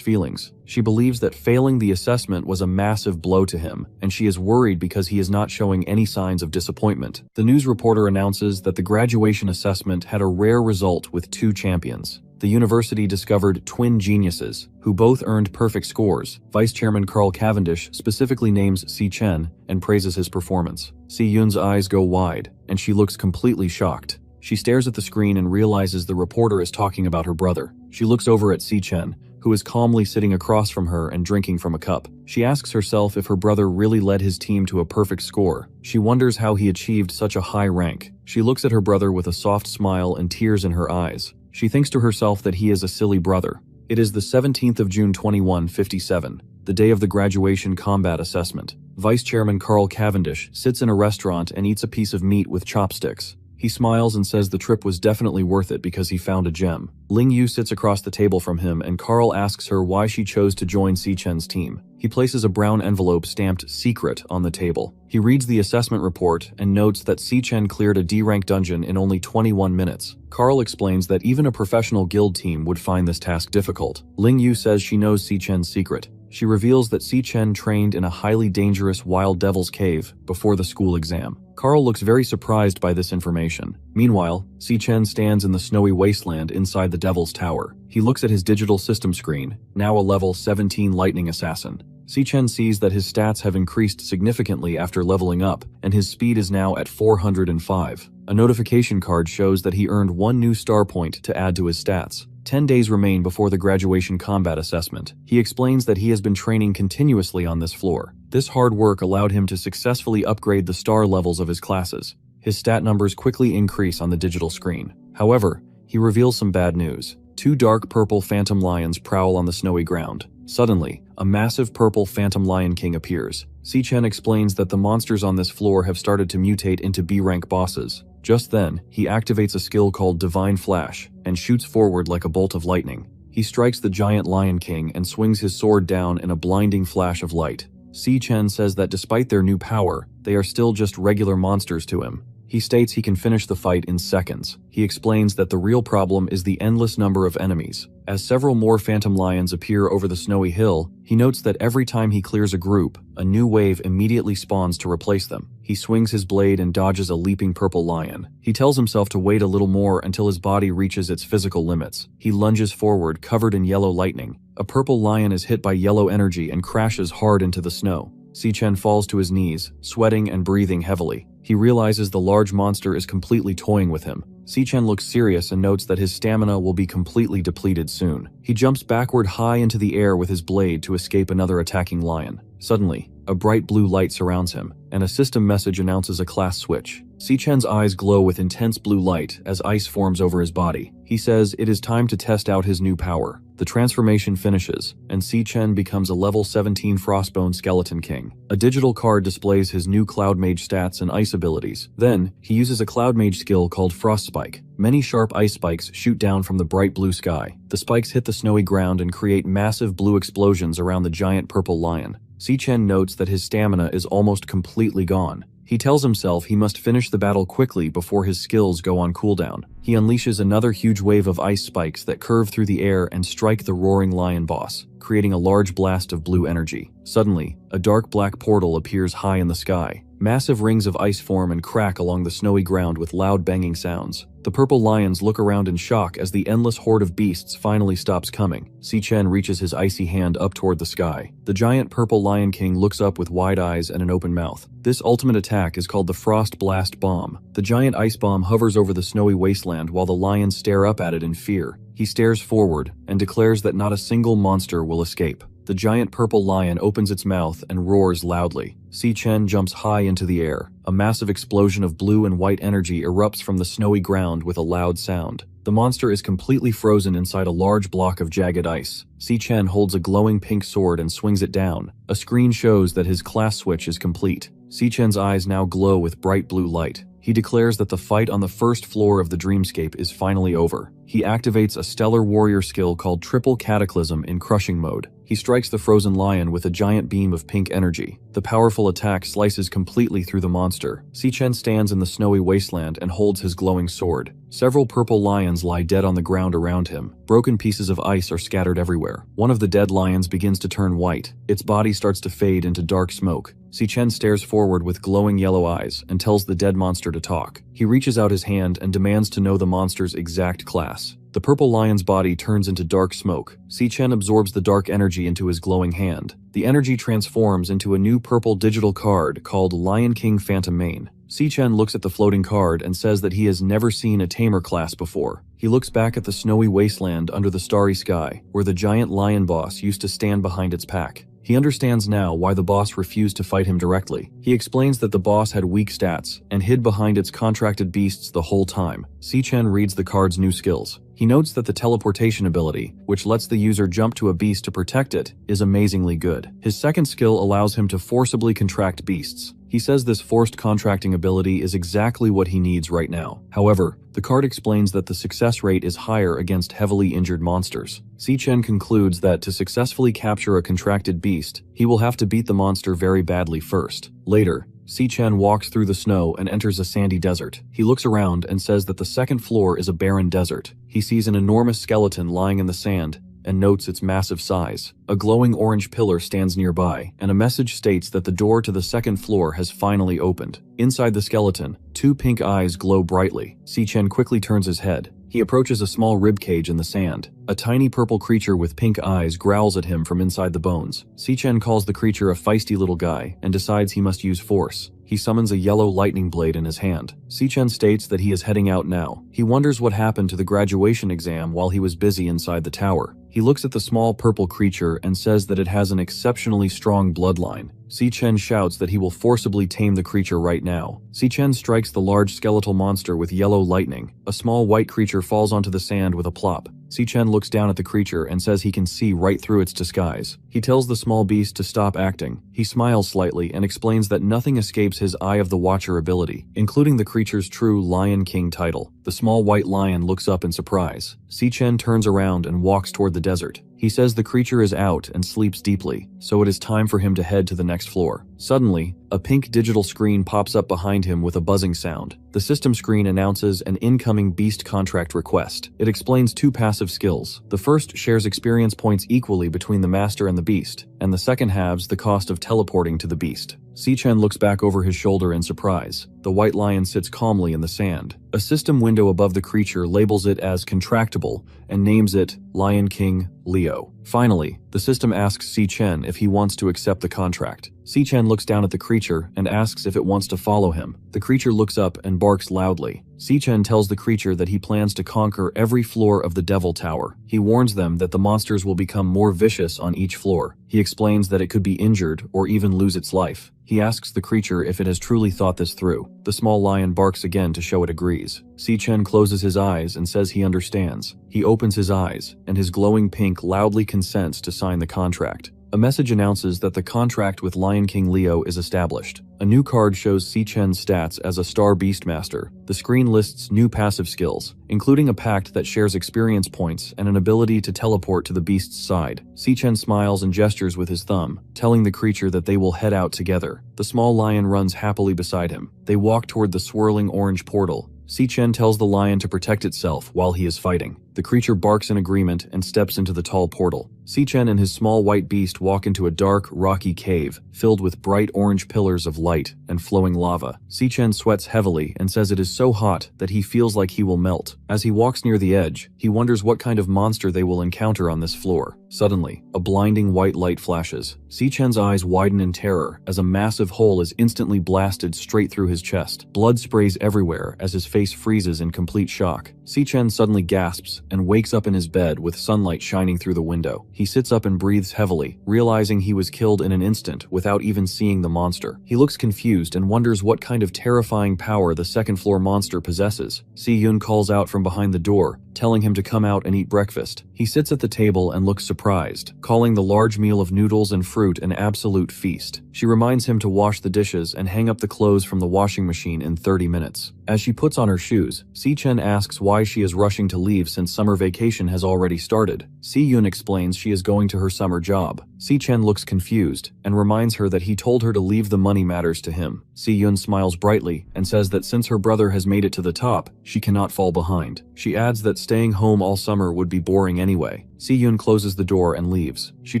feelings. She believes that failing the assessment was a massive blow to him, and she is worried because he is not showing any signs of disappointment. The news reporter announces that the graduation assessment had a rare result with 2 champions. The university discovered twin geniuses, who both earned perfect scores. Vice Chairman Carl Cavendish specifically names Si-chen and praises his performance. Si-yoon's eyes go wide, and she looks completely shocked. She stares at the screen and realizes the reporter is talking about her brother. She looks over at Si-chen, who is calmly sitting across from her and drinking from a cup. She asks herself if her brother really led his team to a perfect score. She wonders how he achieved such a high rank. She looks at her brother with a soft smile and tears in her eyes. She thinks to herself that he is a silly brother. It is the 17th of June 2157, the day of the graduation combat assessment. Vice Chairman Carl Cavendish sits in a restaurant and eats a piece of meat with chopsticks. He smiles and says the trip was definitely worth it because he found a gem. Ling Yu sits across the table from him and Carl asks her why she chose to join Si-chen's team. He places a brown envelope stamped "Secret" on the table. He reads the assessment report and notes that Si-chen cleared a D-rank dungeon in only 21 minutes. Carl explains that even a professional guild team would find this task difficult. Ling Yu says she knows Si-chen's secret. She reveals that Si-chen trained in a highly dangerous wild devil's cave before the school exam. Carl looks very surprised by this information. Meanwhile, Si-chen stands in the snowy wasteland inside the Devil's Tower. He looks at his digital system screen, now a level 17 lightning assassin. Si-Chen sees that his stats have increased significantly after leveling up, and his speed is now at 405. A notification card shows that he earned 1 new star point to add to his stats. 10 days remain before the graduation combat assessment. He explains that he has been training continuously on this floor. This hard work allowed him to successfully upgrade the star levels of his classes. His stat numbers quickly increase on the digital screen. However, he reveals some bad news. 2 dark purple phantom lions prowl on the snowy ground. Suddenly, a massive purple phantom lion king appears. Si-Chen explains that the monsters on this floor have started to mutate into B-rank bosses. Just then, he activates a skill called Divine Flash and shoots forward like a bolt of lightning. He strikes the giant Lion King and swings his sword down in a blinding flash of light. Si-Chen says that despite their new power, they are still just regular monsters to him. He states he can finish the fight in seconds. He explains that the real problem is the endless number of enemies. As several more phantom lions appear over the snowy hill, he notes that every time he clears a group, a new wave immediately spawns to replace them. He swings his blade and dodges a leaping purple lion. He tells himself to wait a little more until his body reaches its physical limits. He lunges forward, covered in yellow lightning. A purple lion is hit by yellow energy and crashes hard into the snow. Si-Chen falls to his knees, sweating and breathing heavily. He realizes the large monster is completely toying with him. Si-Chen looks serious and notes that his stamina will be completely depleted soon. He jumps backward high into the air with his blade to escape another attacking lion. Suddenly, a bright blue light surrounds him, and a system message announces a class switch. Si-Chen's eyes glow with intense blue light as ice forms over his body. He says it is time to test out his new power. The transformation finishes, and Si-Chen becomes a level 17 Frostbone Skeleton King. A digital card displays his new Cloud Mage stats and ice abilities. Then, he uses a Cloud Mage skill called Frost Spike. Many sharp ice spikes shoot down from the bright blue sky. The spikes hit the snowy ground and create massive blue explosions around the giant purple lion. Si-Chen notes that his stamina is almost completely gone. He tells himself he must finish the battle quickly before his skills go on cooldown. He unleashes another huge wave of ice spikes that curve through the air and strike the roaring lion boss, creating a large blast of blue energy. Suddenly, a dark black portal appears high in the sky. Massive rings of ice form and crack along the snowy ground with loud banging sounds. The purple lions look around in shock as the endless horde of beasts finally stops coming. Si-Chen reaches his icy hand up toward the sky. The giant purple Lion King looks up with wide eyes and an open mouth. This ultimate attack is called the Frost Blast Bomb. The giant ice bomb hovers over the snowy wasteland while the lions stare up at it in fear. He stares forward and declares that not a single monster will escape. The giant purple lion opens its mouth and roars loudly. Si-Chen jumps high into the air. A massive explosion of blue and white energy erupts from the snowy ground with a loud sound. The monster is completely frozen inside a large block of jagged ice. Si-Chen holds a glowing pink sword and swings it down. A screen shows that his class switch is complete. Si-Chen's eyes now glow with bright blue light. He declares that the fight on the first floor of the dreamscape is finally over. He activates a stellar warrior skill called Triple Cataclysm in crushing mode. He strikes the frozen lion with a giant beam of pink energy. The powerful attack slices completely through the monster. Si-Chen stands in the snowy wasteland and holds his glowing sword. Several purple lions lie dead on the ground around him. Broken pieces of ice are scattered everywhere. One of the dead lions begins to turn white. Its body starts to fade into dark smoke. Si-Chen stares forward with glowing yellow eyes and tells the dead monster to talk. He reaches out his hand and demands to know the monster's exact class. The purple lion's body turns into dark smoke. Si-Chen absorbs the dark energy into his glowing hand. The energy transforms into a new purple digital card called Lion King Phantom Mane. Si-Chen looks at the floating card and says that he has never seen a tamer class before. He looks back at the snowy wasteland under the starry sky, where the giant lion boss used to stand behind its pack. He understands now why the boss refused to fight him directly. He explains that the boss had weak stats and hid behind its contracted beasts the whole time. Si-Chen reads the card's new skills. He notes that the teleportation ability, which lets the user jump to a beast to protect it, is amazingly good. His second skill allows him to forcibly contract beasts. He says this forced contracting ability is exactly what he needs right now. However, the card explains that the success rate is higher against heavily injured monsters. Si-Chen concludes that to successfully capture a contracted beast, he will have to beat the monster very badly first. Later, Si-Chen walks through the snow and enters a sandy desert. He looks around and says that the second floor is a barren desert. He sees an enormous skeleton lying in the sand and notes its massive size. A glowing orange pillar stands nearby, and a message states that the door to the second floor has finally opened. Inside the skeleton, two pink eyes glow brightly. Si-Chen quickly turns his head. He approaches a small rib cage in the sand. A tiny purple creature with pink eyes growls at him from inside the bones. Si-Chen calls the creature a feisty little guy and decides he must use force. He summons a yellow lightning blade in his hand. Si-Chen states that he is heading out now. He wonders what happened to the graduation exam while he was busy inside the tower. He looks at the small purple creature and says that it has an exceptionally strong bloodline. Si-Chen shouts that he will forcibly tame the creature right now. Si-Chen strikes the large skeletal monster with yellow lightning. A small white creature falls onto the sand with a plop. Si-Chen looks down at the creature and says he can see right through its disguise. He tells the small beast to stop acting. He smiles slightly and explains that nothing escapes his Eye of the Watcher ability, including the creature's true Lion King title. The small white lion looks up in surprise. Si-Chen turns around and walks toward the desert. He says the creature is out and sleeps deeply, so it is time for him to head to the next floor. Suddenly, a pink digital screen pops up behind him with a buzzing sound. The system screen announces an incoming beast contract request. It explains 2 passive skills. The first shares experience points equally between the master and the beast, and the second halves the cost of teleporting to the beast. Si-Chen looks back over his shoulder in surprise. The white lion sits calmly in the sand. A system window above the creature labels it as contractable and names it Lion King Leo. Finally, the system asks Si-Chen if he wants to accept the contract. Si-Chen looks down at the creature and asks if it wants to follow him. The creature looks up and barks loudly. Si-Chen tells the creature that he plans to conquer every floor of the Devil Tower. He warns them that the monsters will become more vicious on each floor. He explains that it could be injured or even lose its life. He asks the creature if it has truly thought this through. The small lion barks again to show it agrees. Si-Chen closes his eyes and says he understands. He opens his eyes, and his glowing pink loudly consents to sign the contract. A message announces that the contract with Lion King Leo is established. A new card shows Si-Chen's stats as a Star Beastmaster. The screen lists new passive skills, including a pact that shares experience points and an ability to teleport to the beast's side. Si-Chen smiles and gestures with his thumb, telling the creature that they will head out together. The small lion runs happily beside him. They walk toward the swirling orange portal. Si-Chen tells the lion to protect itself while he is fighting. The creature barks in agreement and steps into the tall portal. Si-Chen and his small white beast walk into a dark, rocky cave filled with bright orange pillars of light and flowing lava. Si-Chen sweats heavily and says it is so hot that he feels like he will melt. As he walks near the edge, he wonders what kind of monster they will encounter on this floor. Suddenly, a blinding white light flashes. Si-Chen's eyes widen in terror as a massive hole is instantly blasted straight through his chest. Blood sprays everywhere as his face freezes in complete shock. Si-Chen suddenly gasps and wakes up in his bed with sunlight shining through the window. He sits up and breathes heavily, realizing he was killed in an instant without even seeing the monster. He looks confused and wonders what kind of terrifying power the second-floor monster possesses. Si-Yun calls out from behind the door, telling him to come out and eat breakfast. He sits at the table and looks surprised, calling the large meal of noodles and fruit an absolute feast. She reminds him to wash the dishes and hang up the clothes from the washing machine in 30 minutes. As she puts on her shoes, Si-Chen asks why she is rushing to leave since summer vacation has already started. Si-Yun explains she is going to her summer job. Si-Chen looks confused and reminds her that he told her to leave the money matters to him. Si-Yun smiles brightly and says that since her brother has made it to the top, she cannot fall behind. She adds that staying home all summer would be boring anyway. Si-Yun closes the door and leaves. She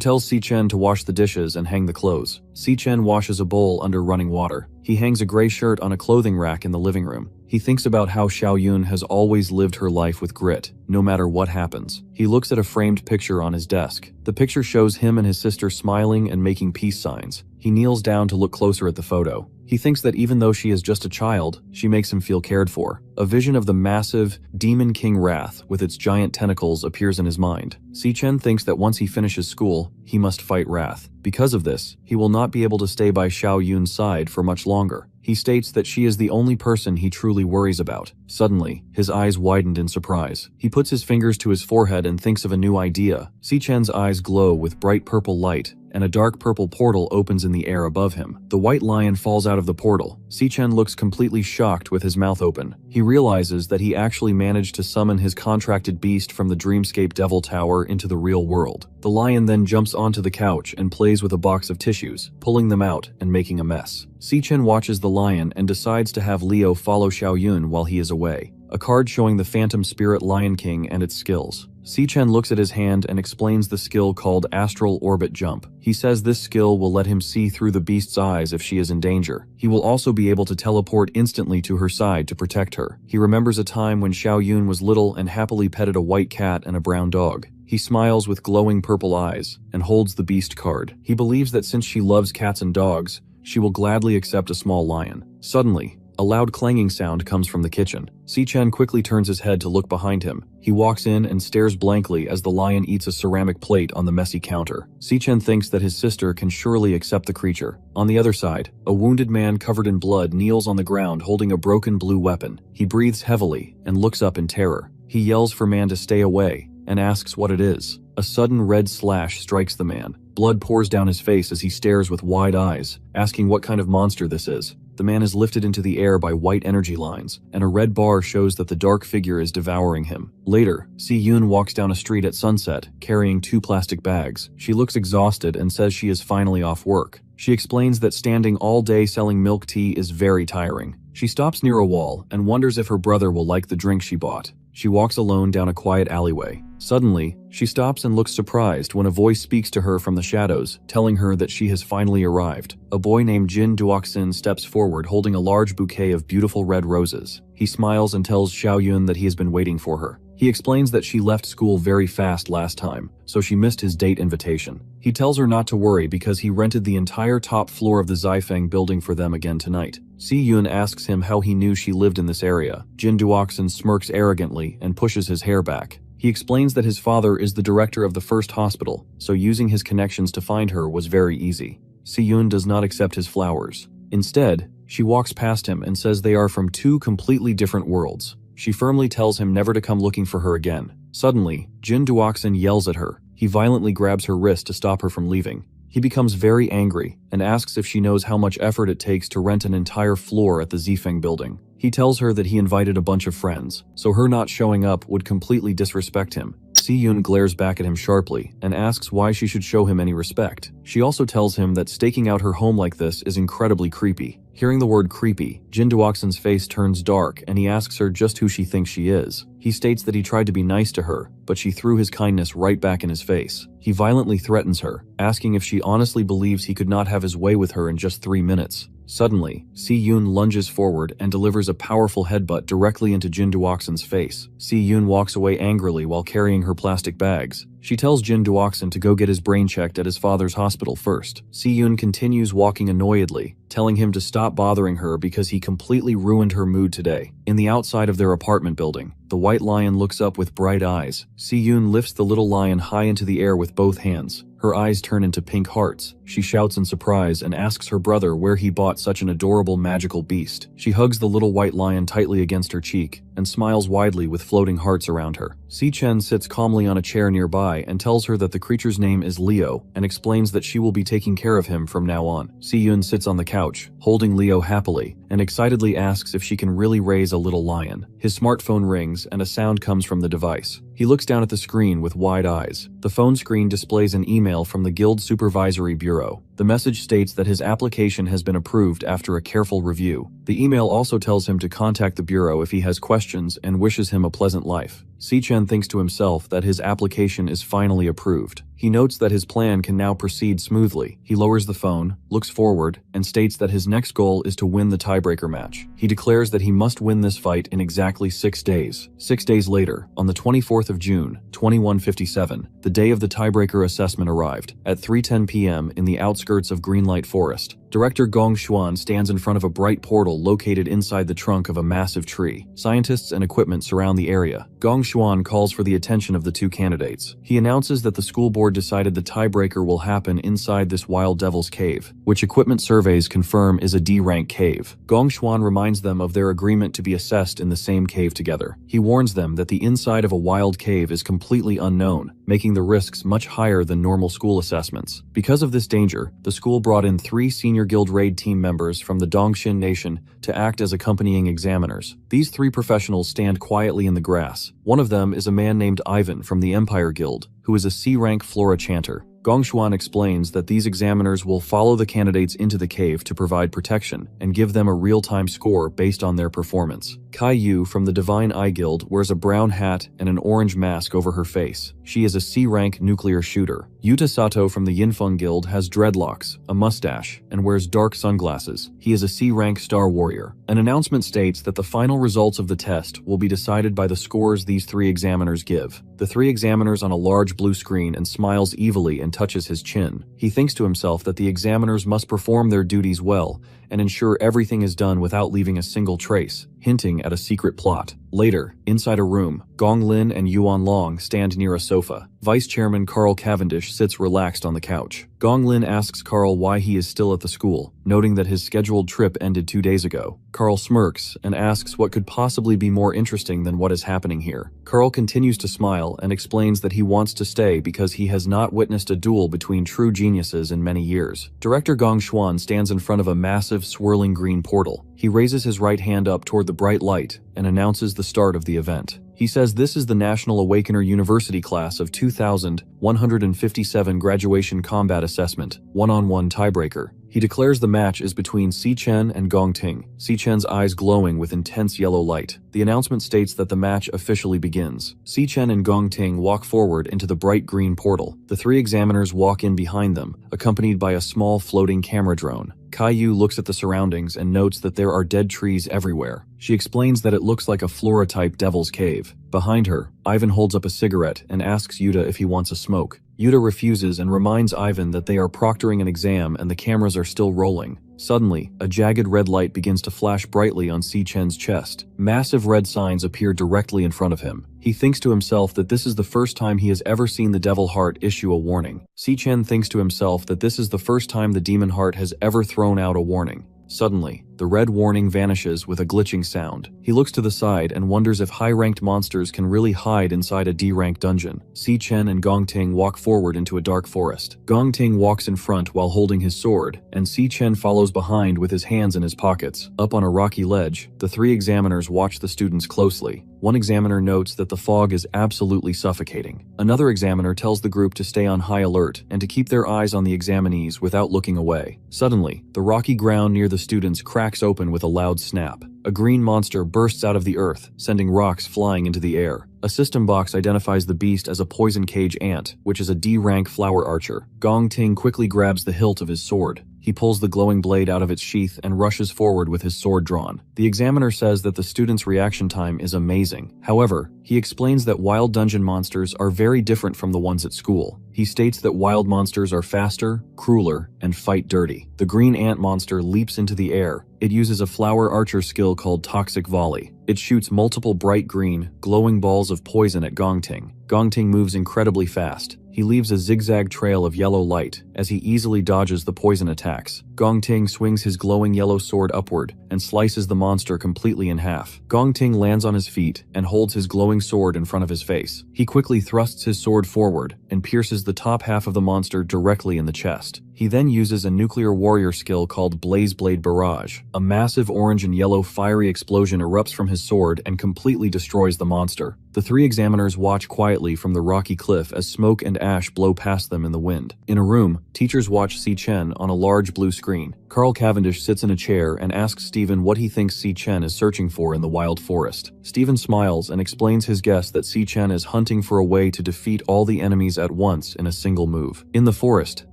tells Si-Chen to wash the dishes and hang the clothes. Si-Chen washes a bowl under running water. He hangs a gray shirt on a clothing rack in the living room. He thinks about how Xiaoyun has always lived her life with grit, no matter what happens. He looks at a framed picture on his desk. The picture shows him and his sister smiling and making peace signs. He kneels down to look closer at the photo. He thinks that even though she is just a child, she makes him feel cared for. A vision of the massive Demon King Wrath with its giant tentacles appears in his mind. Si-Chen thinks that once he finishes school, he must fight Wrath. Because of this, he will not be able to stay by Xiaoyun's side for much longer. He states that she is the only person he truly worries about. Suddenly, his eyes widened in surprise. He puts his fingers to his forehead and thinks of a new idea. Si-Chen's eyes glow with bright purple light, and a dark purple portal opens in the air above him. The white lion falls out of the portal. Si-Chen looks completely shocked with his mouth open. He realizes that he actually managed to summon his contracted beast from the Dreamscape Devil Tower into the real world. The lion then jumps onto the couch and plays with a box of tissues, pulling them out and making a mess. Si-Chen watches the lion and decides to have Leo follow Xiaoyun while he is away. A card showing the Phantom Spirit Lion King and its skills. Si-chen looks at his hand and explains the skill called Astral Orbit Jump. He says this skill will let him see through the beast's eyes if she is in danger. He will also be able to teleport instantly to her side to protect her. He remembers a time when Xiao Yun was little and happily petted a white cat and a brown dog. He smiles with glowing purple eyes and holds the beast card. He believes that since she loves cats and dogs, she will gladly accept a small lion. Suddenly, a loud clanging sound comes from the kitchen. Si-chen quickly turns his head to look behind him. He walks in and stares blankly as the lion eats a ceramic plate on the messy counter. Si-chen thinks that his sister can surely accept the creature. On the other side, a wounded man covered in blood kneels on the ground holding a broken blue weapon. He breathes heavily and looks up in terror. He yells for man to stay away and asks what it is. A sudden red slash strikes the man. Blood pours down his face as he stares with wide eyes, asking what kind of monster this is. The man is lifted into the air by white energy lines, and a red bar shows that the dark figure is devouring him. Later, Si-Yun walks down a street at sunset, carrying 2 plastic bags. She looks exhausted and says she is finally off work. She explains that standing all day selling milk tea is very tiring. She stops near a wall and wonders if her brother will like the drink she bought. She walks alone down a quiet alleyway. Suddenly, she stops and looks surprised when a voice speaks to her from the shadows, telling her that she has finally arrived. A boy named Jin Duoxin steps forward holding a large bouquet of beautiful red roses. He smiles and tells Xiao Yun that he has been waiting for her. He explains that she left school very fast last time, so she missed his date invitation. He tells her not to worry because he rented the entire top floor of the Zifeng building for them again tonight. Si-Yun asks him how he knew she lived in this area. Jin Duoxin smirks arrogantly and pushes his hair back. He explains that his father is the director of the first hospital, so using his connections to find her was very easy. Si-Yun does not accept his flowers. Instead, she walks past him and says they are from 2 completely different worlds. She firmly tells him never to come looking for her again. Suddenly, Jin Duoxin yells at her. He violently grabs her wrist to stop her from leaving. He becomes very angry and asks if she knows how much effort it takes to rent an entire floor at the Zifeng building. He tells her that he invited a bunch of friends, so her not showing up would completely disrespect him. Si-Yun glares back at him sharply and asks why she should show him any respect. She also tells him that staking out her home like this is incredibly creepy. Hearing the word creepy, Jin Duoxin's face turns dark and he asks her just who she thinks she is. He states that he tried to be nice to her, but she threw his kindness right back in his face. He violently threatens her, asking if she honestly believes he could not have his way with her in just 3 minutes. Suddenly, Si-Yun lunges forward and delivers a powerful headbutt directly into Jin Duoxin's face. Si-Yun walks away angrily while carrying her plastic bags. She tells Jin Duoxin to go get his brain checked at his father's hospital first. Si-Yun continues walking annoyedly, telling him to stop bothering her because he completely ruined her mood today. In the outside of their apartment building, the white lion looks up with bright eyes. Si-Yun lifts the little lion high into the air with both hands. Her eyes turn into pink hearts. She shouts in surprise and asks her brother where he bought such an adorable magical beast. She hugs the little white lion tightly against her cheek and smiles widely with floating hearts around her. Si-Chen sits calmly on a chair nearby and tells her that the creature's name is Leo and explains that she will be taking care of him from now on. Si-Yun sits on the couch, holding Leo happily, and excitedly asks if she can really raise a little lion. His smartphone rings and a sound comes from the device. He looks down at the screen with wide eyes. The phone screen displays an email from the Guild Supervisory Bureau. The message states that his application has been approved after a careful review. The email also tells him to contact the Bureau if he has questions and wishes him a pleasant life. Si-Chen thinks to himself that his application is finally approved. He notes that his plan can now proceed smoothly. He lowers the phone, looks forward, and states that his next goal is to win the tiebreaker match. He declares that he must win this fight in exactly 6 days. 6 days later, on the 24th of June, 2157, the day of the tiebreaker assessment arrived. At 3:10 p.m. in the outskirts of Greenlight Forest, Director Gong Xuan stands in front of a bright portal located inside the trunk of a massive tree. Scientists and equipment surround the area. Gong Xuan calls for the attention of the 2 candidates. He announces that the school board decided the tiebreaker will happen inside this Wild Devil's Cave, which equipment surveys confirm is a D-rank cave. Gong Xuan reminds them of their agreement to be assessed in the same cave together. He warns them that the inside of a wild cave is completely unknown, making the risks much higher than normal school assessments. Because of this danger, the school brought in 3 senior Guild Raid team members from the Dongxin Nation to act as accompanying examiners. These 3 professionals stand quietly in the grass. One of them is a man named Ivan from the Empire Guild, who is a C-rank Flora chanter. Gong Xuan explains that these examiners will follow the candidates into the cave to provide protection and give them a real-time score based on their performance. Kai Yu from the Divine Eye Guild wears a brown hat and an orange mask over her face. She is a C-rank nuclear shooter. Yuta Sato from the Yinfeng Guild has dreadlocks, a mustache, and wears dark sunglasses. He is a C-rank star warrior. An announcement states that the final results of the test will be decided by the scores these 3 examiners give. The 3 examiners on a large blue screen and smiles evilly and touches his chin. He thinks to himself that the examiners must perform their duties well and ensure everything is done without leaving a single trace, hinting at a secret plot. Later, inside a room, Gong Lin and Yuan Long stand near a sofa. Vice Chairman Carl Cavendish sits relaxed on the couch. Gong Lin asks Carl why he is still at the school, noting that his scheduled trip ended 2 days ago. Carl smirks and asks what could possibly be more interesting than what is happening here. Carl continues to smile and explains that he wants to stay because he has not witnessed a duel between true geniuses in many years. Director Gong Xuan stands in front of a massive, swirling green portal. He raises his right hand up toward the bright light and announces the start of the event. He says this is the National Awakener University class of 2157 graduation combat assessment, one-on-one tiebreaker. He declares the match is between Si Chen and Gong Ting, Si Chen's eyes glowing with intense yellow light. The announcement states that the match officially begins. Si Chen and Gong Ting walk forward into the bright green portal. The 3 examiners walk in behind them, accompanied by a small floating camera drone. Kai Yu looks at the surroundings and notes that there are dead trees everywhere. She explains that it looks like a flora-type devil's cave. Behind her, Ivan holds up a cigarette and asks Yuta if he wants a smoke. Yuta refuses and reminds Ivan that they are proctoring an exam and the cameras are still rolling. Suddenly, a jagged red light begins to flash brightly on Si Chen's chest. Massive red signs appear directly in front of him. He thinks to himself that this is the first time he has ever seen the Devil Heart issue a warning. Si Chen thinks to himself that this is the first time the Demon Heart has ever thrown out a warning. Suddenly, the red warning vanishes with a glitching sound. He looks to the side and wonders if high-ranked monsters can really hide inside a D-rank dungeon. Si Chen and Gong Ting walk forward into a dark forest. Gong Ting walks in front while holding his sword, and Si Chen follows behind with his hands in his pockets. Up on a rocky ledge, the 3 examiners watch the students closely. One examiner notes that the fog is absolutely suffocating. Another examiner tells the group to stay on high alert and to keep their eyes on the examinees without looking away. Suddenly, the rocky ground near the students cracks open with a loud snap. A green monster bursts out of the earth, sending rocks flying into the air. A system box identifies the beast as a poison cage ant, which is a D-rank flower archer. Gong Ting quickly grabs the hilt of his sword. He pulls the glowing blade out of its sheath and rushes forward with his sword drawn. The examiner says that the student's reaction time is amazing. However, he explains that wild dungeon monsters are very different from the ones at school. He states that wild monsters are faster, crueler, and fight dirty. The green ant monster leaps into the air. It uses a flower archer skill called Toxic Volley. It shoots multiple bright green, glowing balls of poison at Gong Ting. Gong Ting moves incredibly fast. He leaves a zigzag trail of yellow light as he easily dodges the poison attacks. Gong Ting swings his glowing yellow sword upward and slices the monster completely in half. Gong Ting lands on his feet and holds his glowing sword in front of his face. He quickly thrusts his sword forward and pierces the top half of the monster directly in the chest. He then uses a nuclear warrior skill called Blaze Blade Barrage. A massive orange and yellow fiery explosion erupts from his sword and completely destroys the monster. The 3 examiners watch quietly from the rocky cliff as smoke and ash blow past them in the wind. In a room, teachers watch Si Chen on a large blue screen. Carl Cavendish sits in a chair and asks Stephen what he thinks Si Chen is searching for in the wild forest. Stephen smiles and explains his guess that Si Chen is hunting for a way to defeat all the enemies at once in a single move. In the forest,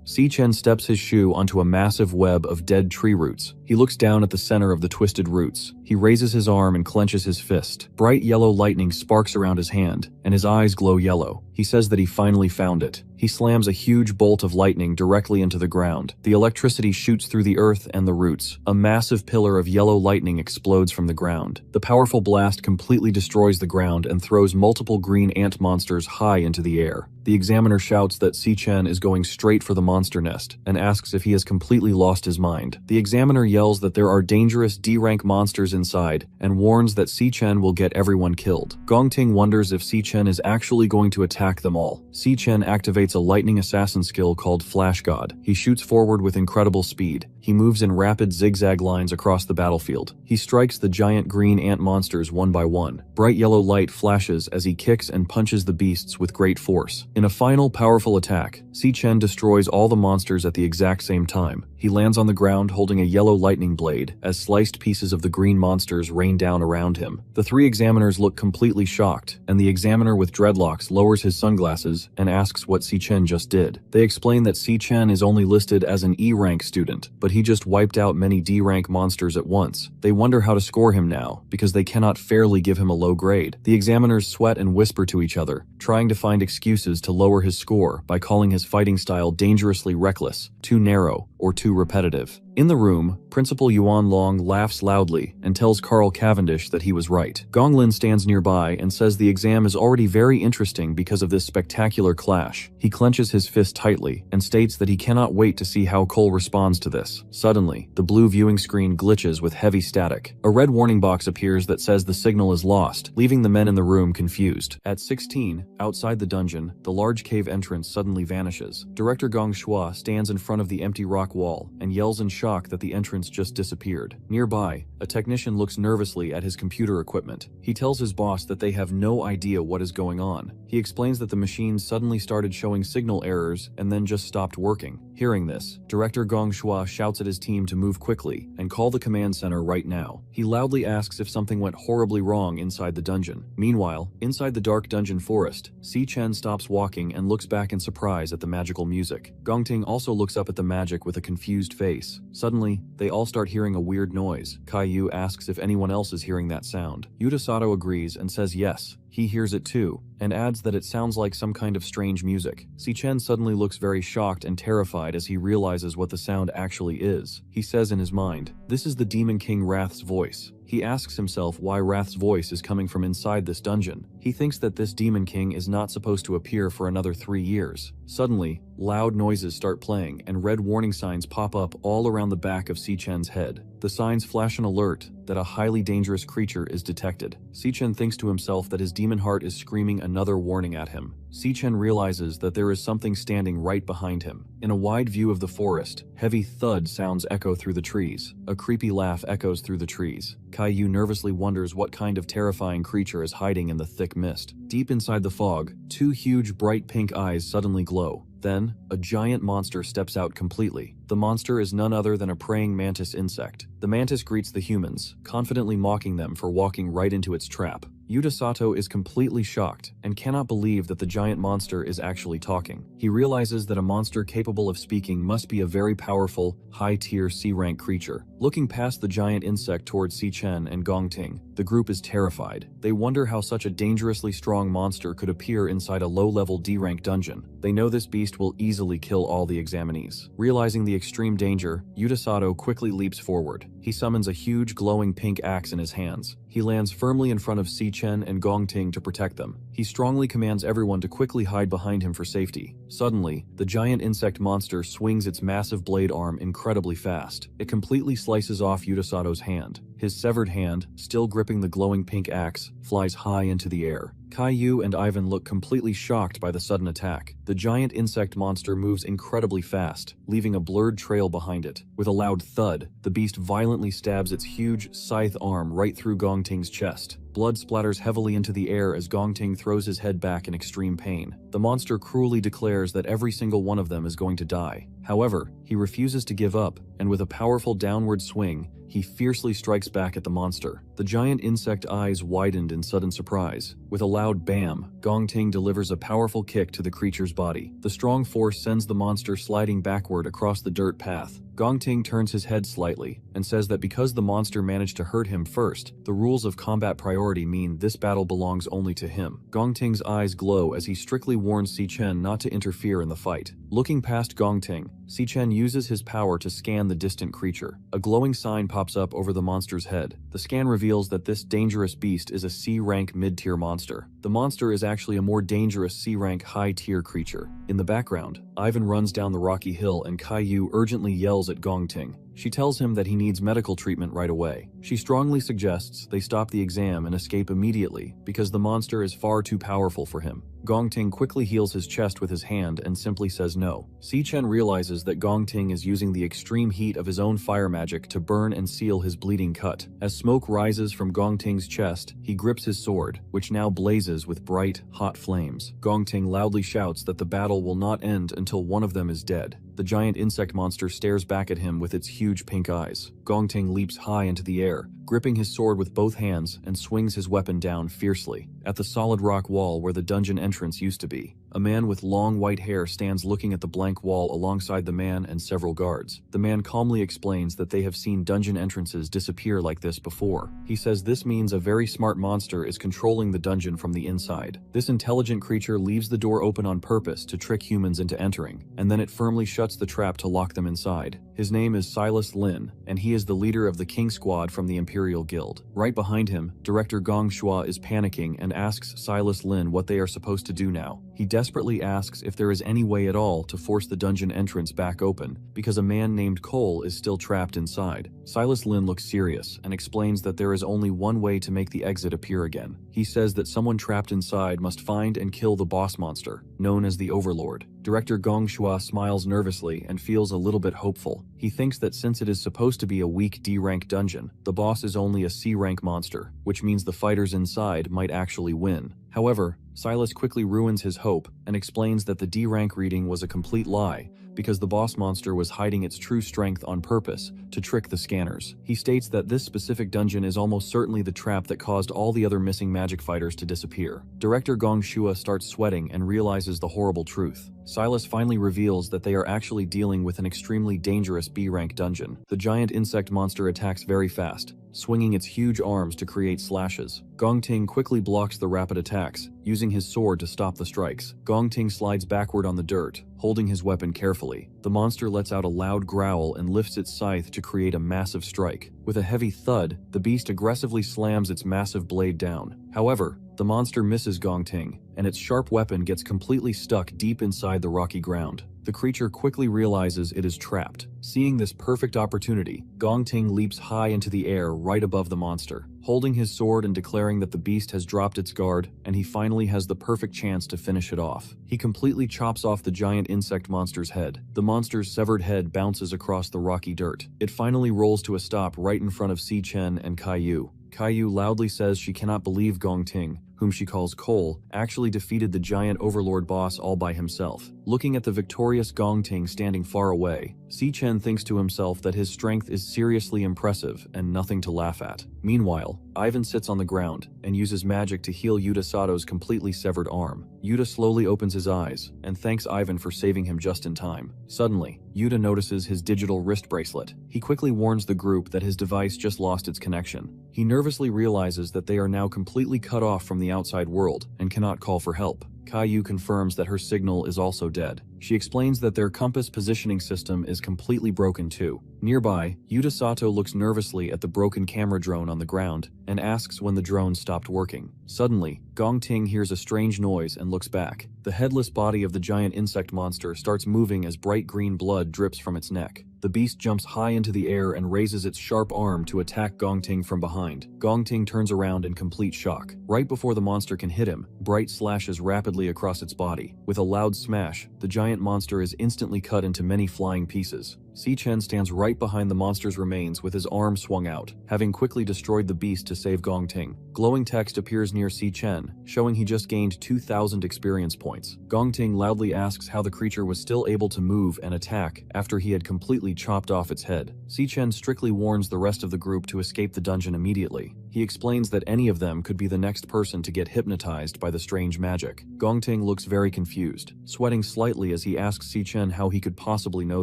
Si Chen steps his shoe onto a massive web of dead tree roots. He looks down at the center of the twisted roots. He raises his arm and clenches his fist. Bright yellow lightning sparks around his hand, and his eyes glow yellow. He says that he finally found it. He slams a huge bolt of lightning directly into the ground. The electricity shoots through the earth and the roots. A massive pillar of yellow lightning explodes from the ground. The powerful blast completely destroys the ground and throws multiple green ant monsters high into the air. The examiner shouts that Si Chen is going straight for the monster nest and asks if he has completely lost his mind. The examiner yells that there are dangerous D-rank monsters inside and warns that Si-Chen will get everyone killed. Gongting wonders if Si-Chen is actually going to attack them all. Si-Chen activates a lightning assassin skill called Flash God. He shoots forward with incredible speed. He moves in rapid zigzag lines across the battlefield. He strikes the giant green ant monsters one by one. Bright yellow light flashes as he kicks and punches the beasts with great force. In a final powerful attack, Si-Chen destroys all the monsters at the exact same time. He lands on the ground holding a yellow lightning blade as sliced pieces of the green monsters rain down around him. The three examiners look completely shocked, and the examiner with dreadlocks lowers his sunglasses and asks what Si-Chen just did. They explain that Si-Chen is only listed as an E-rank student, but he just wiped out many D-rank monsters at once. They wonder how to score him now, because they cannot fairly give him a low grade. The examiners sweat and whisper to each other, trying to find excuses to lower his score by calling his fighting style dangerously reckless, too narrow, or too repetitive. In the room, Principal Yuan Long laughs loudly and tells Carl Cavendish that he was right. Gonglin stands nearby and says the exam is already very interesting because of this spectacular clash. He clenches his fist tightly and states that he cannot wait to see how Cole responds to this. Suddenly, the blue viewing screen glitches with heavy static. A red warning box appears that says the signal is lost, leaving the men in the room confused. At 16, outside the dungeon, the large cave entrance suddenly vanishes. Director Gong Shua stands in front of the empty rock wall and yells in shock that the entrance just disappeared. Nearby, a technician looks nervously at his computer equipment. He tells his boss that they have no idea what is going on. He explains that the machine suddenly started showing signal errors and then just stopped working. Hearing this, Director Gong Shua shouts at his team to move quickly and call the command center right now. He loudly asks if something went horribly wrong inside the dungeon. Meanwhile, inside the dark dungeon forest, Si-Chen stops walking and looks back in surprise at the magical music. Gongting also looks up at the magic with a confused face. Suddenly, they all start hearing a weird noise. Caillou asks if anyone else is hearing that sound. Yuta Sato agrees and says yes, he hears it too, and adds that it sounds like some kind of strange music. Si-Chen suddenly looks very shocked and terrified as he realizes what the sound actually is. He says in his mind, "This is the Demon King Wrath's voice." He asks himself why Wrath's voice is coming from inside this dungeon. He thinks that this Demon King is not supposed to appear for another 3 years. Suddenly, loud noises start playing and red warning signs pop up all around the back of Si-Chen's head. The signs flash an alert that a highly dangerous creature is detected. Si-Chen thinks to himself that his demon heart is screaming another warning at him. Si-Chen realizes that there is something standing right behind him. In a wide view of the forest, heavy thud sounds echo through the trees. A creepy laugh echoes through the trees. Caillou nervously wonders what kind of terrifying creature is hiding in the thick mist. Deep inside the fog, 2 huge bright pink eyes suddenly glow. Then, a giant monster steps out completely. The monster is none other than a praying mantis insect. The mantis greets the humans, confidently mocking them for walking right into its trap. Yuta Sato is completely shocked and cannot believe that the giant monster is actually talking. He realizes that a monster capable of speaking must be a very powerful, high-tier C-rank creature. Looking past the giant insect towards Si-Chen and Gongting, the group is terrified. They wonder how such a dangerously strong monster could appear inside a low-level D-rank dungeon. They know this beast will easily kill all the examinees. Realizing the extreme danger, Yuta Sato quickly leaps forward. He summons a huge glowing pink axe in his hands. He lands firmly in front of Si-Chen and Gongting to protect them. He strongly commands everyone to quickly hide behind him for safety. Suddenly, the giant insect monster swings its massive blade arm incredibly fast. It completely slices off Yuta Sato's hand. His severed hand, still gripping the glowing pink axe, flies high into the air. Caillou and Ivan look completely shocked by the sudden attack. The giant insect monster moves incredibly fast, leaving a blurred trail behind it. With a loud thud, the beast violently stabs its huge, scythe arm right through Gongting's chest. Blood splatters heavily into the air as Gongting throws his head back in extreme pain. The monster cruelly declares that every single one of them is going to die. However, he refuses to give up, and with a powerful downward swing, he fiercely strikes back at the monster. The giant insect eyes widened in sudden surprise. With a loud bam, Gongting delivers a powerful kick to the creature's body. The strong force sends the monster sliding backward across the dirt path. Gongting turns his head slightly and says that because the monster managed to hurt him first, the rules of combat priority mean this battle belongs only to him. Gongting's eyes glow as he strictly warns Si-Chen not to interfere in the fight. Looking past Gongting, Si-Chen uses his power to scan the distant creature. A glowing sign pops up over the monster's head. The scan reveals that this dangerous beast is a C-rank mid-tier monster. The monster is actually a more dangerous C-rank high-tier creature. In the background, Ivan runs down the rocky hill and Caillou urgently yells at Gongting. She tells him that he needs medical treatment right away. She strongly suggests they stop the exam and escape immediately because the monster is far too powerful for him. Gongting quickly heals his chest with his hand and simply says no. Si-Chen realizes that Gongting is using the extreme heat of his own fire magic to burn and seal his bleeding cut. As smoke rises from Gongting's chest, he grips his sword, which now blazes with bright, hot flames. Gongting loudly shouts that the battle will not end until one of them is dead. The giant insect monster stares back at him with its huge pink eyes. Gongting leaps high into the air, gripping his sword with both hands and swings his weapon down fiercely. At the solid rock wall where the dungeon entrance used to be, a man with long white hair stands looking at the blank wall alongside the man and several guards. The man calmly explains that they have seen dungeon entrances disappear like this before. He says this means a very smart monster is controlling the dungeon from the inside. This intelligent creature leaves the door open on purpose to trick humans into entering, and then it firmly shuts the trap to lock them inside. His name is Silas Lin, and he is the leader of the King Squad from the Imperial Guild. Right behind him, Director Gong Shua is panicking and asks Silas Lin what they are supposed to do now. He desperately asks if there is any way at all to force the dungeon entrance back open, because a man named Cole is still trapped inside. Silas Lin looks serious and explains that there is only one way to make the exit appear again. He says that someone trapped inside must find and kill the boss monster, known as the Overlord. Director Gong Shua smiles nervously and feels a little bit hopeful. He thinks that since it is supposed to be a weak D-rank dungeon, the boss is only a C-rank monster, which means the fighters inside might actually win. However, Silas quickly ruins his hope and explains that the D-rank reading was a complete lie because the boss monster was hiding its true strength on purpose to trick the scanners. He states that this specific dungeon is almost certainly the trap that caused all the other missing magic fighters to disappear. Director Gong Shua starts sweating and realizes the horrible truth. Silas finally reveals that they are actually dealing with an extremely dangerous B-rank dungeon. The giant insect monster attacks very fast, swinging its huge arms to create slashes. Gongting quickly blocks the rapid attacks, using his sword to stop the strikes. Gongting slides backward on the dirt, holding his weapon carefully. The monster lets out a loud growl and lifts its scythe to create a massive strike. With a heavy thud, the beast aggressively slams its massive blade down. However, the monster misses Gongting, and its sharp weapon gets completely stuck deep inside the rocky ground. The creature quickly realizes it is trapped. Seeing this perfect opportunity, Gongting leaps high into the air right above the monster, holding his sword and declaring that the beast has dropped its guard and he finally has the perfect chance to finish it off. He completely chops off the giant insect monster's head. The monster's severed head bounces across the rocky dirt. It finally rolls to a stop right in front of Si-Chen and Caillou. Caillou loudly says she cannot believe Gongting, whom she calls Cole, actually defeated the giant overlord boss all by himself. Looking at the victorious Gongting standing far away, Si-Chen thinks to himself that his strength is seriously impressive and nothing to laugh at. Meanwhile, Ivan sits on the ground and uses magic to heal Yuta Sato's completely severed arm. Yuta slowly opens his eyes and thanks Ivan for saving him just in time. Suddenly, Yuta notices his digital wrist bracelet. He quickly warns the group that his device just lost its connection. He nervously realizes that they are now completely cut off from the outside world and cannot call for help. Caillou confirms that her signal is also dead. She explains that their compass positioning system is completely broken too. Nearby, Yuta Sato looks nervously at the broken camera drone on the ground and asks when the drone stopped working. Suddenly, Gongting hears a strange noise and looks back. The headless body of the giant insect monster starts moving as bright green blood drips from its neck. The beast jumps high into the air and raises its sharp arm to attack Gongting from behind. Gongting turns around in complete shock. Right before the monster can hit him, Bright slashes rapidly across its body. With a loud smash, the giant monster is instantly cut into many flying pieces. Si-Chen stands right behind the monster's remains with his arm swung out, having quickly destroyed the beast to save Gongting. Glowing text appears near Si-Chen, showing he just gained 2,000 experience points. Gongting loudly asks how the creature was still able to move and attack after he had completely chopped off its head. Si-Chen strictly warns the rest of the group to escape the dungeon immediately. He explains that any of them could be the next person to get hypnotized by the strange magic. Gongting looks very confused, sweating slightly as he asks Si-Chen how he could possibly know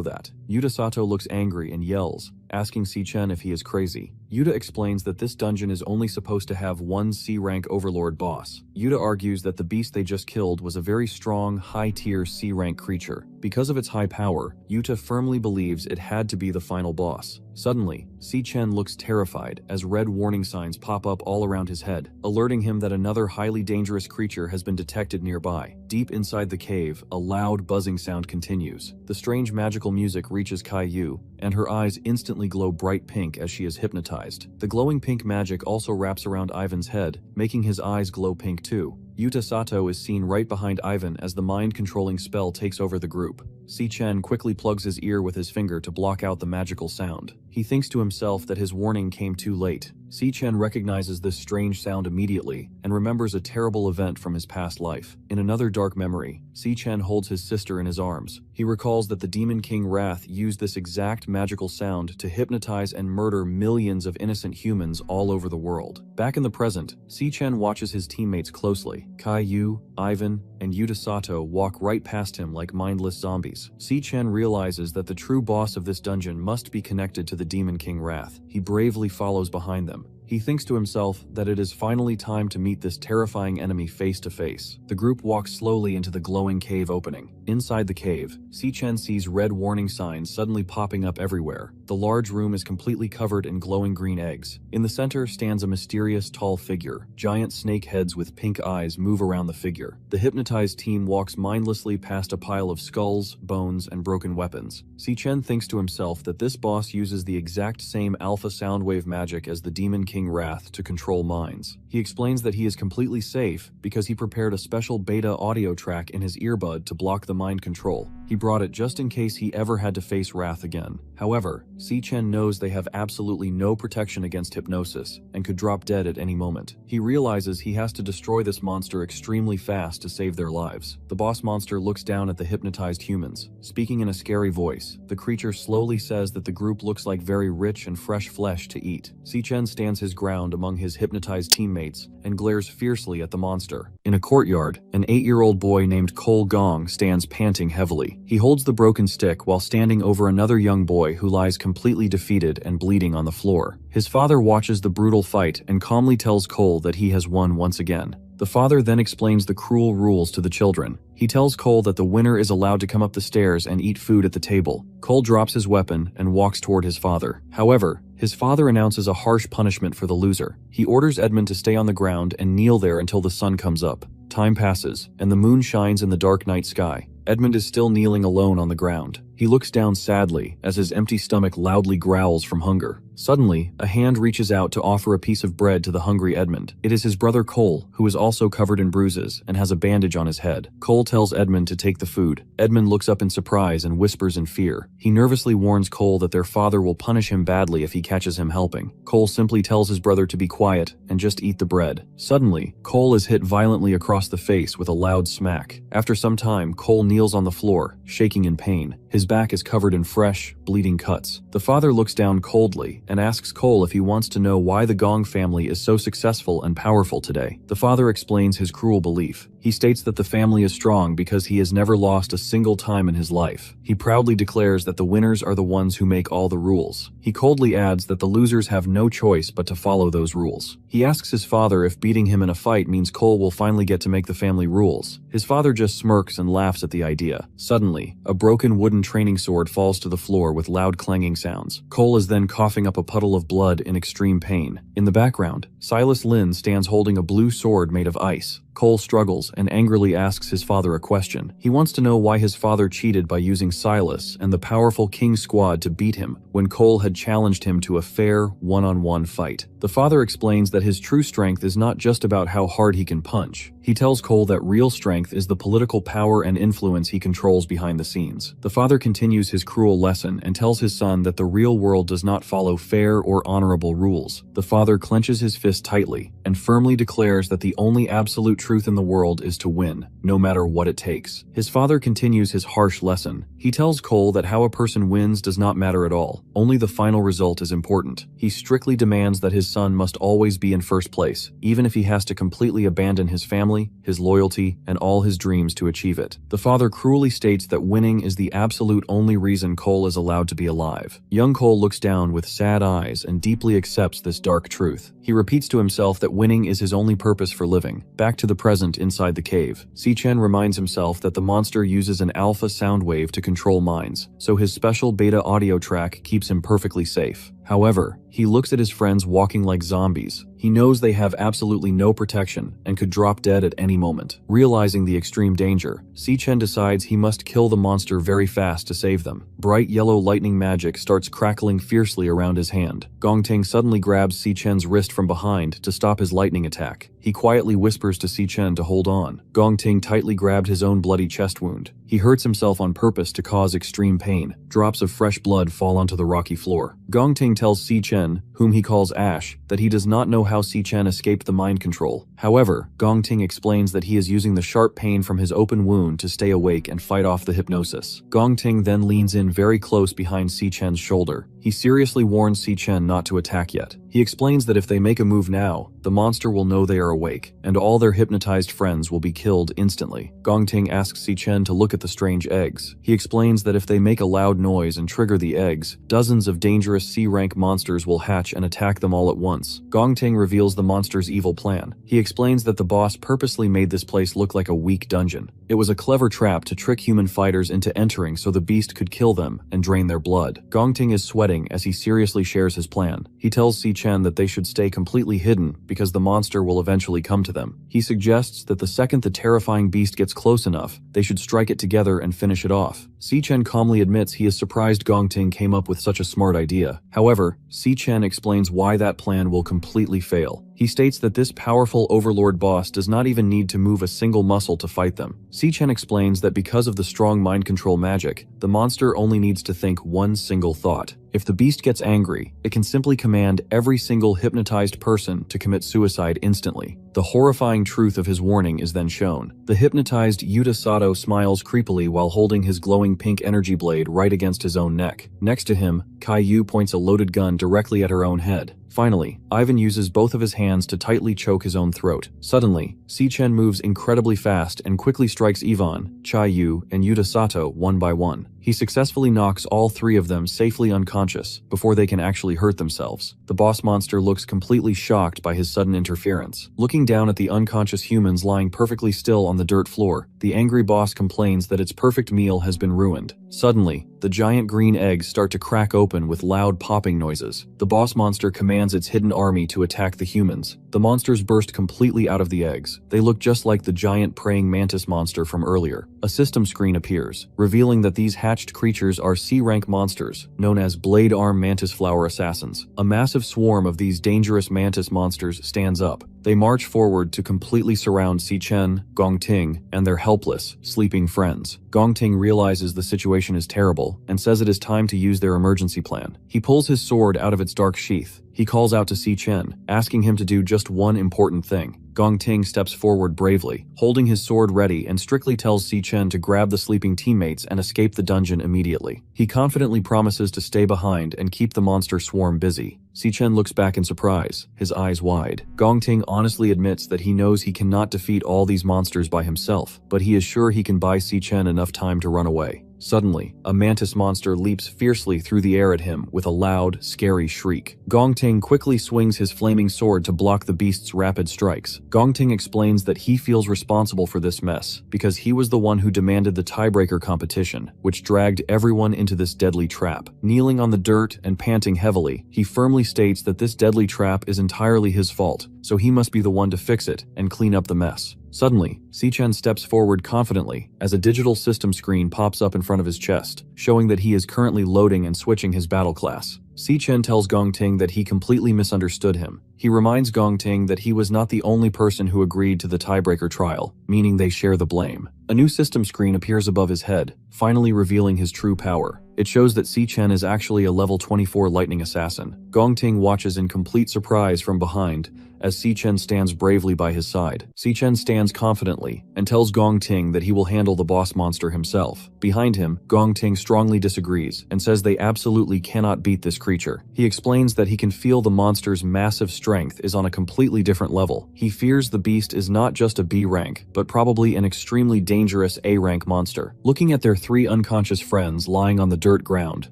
that. Yuta Sato looks angry and yells, asking Si-chen if he is crazy. Yuta explains that this dungeon is only supposed to have one C-rank overlord boss. Yuta argues that the beast they just killed was a very strong, high-tier C-rank creature. Because of its high power, Yuta firmly believes it had to be the final boss. Suddenly, Si-chen looks terrified as red warning signs pop up all around his head, alerting him that another highly dangerous creature has been detected nearby. Deep inside the cave, a loud buzzing sound continues. The strange magical music reaches Kai-yu, and her eyes instantly glow bright pink as she is hypnotized. The glowing pink magic also wraps around Ivan's head, making his eyes glow pink too. Yuta Sato is seen right behind Ivan as the mind-controlling spell takes over the group. Si-chen quickly plugs his ear with his finger to block out the magical sound. He thinks to himself that his warning came too late. Si-chen recognizes this strange sound immediately and remembers a terrible event from his past life. In another dark memory, Si-chen holds his sister in his arms. He recalls that the Demon King Wrath used this exact magical sound to hypnotize and murder millions of innocent humans all over the world. Back in the present, Si-chen watches his teammates closely. Kai-yu, Ivan, and Yuta Sato walk right past him like mindless zombies. Si-chen realizes that the true boss of this dungeon must be connected to the Demon King Wrath. He bravely follows behind them. He thinks to himself that it is finally time to meet this terrifying enemy face to face. The group walks slowly into the glowing cave opening. Inside the cave, Si-chen sees red warning signs suddenly popping up everywhere. The large room is completely covered in glowing green eggs. In the center stands a mysterious tall figure. Giant snake heads with pink eyes move around the figure. The hypnotized team walks mindlessly past a pile of skulls, bones, and broken weapons. Si-chen thinks to himself that this boss uses the exact same alpha soundwave magic as the Demon King Wrath to control minds. He explains that he is completely safe because he prepared a special beta audio track in his earbud to block the mind control. He brought it just in case he ever had to face Wrath again. However, Si-chen knows they have absolutely no protection against hypnosis and could drop dead at any moment. He realizes he has to destroy this monster extremely fast to save their lives. The boss monster looks down at the hypnotized humans. Speaking in a scary voice, the creature slowly says that the group looks like very rich and fresh flesh to eat. Si-chen stands his ground among his hypnotized teammates and glares fiercely at the monster. In a courtyard, an 8-year-old boy named Cole Gong stands panting heavily. He holds the broken stick while standing over another young boy who lies completely defeated and bleeding on the floor. His father watches the brutal fight and calmly tells Cole that he has won once again. The father then explains the cruel rules to the children. He tells Cole that the winner is allowed to come up the stairs and eat food at the table. Cole drops his weapon and walks toward his father. However, his father announces a harsh punishment for the loser. He orders Edmund to stay on the ground and kneel there until the sun comes up. Time passes, and the moon shines in the dark night sky. Edmund is still kneeling alone on the ground. He looks down sadly as his empty stomach loudly growls from hunger. Suddenly, a hand reaches out to offer a piece of bread to the hungry Edmund. It is his brother Cole, who is also covered in bruises and has a bandage on his head. Cole tells Edmund to take the food. Edmund looks up in surprise and whispers in fear. He nervously warns Cole that their father will punish him badly if he catches him helping. Cole simply tells his brother to be quiet and just eat the bread. Suddenly, Cole is hit violently across the face with a loud smack. After some time, Cole kneels on the floor, shaking in pain. His back is covered in fresh, bleeding cuts. The father looks down coldly and asks Cole if he wants to know why the Gong family is so successful and powerful today. The father explains his cruel belief. He states that the family is strong because he has never lost a single time in his life. He proudly declares that the winners are the ones who make all the rules. He coldly adds that the losers have no choice but to follow those rules. He asks his father if beating him in a fight means Cole will finally get to make the family rules. His father just smirks and laughs at the idea. Suddenly, a broken wooden training sword falls to the floor with loud clanging sounds. Cole is then coughing up a puddle of blood in extreme pain. In the background, Silas Lin stands holding a blue sword made of ice. Cole struggles and angrily asks his father a question. He wants to know why his father cheated by using Silas and the powerful King Squad to beat him when Cole had challenged him to a fair, one-on-one fight. The father explains that his true strength is not just about how hard he can punch. He tells Cole that real strength is the political power and influence he controls behind the scenes. The father continues his cruel lesson and tells his son that the real world does not follow fair or honorable rules. The father clenches his fist tightly and firmly declares that the only absolute truth in the world is to win, no matter what it takes. His father continues his harsh lesson. He tells Cole that how a person wins does not matter at all. Only the final result is important. He strictly demands that his son must always be in first place, even if he has to completely abandon his family family, his loyalty, and all his dreams to achieve it. The father cruelly states that winning is the absolute only reason Cole is allowed to be alive. Young Cole looks down with sad eyes and deeply accepts this dark truth. He repeats to himself that winning is his only purpose for living. Back to the present inside the cave, Si-Chen reminds himself that the monster uses an alpha sound wave to control minds, so his special beta audio track keeps him perfectly safe. However, he looks at his friends walking like zombies. He knows they have absolutely no protection and could drop dead at any moment. Realizing the extreme danger, Si-Chen decides he must kill the monster very fast to save them. Bright yellow lightning magic starts crackling fiercely around his hand. Gongting suddenly grabs Si-Chen's wrist from behind to stop his lightning attack. He quietly whispers to Si-Chen to hold on. Gongting tightly grabbed his own bloody chest wound. He hurts himself on purpose to cause extreme pain. Drops of fresh blood fall onto the rocky floor. Gongting tells Si-Chen, whom he calls Ash, that he does not know how Si-Chen escaped the mind control. However, Gongting explains that he is using the sharp pain from his open wound to stay awake and fight off the hypnosis. Gongting then leans in very close behind Si-Chen's shoulder. He seriously warns Si-Chen not to attack yet. He explains that if they make a move now, the monster will know they are awake, and all their hypnotized friends will be killed instantly. Gongting asks Si-Chen to look at the strange eggs. He explains that if they make a loud noise and trigger the eggs, dozens of dangerous C-rank monsters will hatch and attack them all at once. Gongting reveals the monster's evil plan. He explains that the boss purposely made this place look like a weak dungeon. It was a clever trap to trick human fighters into entering so the beast could kill them and drain their blood. Gongting is sweating as he seriously shares his plan. He tells Si-Chen that they should stay completely hidden because the monster will eventually come to them. He suggests that the second the terrifying beast gets close enough, they should strike it together and finish it off. Si-Chen calmly admits he is surprised Gongting came up with such a smart idea. However, Si-Chen explains why that plan will completely fail. He states that this powerful overlord boss does not even need to move a single muscle to fight them. Si-Chen explains that because of the strong mind control magic, the monster only needs to think one single thought. If the beast gets angry, it can simply command every single hypnotized person to commit suicide instantly. The horrifying truth of his warning is then shown. The hypnotized Yuta Sato smiles creepily while holding his glowing pink energy blade right against his own neck. Next to him, Kai-Yu points a loaded gun directly at her own head. Finally, Ivan uses both of his hands to tightly choke his own throat. Suddenly, Si-Chen moves incredibly fast and quickly strikes Ivan, Chai-Yu, and Yuta Sato one by one. He successfully knocks all three of them safely unconscious before they can actually hurt themselves. The boss monster looks completely shocked by his sudden interference. Looking down at the unconscious humans lying perfectly still on the dirt floor, the angry boss complains that its perfect meal has been ruined. Suddenly, the giant green eggs start to crack open with loud popping noises. The boss monster commands its hidden army to attack the humans. The monsters burst completely out of the eggs. They look just like the giant praying mantis monster from earlier. A system screen appears, revealing that these hatched creatures are C-rank monsters, known as Blade Arm Mantis Flower Assassins. A massive swarm of these dangerous mantis monsters stands up. They march forward to completely surround Si-Chen, Gongting, and their helpless, sleeping friends. Gongting realizes the situation is terrible and says it is time to use their emergency plan. He pulls his sword out of its dark sheath. He calls out to Si-Chen, asking him to do just one important thing. Gongting steps forward bravely, holding his sword ready, and strictly tells Si-Chen to grab the sleeping teammates and escape the dungeon immediately. He confidently promises to stay behind and keep the monster swarm busy. Si-Chen looks back in surprise, his eyes wide. Gongting honestly admits that he knows he cannot defeat all these monsters by himself, but he is sure he can buy Si-Chen enough time to run away. Suddenly, a mantis monster leaps fiercely through the air at him with a loud, scary shriek. Gongting quickly swings his flaming sword to block the beast's rapid strikes. Gongting explains that he feels responsible for this mess because he was the one who demanded the tiebreaker competition, which dragged everyone into this deadly trap. Kneeling on the dirt and panting heavily, he firmly states that this deadly trap is entirely his fault, so he must be the one to fix it and clean up the mess. Suddenly, Si-Chen steps forward confidently as a digital system screen pops up in front of his chest, showing that he is currently loading and switching his battle class. Si-Chen tells Gongting that he completely misunderstood him. He reminds Gongting that he was not the only person who agreed to the tiebreaker trial, meaning they share the blame. A new system screen appears above his head, finally revealing his true power. It shows that Si-Chen is actually a level 24 lightning assassin. Gongting watches in complete surprise from behind as Si-Chen stands bravely by his side. Si-Chen stands confidently and tells Gong Ting that he will handle the boss monster himself. Behind him, Gong Ting strongly disagrees and says they absolutely cannot beat this creature. He explains that he can feel the monster's massive strength is on a completely different level. He fears the beast is not just a B rank, but probably an extremely dangerous A rank monster. Looking at their 3 unconscious friends lying on the dirt ground,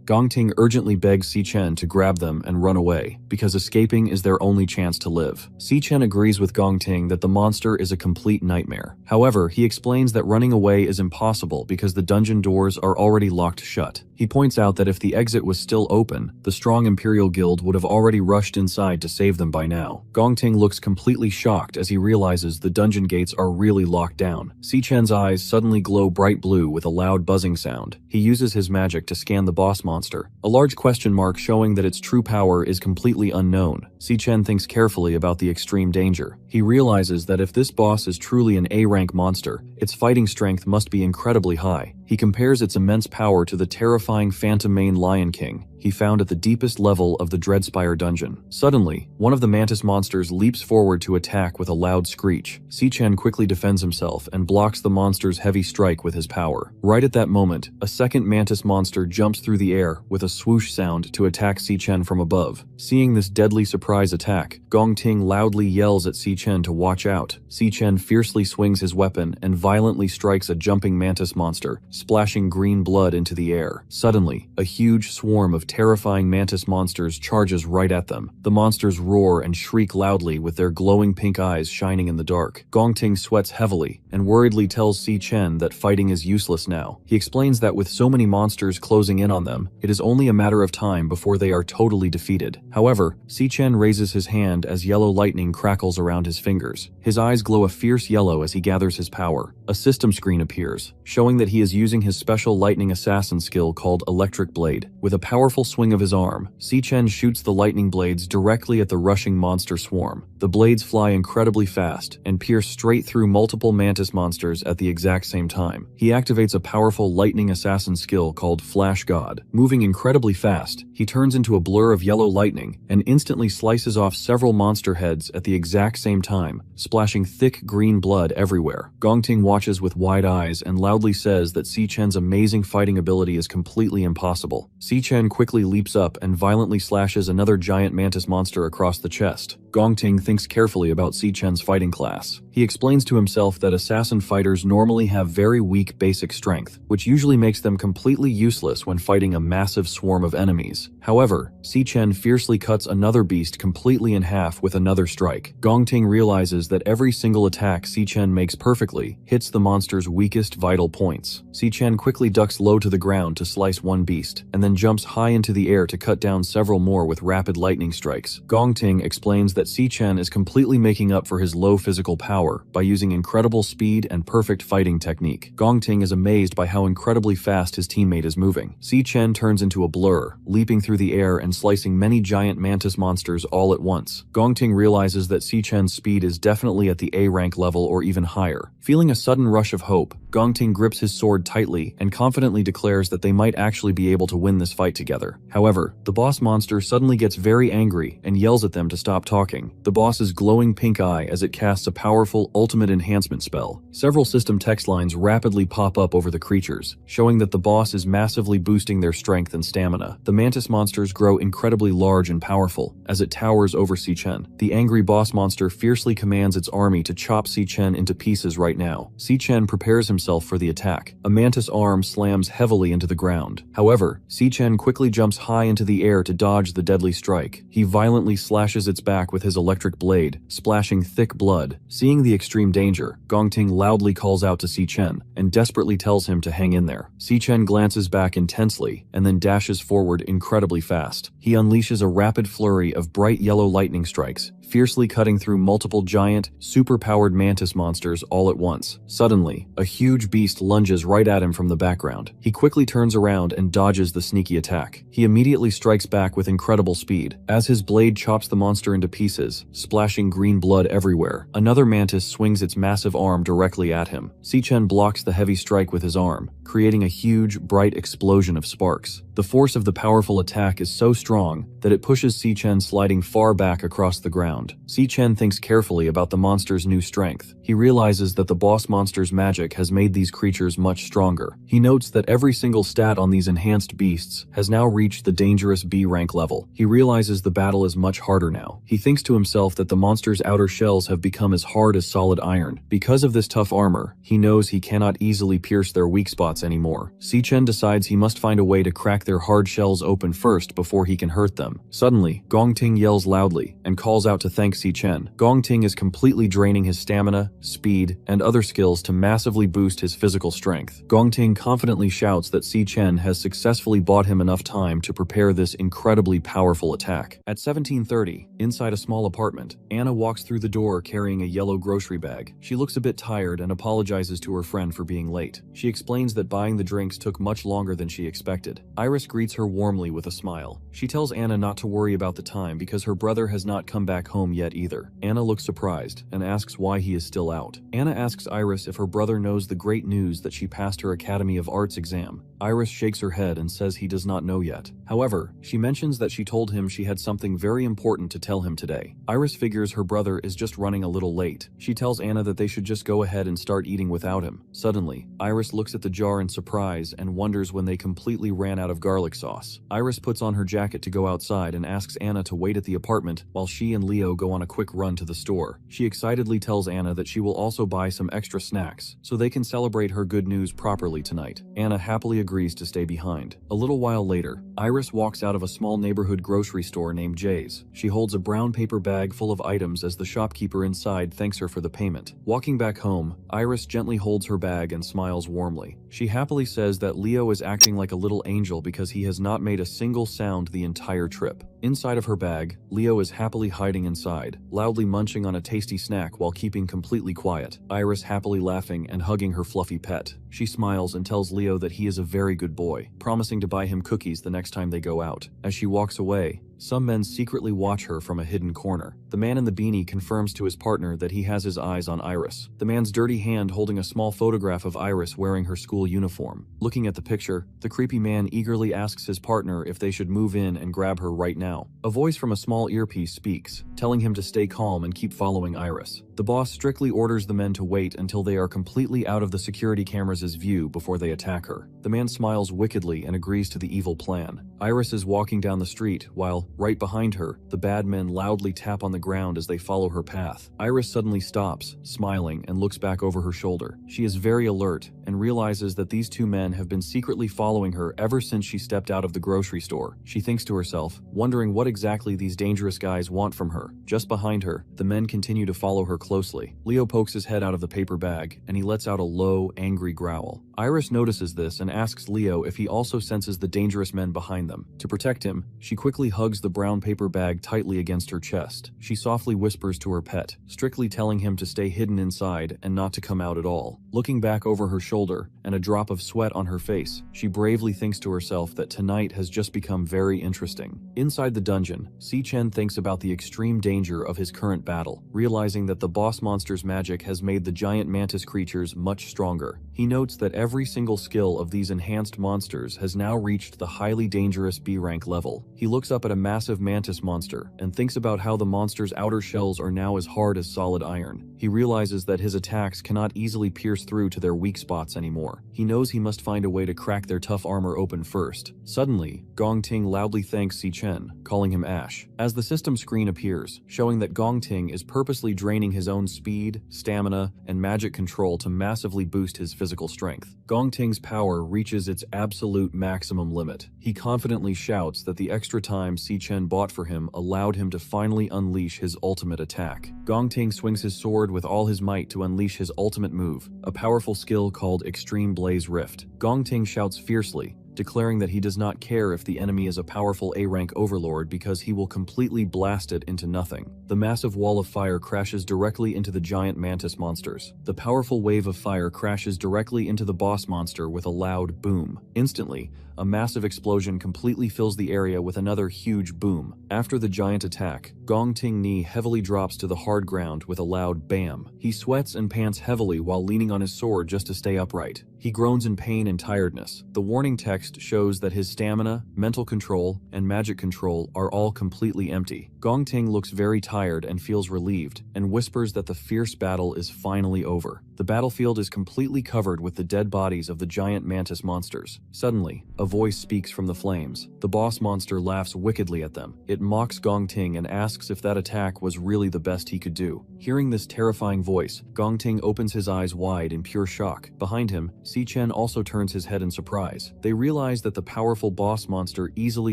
Gong Ting urgently begs Si-Chen to grab them and run away, because escaping is their only chance to live. Si-Chen agrees with Gong Ting that the monster is a complete nightmare. However, he explains that running away is impossible because the dungeon doors are already locked shut. He points out that if the exit was still open, the strong Imperial Guild would have already rushed inside to save them by now. Gong Ting looks completely shocked as he realizes the dungeon gates are really locked down. Si-Chen's eyes suddenly glow bright blue with a loud buzzing sound. He uses his magic to scan the boss monster, a large question mark showing that its true power is completely unknown. Si-Chen thinks carefully about the extreme danger. He realizes that if this boss is truly an A-rank monster, its fighting strength must be incredibly high. He compares its immense power to the terrifying Phantom Mane Lion King he found at the deepest level of the Dreadspire dungeon. Suddenly, one of the mantis monsters leaps forward to attack with a loud screech. Si-Chen quickly defends himself and blocks the monster's heavy strike with his power. Right at that moment, a second mantis monster jumps through the air with a swoosh sound to attack Si-Chen from above. Seeing this deadly surprise attack, Gong Ting loudly yells at Si-Chen to watch out. Si-Chen fiercely swings his weapon and violently strikes a jumping mantis monster, splashing green blood into the air. Suddenly, a huge swarm of terrifying mantis monsters charges right at them. The monsters roar and shriek loudly with their glowing pink eyes shining in the dark. Gong Ting sweats heavily and worriedly tells Si-Chen that fighting is useless now. He explains that with so many monsters closing in on them, it is only a matter of time before they are totally defeated. However, Si-Chen raises his hand as yellow lightning crackles around his fingers. His eyes glow a fierce yellow as he gathers his power. A system screen appears, showing that he is using his special lightning assassin skill called Electric Blade. With a powerful swing of his arm, Si-Chen shoots the lightning blades directly at the rushing monster swarm. The blades fly incredibly fast and pierce straight through multiple mantis monsters at the exact same time. He activates a powerful lightning assassin skill called Flash God. Moving incredibly fast, he turns into a blur of yellow lightning and instantly slices off several monster heads at the exact same time, splashing thick green blood everywhere. Gong Ting watches with wide eyes and loudly says that Si-Chen's amazing fighting ability is completely impossible. Si-Chen quickly leaps up and violently slashes another giant mantis monster across the chest. Gong Ting thinks carefully about Si-Chen's fighting class. He explains to himself that assassin fighters normally have very weak basic strength, which usually makes them completely useless when fighting a massive swarm of enemies. However, Si-Chen fiercely cuts another beast completely in half with another strike. Gong Ting realizes that every single attack Si-Chen makes perfectly hits the monster's weakest vital points. Si-Chen quickly ducks low to the ground to slice one beast, and then jumps high into the air to cut down several more with rapid lightning strikes. Gong Ting explains that Si-Chen is completely making up for his low physical power by using incredible speed and perfect fighting technique. Gong Ting is amazed by how incredibly fast his teammate is moving. Si-Chen turns into a blur, leaping through the air and slicing many giant mantis monsters all at once. Gong Ting realizes that Si-Chen's speed is definitely at the A rank level or even higher. Feeling a sudden rush of hope, Gong Ting grips his sword tightly and confidently declares that they might actually be able to win this fight together. However, the boss monster suddenly gets very angry and yells at them to stop talking. The boss's glowing pink eye as it casts a powerful ultimate enhancement spell. Several system text lines rapidly pop up over the creatures, showing that the boss is massively boosting their strength and stamina. The mantis monsters grow incredibly large and powerful as it towers over Si-Chen. The angry boss monster fiercely commands its army to chop Si-Chen into pieces right now. Si-Chen prepares himself for the attack. A mantis arm slams heavily into the ground. However, Si-Chen quickly jumps high into the air to dodge the deadly strike. He violently slashes its back with his electric blade, splashing thick blood. Seeing the extreme danger, Gong Ting loudly calls out to Si-Chen and desperately tells him to hang in there. Si-Chen glances back intensely and then dashes forward incredibly fast. He unleashes a rapid flurry of bright yellow lightning strikes, fiercely cutting through multiple giant, super-powered mantis monsters all at once. Suddenly, a huge beast lunges right at him from the background. He quickly turns around and dodges the sneaky attack. He immediately strikes back with incredible speed. As his blade chops the monster into pieces, splashing green blood everywhere, another mantis swings its massive arm directly at him. Si-Chen blocks the heavy strike with his arm, creating a huge, bright explosion of sparks. The force of the powerful attack is so strong that it pushes Si-Chen sliding far back across the ground. Si-Chen thinks carefully about the monster's new strength. He realizes that the boss monster's magic has made these creatures much stronger. He notes that every single stat on these enhanced beasts has now reached the dangerous B rank level. He realizes the battle is much harder now. He thinks to himself that the monster's outer shells have become as hard as solid iron. Because of this tough armor, he knows he cannot easily pierce their weak spots anymore. Si-Chen decides he must find a way to crack their hard shells open first before he can hurt them. Suddenly, Gongting yells loudly and calls out to thank Si-Chen. Gongting is completely draining his stamina, speed, and other skills to massively boost his physical strength. Gongting confidently shouts that Si-Chen has successfully bought him enough time to prepare this incredibly powerful attack. At 17:30, inside a small apartment, Anna walks through the door carrying a yellow grocery bag. She looks a bit tired and apologizes to her friend for being late. She explains that buying the drinks took much longer than she expected. Iris greets her warmly with a smile. She tells Anna not to worry about the time because her brother has not come back home yet either. Anna looks surprised and asks why he is still out. Anna asks Iris if her brother knows the great news that she passed her Academy of Arts exam. Iris shakes her head and says he does not know yet. However, she mentions that she told him she had something very important to tell him today. Iris figures her brother is just running a little late. She tells Anna that they should just go ahead and start eating without him. Suddenly, Iris looks at the jar in surprise and wonders when they completely ran out of garlic sauce. Iris puts on her jacket to go outside and asks Anna to wait at the apartment while she and Leo go on a quick run to the store. She excitedly tells Anna that she will also buy some extra snacks so they can celebrate her good news properly tonight. Anna happily agrees to stay behind. A little while later, Iris walks out of a small neighborhood grocery store named Jay's. She holds a brown paper bag full of items as the shopkeeper inside thanks her for the payment. Walking back home, Iris gently holds her bag and smiles warmly. She happily says that Leo is acting like a little angel because he has not made a single sound the entire trip. Inside of her bag, Leo is happily hiding inside, loudly munching on a tasty snack while keeping completely quiet. Iris happily laughing and hugging her fluffy pet. She smiles and tells Leo that he is a very good boy, promising to buy him cookies the next time they go out. As she walks away, some men secretly watch her from a hidden corner. The man in the beanie confirms to his partner that he has his eyes on Iris. The man's dirty hand holding a small photograph of Iris wearing her school uniform. Looking at the picture, the creepy man eagerly asks his partner if they should move in and grab her right now. A voice from a small earpiece speaks, telling him to stay calm and keep following Iris. The boss strictly orders the men to wait until they are completely out of the security cameras' view before they attack her. The man smiles wickedly and agrees to the evil plan. Iris is walking down the street while, right behind her, the bad men loudly tap on the ground as they follow her path. Iris suddenly stops, smiling, and looks back over her shoulder. She is very alert and realizes that these two men have been secretly following her ever since she stepped out of the grocery store. She thinks to herself, wondering what exactly these dangerous guys want from her. Just behind her, the men continue to follow her closely. Leo pokes his head out of the paper bag, and he lets out a low, angry growl. Iris notices this and asks Leo if he also senses the dangerous men behind them. To protect him, she quickly hugs the brown paper bag tightly against her chest. She softly whispers to her pet, strictly telling him to stay hidden inside and not to come out at all. Looking back over her shoulder and a drop of sweat on her face, she bravely thinks to herself that tonight has just become very interesting. Inside the dungeon, Si-Chen thinks about the extreme danger of his current battle, realizing that the boss monster's magic has made the giant mantis creatures much stronger. He notes that every single skill of these enhanced monsters has now reached the highly dangerous B rank level. He looks up at a massive mantis monster and thinks about how the monster's outer shells are now as hard as solid iron. He realizes that his attacks cannot easily pierce through to their weak spots anymore. He knows he must find a way to crack their tough armor open first. Suddenly, Gongting loudly thanks Si-Chen, calling him Ash. As the system screen appears, showing that Gongting is purposely draining his own speed, stamina, and magic control to massively boost his physical strength. Gongting's power reaches its absolute maximum limit. He confidently shouts that the extra time Si-Chen bought for him allowed him to finally unleash his ultimate attack. Gongting swings his sword with all his might to unleash his ultimate move, a powerful skill called Extreme Blaze Rift. Gongting shouts fiercely, declaring that he does not care if the enemy is a powerful A-rank overlord because he will completely blast it into nothing. The massive wall of fire crashes directly into the giant mantis monsters. The powerful wave of fire crashes directly into the boss monster with a loud boom. Instantly, a massive explosion completely fills the area with another huge boom. After the giant attack, Gongting knee heavily drops to the hard ground with a loud bam. He sweats and pants heavily while leaning on his sword just to stay upright. He groans in pain and tiredness. The warning text shows that his stamina, mental control, and magic control are all completely empty. Gongting looks very tired and feels relieved, and whispers that the fierce battle is finally over. The battlefield is completely covered with the dead bodies of the giant mantis monsters. Suddenly, a voice speaks from the flames. The boss monster laughs wickedly at them. It mocks Gongting and asks if that attack was really the best he could do. Hearing this terrifying voice, Gongting opens his eyes wide in pure shock. Behind him, Chen also turns his head in surprise. They realize that the powerful boss monster easily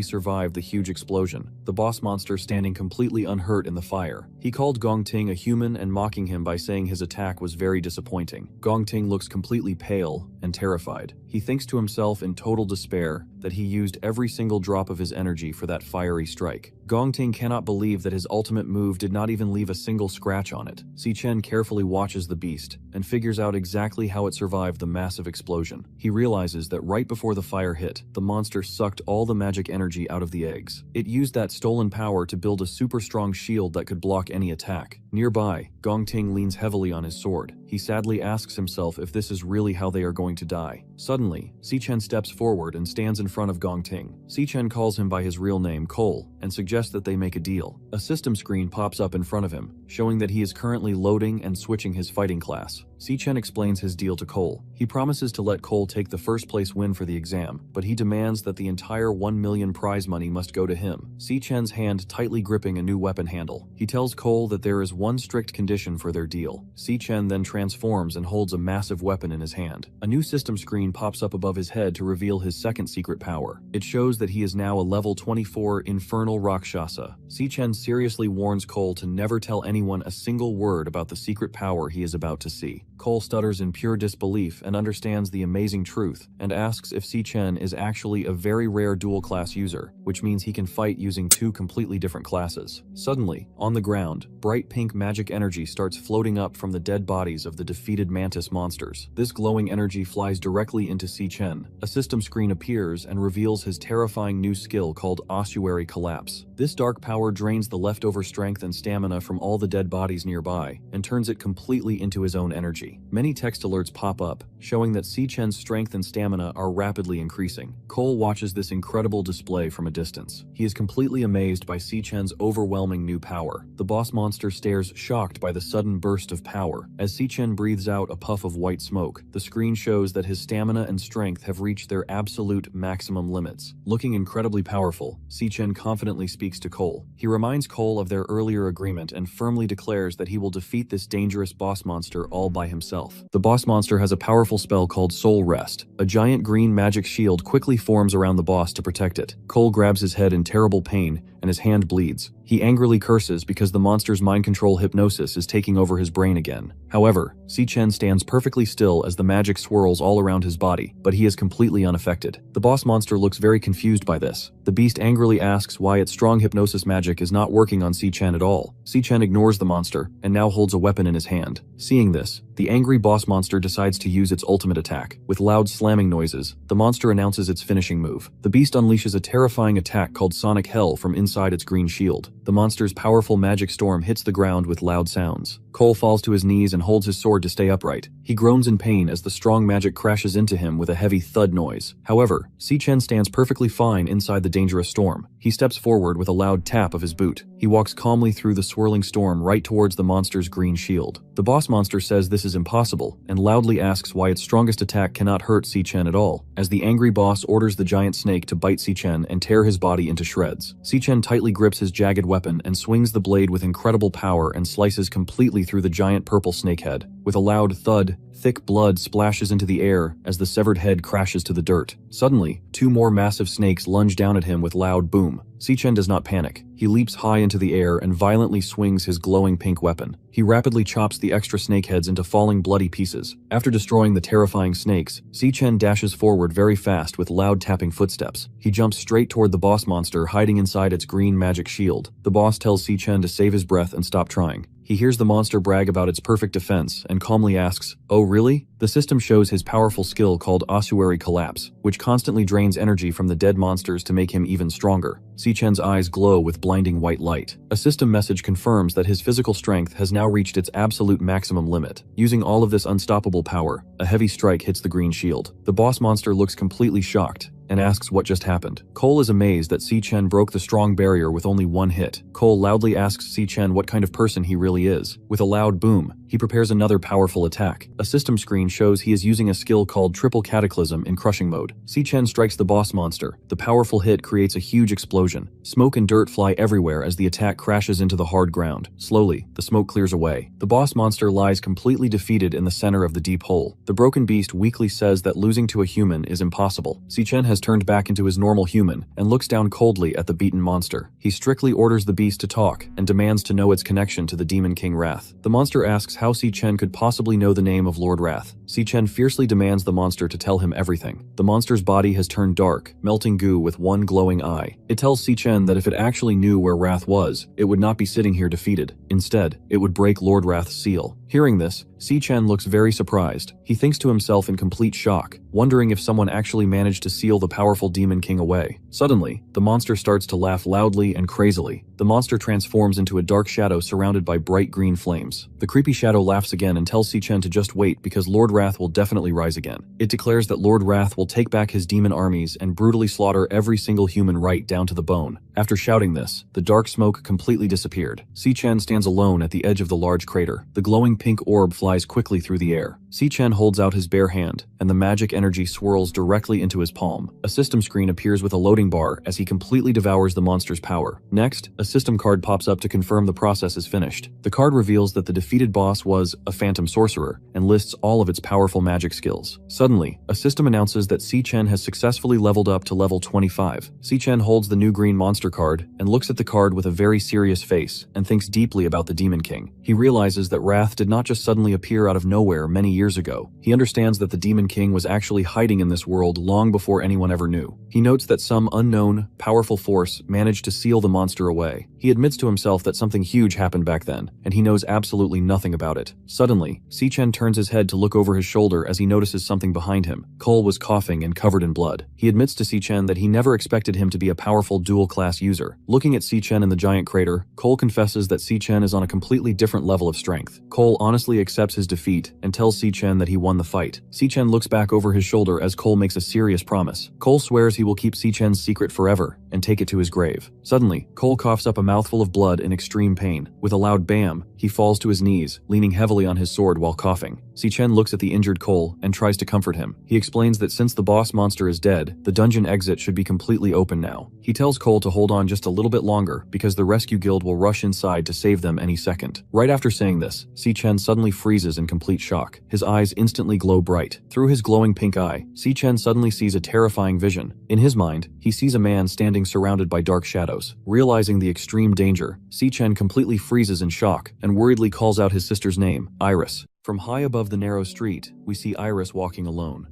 survived the huge explosion, the boss monster standing completely unhurt in the fire. He called Gongting a human and mocking him by saying his attack was very disappointing. Gongting looks completely pale and terrified. He thinks to himself in total despair that he used every single drop of his energy for that fiery strike. Gongting cannot believe that his ultimate move did not even leave a single scratch on it. Chen carefully watches the beast and figures out exactly how it survived the massive explosion. He realizes that right before the fire hit, the monster sucked all the magic energy out of the eggs. It used that stolen power to build a super strong shield that could block any attack. Nearby, Gongting leans heavily on his sword. He sadly asks himself if this is really how they are going to die. Suddenly, Chen steps forward and stands in front of Gongting. Chen calls him by his real name, Cole, and suggests that they make a deal. A system screen pops up in front of him, showing that he is currently loading and switching his fighting class. Chen explains his deal to Cole. He promises to let Cole take the first place win for the exam, but he demands that the entire 1 million prize money must go to him. Chen's hand tightly gripping a new weapon handle. He tells Cole that there is one strict condition for their deal. Chen then transforms and holds a massive weapon in his hand. A new system screen pops up above his head to reveal his second secret power. It shows that he is now a level 24 Infernal Rakshasa. Chen seriously warns Cole to never tell anyone a single word about the secret power he is about to see. Cole stutters in pure disbelief and understands the amazing truth, and asks if Chen is actually a very rare dual-class user, which means he can fight using two completely different classes. Suddenly, on the ground, bright pink magic energy starts floating up from the dead bodies of the defeated mantis monsters. This glowing energy flies directly into Chen. A system screen appears and reveals his terrifying new skill called Ossuary Collapse. This dark power drains the leftover strength and stamina from all the dead bodies nearby, and turns it completely into his own energy. Many text alerts pop up, showing that Chen's strength and stamina are rapidly increasing. Cole watches this incredible display from a distance. He is completely amazed by Chen's overwhelming new power. The boss monster stares shocked by the sudden burst of power. As Chen breathes out a puff of white smoke, the screen shows that his stamina and strength have reached their absolute maximum limits. Looking incredibly powerful, Chen confidently speaks to Cole. He reminds Cole of their earlier agreement and firmly declares that he will defeat this dangerous boss monster all by himself. The boss monster has a powerful spell called Soul Rest. A giant green magic shield quickly forms around the boss to protect it. Cole grabs his head in terrible pain, and his hand bleeds. He angrily curses because the monster's mind control hypnosis is taking over his brain again. However, Chen stands perfectly still as the magic swirls all around his body, but he is completely unaffected. The boss monster looks very confused by this. The beast angrily asks why its strong hypnosis magic is not working on Chen at all. Chen ignores the monster, and now holds a weapon in his hand. Seeing this, the angry boss monster decides to use its ultimate attack. With loud slamming noises, the monster announces its finishing move. The beast unleashes a terrifying attack called Sonic Hell from inside its green shield. The monster's powerful magic storm hits the ground with loud sounds. Cole falls to his knees and holds his sword to stay upright. He groans in pain as the strong magic crashes into him with a heavy thud noise. However, Chen stands perfectly fine inside the dangerous storm. He steps forward with a loud tap of his boot. He walks calmly through the swirling storm right towards the monster's green shield. The boss monster says this is impossible, and loudly asks why its strongest attack cannot hurt Chen at all, as the angry boss orders the giant snake to bite Chen and tear his body into shreds. Chen tightly grips his jagged weapon and swings the blade with incredible power and slices completely through the giant purple snakehead. With a loud thud, thick blood splashes into the air as the severed head crashes to the dirt. Suddenly, two more massive snakes lunge down at him with loud boom. Chen does not panic. He leaps high into the air and violently swings his glowing pink weapon. He rapidly chops the extra snakeheads into falling bloody pieces. After destroying the terrifying snakes, Chen dashes forward very fast with loud tapping footsteps. He jumps straight toward the boss monster hiding inside its green magic shield. The boss tells Chen to save his breath and stop trying. He hears the monster brag about its perfect defense and calmly asks, "Oh really?" The system shows his powerful skill called Ossuary Collapse, which constantly drains energy from the dead monsters to make him even stronger. Si-Chen's eyes glow with blinding white light. A system message confirms that his physical strength has now reached its absolute maximum limit. Using all of this unstoppable power, a heavy strike hits the green shield. The boss monster looks completely shocked and asks what just happened. Cole is amazed that Si-Chen broke the strong barrier with only one hit. Cole loudly asks Si-Chen what kind of person he really is. With a loud boom, he prepares another powerful attack. A system screen shows he is using a skill called Triple Cataclysm in crushing mode. Si-Chen strikes the boss monster. The powerful hit creates a huge explosion. Smoke and dirt fly everywhere as the attack crashes into the hard ground. Slowly, the smoke clears away. The boss monster lies completely defeated in the center of the deep hole. The broken beast weakly says that losing to a human is impossible. Si-Chen has turned back into his normal human and looks down coldly at the beaten monster. He strictly orders the beast to talk and demands to know its connection to the Demon King Wrath. The monster asks how Si-Chen could possibly know the name of Lord Wrath. Si-Chen fiercely demands the monster to tell him everything. The monster's body has turned dark, melting goo with one glowing eye. It tells Si-Chen that if it actually knew where Wrath was, it would not be sitting here defeated. Instead, it would break Lord Wrath's seal. Hearing this, Si-Chen looks very surprised. He thinks to himself in complete shock, wondering if someone actually managed to seal the powerful Demon King away. Suddenly, the monster starts to laugh loudly and crazily. The monster transforms into a dark shadow surrounded by bright green flames. The creepy shadow laughs again and tells Si-Chen to just wait because Lord Wrath will definitely rise again. It declares that Lord Wrath will take back his demon armies and brutally slaughter every single human right down to the bone. After shouting this, the dark smoke completely disappeared. Si-Chen stands alone at the edge of the large crater. The glowing pink orb flies quickly through the air. Si-Chen holds out his bare hand, and the magic energy swirls directly into his palm. A system screen appears with a loading bar as he completely devours the monster's power. Next, a system card pops up to confirm the process is finished. The card reveals that the defeated boss was a phantom sorcerer and lists all of its powerful magic skills. Suddenly, a system announces that Si-Chen has successfully leveled up to level 25. Si-Chen holds the new green monster card and looks at the card with a very serious face and thinks deeply about the Demon King. He realizes that Wrath did not just suddenly appear out of nowhere many years ago. He understands that the Demon King was actually hiding in this world long before anyone ever knew. He notes that some unknown, powerful force managed to seal the monster away. He admits to himself that something huge happened back then, and he knows absolutely nothing about it. Suddenly, Si-Chen turns his head to look over his shoulder as he notices something behind him. Cole was coughing and covered in blood. He admits to Si-Chen that he never expected him to be a powerful dual-class user. Looking at Si-Chen in the giant crater, Cole confesses that Si-Chen is on a completely different level of strength. Cole honestly accepts his defeat and tells Si-Chen that he won the fight. Si-Chen looks back over his shoulder as Cole makes a serious promise. Cole swears he will keep Si-Chen's secret forever and take it to his grave. Suddenly, Cole coughs up a mouthful of blood in extreme pain. With a loud bam, he falls to his knees, leaning heavily on his sword while coughing. Si-Chen looks at the injured Cole and tries to comfort him. He explains that since the boss monster is dead, the dungeon exit should be completely open now. He tells Cole to hold on just a little bit longer because the rescue guild will rush inside to save them any second. Right after saying this, Si-Chen suddenly freezes in complete shock. His eyes instantly glow bright. Through his glowing pink eye, Si-Chen suddenly sees a terrifying vision. In his mind, he sees a man standing surrounded by dark shadows. Realizing the extreme danger, Si-Chen completely freezes in shock and worriedly calls out his sister's name, Iris. From high above the narrow street, we see Iris walking alone.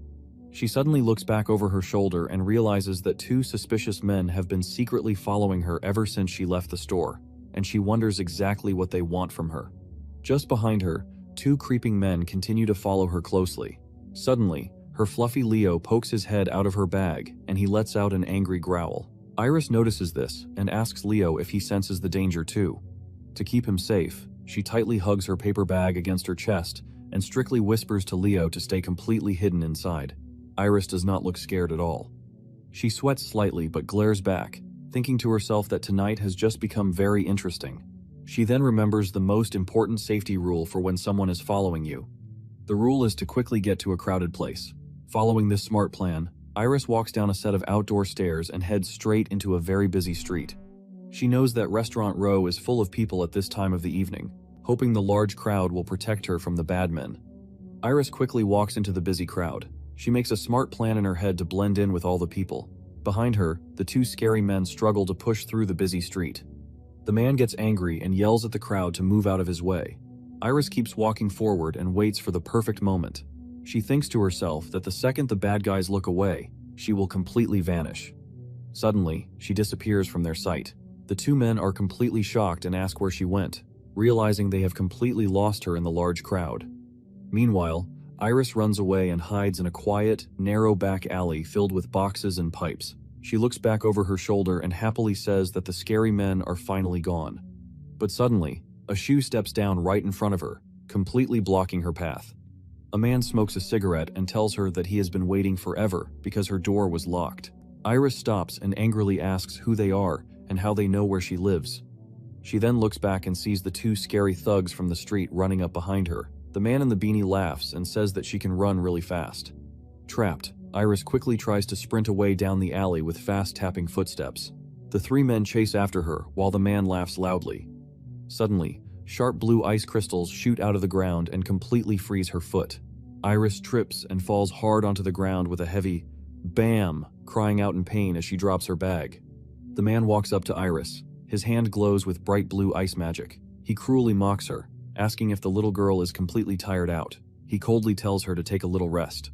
She suddenly looks back over her shoulder and realizes that two suspicious men have been secretly following her ever since she left the store, and she wonders exactly what they want from her. Just behind her, two creeping men continue to follow her closely. Suddenly, her fluffy Leo pokes his head out of her bag, and he lets out an angry growl. Iris notices this and asks Leo if he senses the danger too. To keep him safe, she tightly hugs her paper bag against her chest and strictly whispers to Leo to stay completely hidden inside. Iris does not look scared at all. She sweats slightly but glares back, thinking to herself that tonight has just become very interesting. She then remembers the most important safety rule for when someone is following you. The rule is to quickly get to a crowded place. Following this smart plan, Iris walks down a set of outdoor stairs and heads straight into a very busy street. She knows that Restaurant Row is full of people at this time of the evening, hoping the large crowd will protect her from the bad men. Iris quickly walks into the busy crowd. She makes a smart plan in her head to blend in with all the people. Behind her, the two scary men struggle to push through the busy street. The man gets angry and yells at the crowd to move out of his way. Iris keeps walking forward and waits for the perfect moment. She thinks to herself that the second the bad guys look away, she will completely vanish. Suddenly, she disappears from their sight. The two men are completely shocked and ask where she went. realizing they have completely lost her in the large crowd. Meanwhile, Iris runs away and hides in a quiet, narrow back alley filled with boxes and pipes. She looks back over her shoulder and happily says that the scary men are finally gone. But suddenly, a shoe steps down right in front of her, completely blocking her path. A man smokes a cigarette and tells her that he has been waiting forever because her door was locked. Iris stops and angrily asks who they are and how they know where she lives. She then looks back and sees the two scary thugs from the street running up behind her. The man in the beanie laughs and says that she can run really fast. Trapped, Iris quickly tries to sprint away down the alley with fast tapping footsteps. The three men chase after her while the man laughs loudly. Suddenly, sharp blue ice crystals shoot out of the ground and completely freeze her foot. Iris trips and falls hard onto the ground with a heavy BAM, crying out in pain as she drops her bag. The man walks up to Iris. His hand glows with bright blue ice magic. He cruelly mocks her, asking if the little girl is completely tired out. He coldly tells her to take a little rest.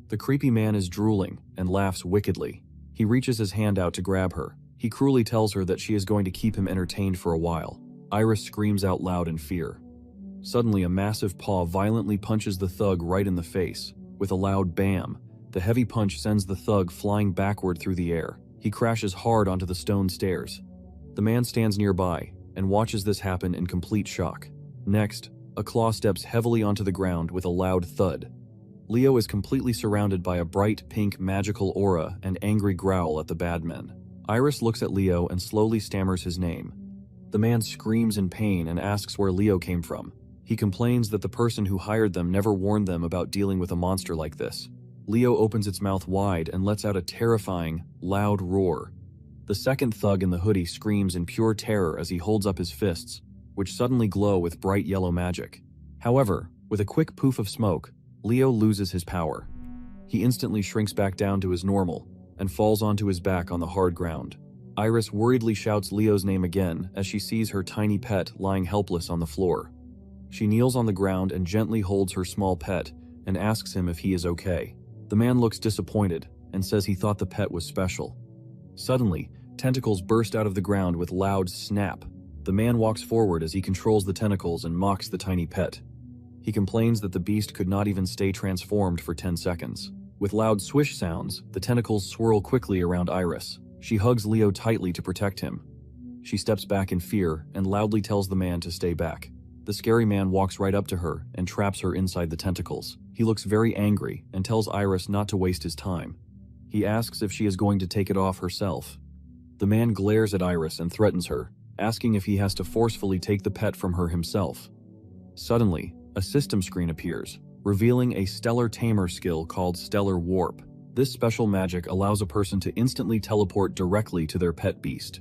The creepy man is drooling and laughs wickedly. He reaches his hand out to grab her. He cruelly tells her that she is going to keep him entertained for a while. Iris screams out loud in fear. Suddenly, a massive paw violently punches the thug right in the face. With a loud bam, the heavy punch sends the thug flying backward through the air. He crashes hard onto the stone stairs. The man stands nearby and watches this happen in complete shock. Next, a claw steps heavily onto the ground with a loud thud. Leo is completely surrounded by a bright pink magical aura and angry growl at the bad men. Iris looks at Leo and slowly stammers his name. The man screams in pain and asks where Leo came from. He complains that the person who hired them never warned them about dealing with a monster like this. Leo opens its mouth wide and lets out a terrifying, loud roar. The second thug in the hoodie screams in pure terror as he holds up his fists, which suddenly glow with bright yellow magic. However, with a quick poof of smoke, Leo loses his power. He instantly shrinks back down to his normal and falls onto his back on the hard ground. Iris worriedly shouts Leo's name again as she sees her tiny pet lying helpless on the floor. She kneels on the ground and gently holds her small pet and asks him if he is okay. The man looks disappointed and says he thought the pet was special. Suddenly, tentacles burst out of the ground with loud snap. The man walks forward as he controls the tentacles and mocks the tiny pet. He complains that the beast could not even stay transformed for 10 seconds. With loud swish sounds, the tentacles swirl quickly around Iris. She hugs Leo tightly to protect him. She steps back in fear and loudly tells the man to stay back. The scary man walks right up to her and traps her inside the tentacles. He looks very angry and tells Iris not to waste his time. He asks if she is going to take it off herself. The man glares at Iris and threatens her, asking if he has to forcefully take the pet from her himself. Suddenly, a system screen appears, revealing a stellar tamer skill called Stellar Warp. This special magic allows a person to instantly teleport directly to their pet beast.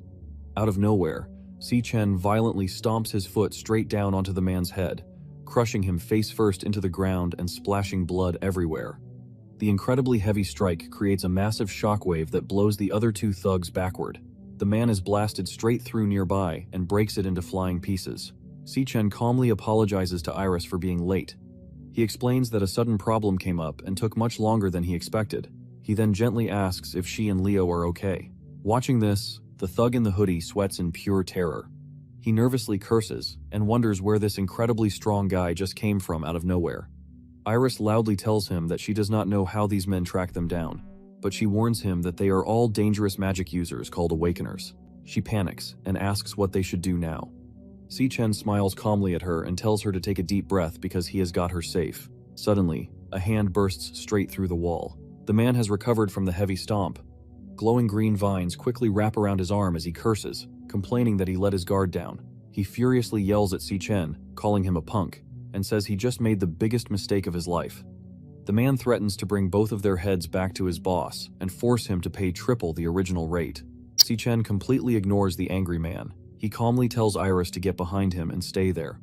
Out of nowhere, Si-Chen violently stomps his foot straight down onto the man's head, crushing him face first into the ground and splashing blood everywhere. The incredibly heavy strike creates a massive shockwave that blows the other two thugs backward. The man is blasted straight through nearby and breaks it into flying pieces. Si-Chen calmly apologizes to Iris for being late. He explains that a sudden problem came up and took much longer than he expected. He then gently asks if she and Leo are okay. Watching this, the thug in the hoodie sweats in pure terror. He nervously curses and wonders where this incredibly strong guy just came from out of nowhere. Iris loudly tells him that she does not know how these men track them down, but she warns him that they are all dangerous magic users called Awakeners. She panics and asks what they should do now. Si-Chen smiles calmly at her and tells her to take a deep breath because he has got her safe. Suddenly, a hand bursts straight through the wall. The man has recovered from the heavy stomp. Glowing green vines quickly wrap around his arm as he curses, complaining that he let his guard down. He furiously yells at Si-Chen, calling him a punk, and says he just made the biggest mistake of his life. The man threatens to bring both of their heads back to his boss and force him to pay triple the original rate. Si-Chen completely ignores the angry man. He calmly tells Iris to get behind him and stay there.